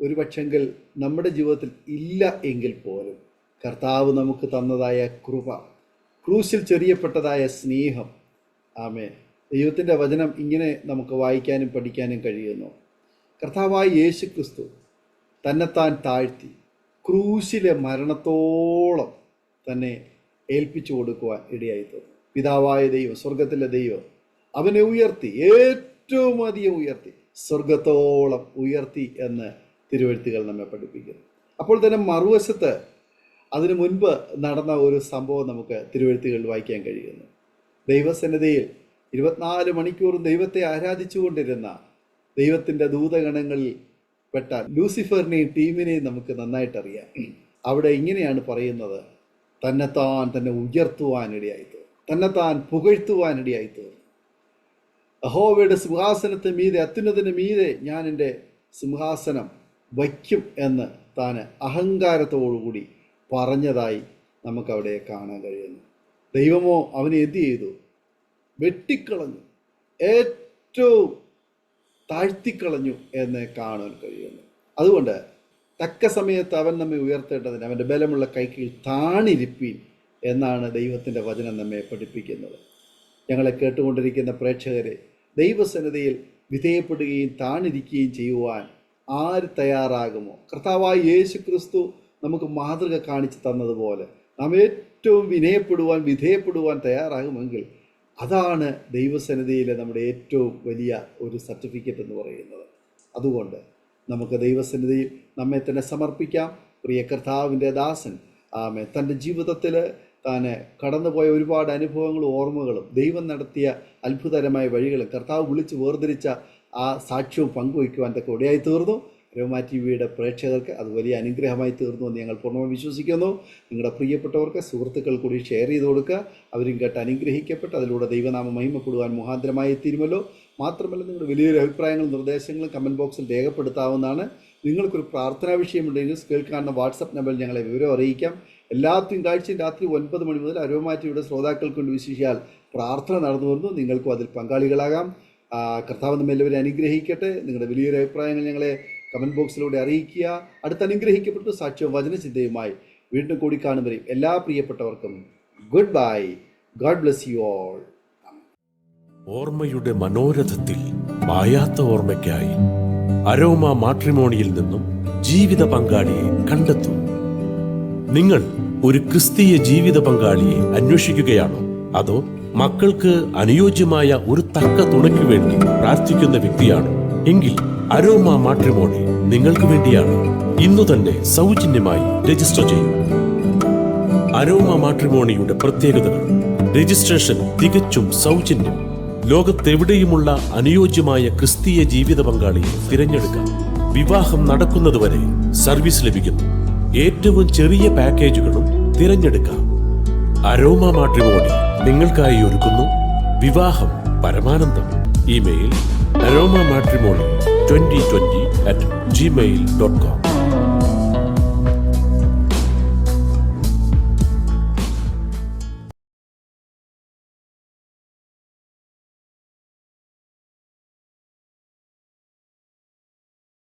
ഒരു പക്ഷെങ്കിൽ നമ്മുടെ ജീവിതത്തിൽ ഇല്ല എങ്കിൽ പോലും കർത്താവ് നമുക്ക് തന്നതായ കൃപ, ക്രൂശിൽ ചൊരിയപ്പെട്ടതായ സ്നേഹം, ആമേൻ, ദൈവത്തിൻ്റെ വചനം ഇങ്ങനെ നമുക്ക് വായിക്കാനും പഠിക്കാനും കഴിയുന്നു. കർത്താവായ യേശു ക്രിസ്തു തന്നെത്താൻ താഴ്ത്തി ക്രൂശിലെ മരണത്തോളം തന്നെ ഏൽപ്പിച്ചു കൊടുക്കുവാൻ ഇടയായിത്തീർന്നു. പിതാവായ ദൈവം, സ്വർഗത്തിലെ ദൈവം അവനെ ഉയർത്തി, ഏറ്റവും അധികം ഉയർത്തി, സ്വർഗത്തോളം ഉയർത്തി എന്ന് തിരുവെഴുത്തുകൾ നമ്മെ പഠിപ്പിക്കുന്നു. അപ്പോൾ തന്നെ മറുവശത്ത് അതിനു മുൻപ് നടന്ന ഒരു സംഭവം നമുക്ക് തിരുവെഴുത്തുകളിൽ വായിക്കാൻ കഴിയുന്നു. ദൈവസന്നിധിയിൽ 24 മണിക്കൂറും ദൈവത്തെ ആരാധിച്ചുകൊണ്ടിരുന്ന ദൈവത്തിൻ്റെ ദൂതഗണങ്ങളിൽ പെട്ട ലൂസിഫറിനെയും ടീമിനെയും നമുക്ക് നന്നായിട്ടറിയാം. അവിടെ ഇങ്ങനെയാണ് പറയുന്നത്: തന്നെത്താൻ തന്നെ ഉയർത്തുവാനിടയായിത്തീർന്നു, തന്നെത്താൻ പുകഴ്ത്തുവാനിടയായിത്തീർന്നു. യഹോവയുടെ സിംഹാസനത്തിന് മീതെ, അത്യുന്നതിന് മീതെ ഞാൻ എൻ്റെ സിംഹാസനം വയ്ക്കും എന്ന് താൻ അഹങ്കാരത്തോടുകൂടി പറഞ്ഞതായി നമുക്കവിടെ കാണാൻ കഴിയുന്നു. ദൈവമോ അവനെ എന്ത് ചെയ്തു? വെട്ടിക്കളഞ്ഞു, ഏറ്റവും താഴ്ത്തിക്കളഞ്ഞു എന്ന് കാണാൻ കഴിയുന്നു. അതുകൊണ്ട് തക്ക സമയത്ത് അവൻ നമ്മെ ഉയർത്തേണ്ടതിന് അവൻ്റെ ബലമുള്ള കൈക്കീഴിൽ താണിരിപ്പീൻ എന്നാണ് ദൈവത്തിൻ്റെ വചനം നമ്മെ പഠിപ്പിക്കുന്നത്. ഞങ്ങളെ കേട്ടുകൊണ്ടിരിക്കുന്ന പ്രേക്ഷകരെ, ദൈവസന്നിധിയിൽ വിധേയപ്പെടുകയും താണിരിക്കുകയും ചെയ്യുവാൻ ആര് തയ്യാറാകുമോ? കർത്താവായ യേശു ക്രിസ്തു നമുക്ക് മാതൃക കാണിച്ചു തന്നതുപോലെ നാം ഏറ്റവും വിധേയപ്പെടുവാൻ തയ്യാറാകുമെങ്കിൽ അതാണ് ദൈവസന്നിധിയിലെ നമ്മുടെ ഏറ്റവും വലിയ ഒരു സർട്ടിഫിക്കറ്റ് എന്ന് പറയുന്നത്. അതുകൊണ്ട് നമുക്ക് ദൈവസന്നിധിയിൽ നമ്മെ തന്നെ സമർപ്പിക്കാം. പ്രിയ കർത്താവിൻ്റെ ദാസൻ തൻ്റെ ജീവിതത്തിൽ താൻ കടന്നുപോയ ഒരുപാട് അനുഭവങ്ങളും ഓർമ്മകളും ദൈവം നടത്തിയ അത്ഭുതകരമായ വഴികളും കർത്താവ് വിളിച്ച് വേർതിരിച്ച ആ സാക്ഷ്യവും പങ്കുവയ്ക്കുവാൻ തക്ക ഇടയായി തീർന്നു. രോമാ ടിവിയുടെ പ്രേക്ഷകർക്ക് അത് വലിയ അനുഗ്രഹമായി തീർന്നു എന്ന് ഞങ്ങൾ പൂർണ്ണമായി വിശ്വസിക്കുന്നു. നിങ്ങളുടെ പ്രിയപ്പെട്ടവർക്ക്, സുഹൃത്തുക്കൾ കൂടി ഷെയർ ചെയ്ത് കൊടുക്കുക. അവരും കേട്ട് അനുഗ്രഹിക്കപ്പെട്ട് അതിലൂടെ ദൈവനാമം മഹിമപ്പെടുവാൻ മുഖാന്തരമായി തീരുമല്ലോ. മാത്രമല്ല, നിങ്ങളുടെ വലിയൊരു അഭിപ്രായങ്ങളും നിർദ്ദേശങ്ങളും കമൻറ്റ് ബോക്സിൽ രേഖപ്പെടുത്താവുന്നതാണ്. നിങ്ങൾക്കൊരു പ്രാർത്ഥനാ വിഷയമുണ്ടെങ്കിൽ കേൾക്കാവുന്ന വാട്സപ്പ് നമ്പറിൽ ഞങ്ങളെ വിവരം അറിയിക്കാം. എല്ലാ തിങ്കളാഴ്ചയും രാത്രി 9 മണി മുതൽ അരോമാ ടിവിയുടെ ശ്രോതാക്കൾക്ക് കൊണ്ട് വിശേഷിച്ചാൽ പ്രാർത്ഥന നടന്നു വരുന്നു. നിങ്ങൾക്കും അതിൽ പങ്കാളികളാകാം. കർത്താവ് നമ്മെ എല്ലാവരും അനുഗ്രഹിക്കട്ടെ. നിങ്ങളുടെ വലിയൊരു അഭിപ്രായങ്ങൾ ഞങ്ങളെ കമൻറ്റ് ബോക്സിലൂടെ അറിയിക്കുക. അടുത്ത് അനുഗ്രഹിക്കപ്പെട്ടു സാക്ഷ്യവും വചനചിന്തയുമായി വീണ്ടും കൂടി കാണുന്നവരെയും എല്ലാ പ്രിയപ്പെട്ടവർക്കും good bye. God bless you all. ഓർമ്മയുടെ മനോരഥത്തിൽ മായാത്ത ഓർമ്മയ്ക്കായി അരോമ മാട്രിമോണിയിൽ നിന്നും ജീവിത പങ്കാളിയെ കണ്ടെത്തൂ. നിങ്ങൾ ഒരു ക്രിസ്തീയ ജീവിത പങ്കാളിയെ അന്വേഷിക്കുകയാണോ? അതോ മക്കൾക്ക് അനുയോജ്യമായ ഒരു തക്ക തുണയ്ക്കു വേണ്ടി പ്രാർത്ഥിക്കുന്ന വ്യക്തിയാണോ? എങ്കിൽ അരോമ മാട്രിമോണി നിങ്ങൾക്ക് വേണ്ടിയാണ്. ഇന്നു തന്നെ സൗജന്യമായി രജിസ്റ്റർ ചെയ്യൂ. അരോമ മാട്രിമോണിയുടെ പ്രത്യേകതകൾ: രജിസ്ട്രേഷൻ തികച്ചും സൗജന്യം. ലോകത്തെവിടെയുമുള്ള അനുയോജ്യമായ ക്രിസ്തീയ ജീവിത പങ്കാളിയെ തിരഞ്ഞെടുക്കാം. വിവാഹം നടക്കുന്നതുവരെ സർവീസ് ലഭിക്കുന്നു. ഏറ്റവും ചെറിയ പാക്കേജുകളും തിരഞ്ഞെടുക്കാം. അരോമ മാട്രിമോണി നിങ്ങൾക്കായി ഒരുക്കുന്നു വിവാഹം പരമാനന്ദം. Email aroma matrimony2020@gmail.com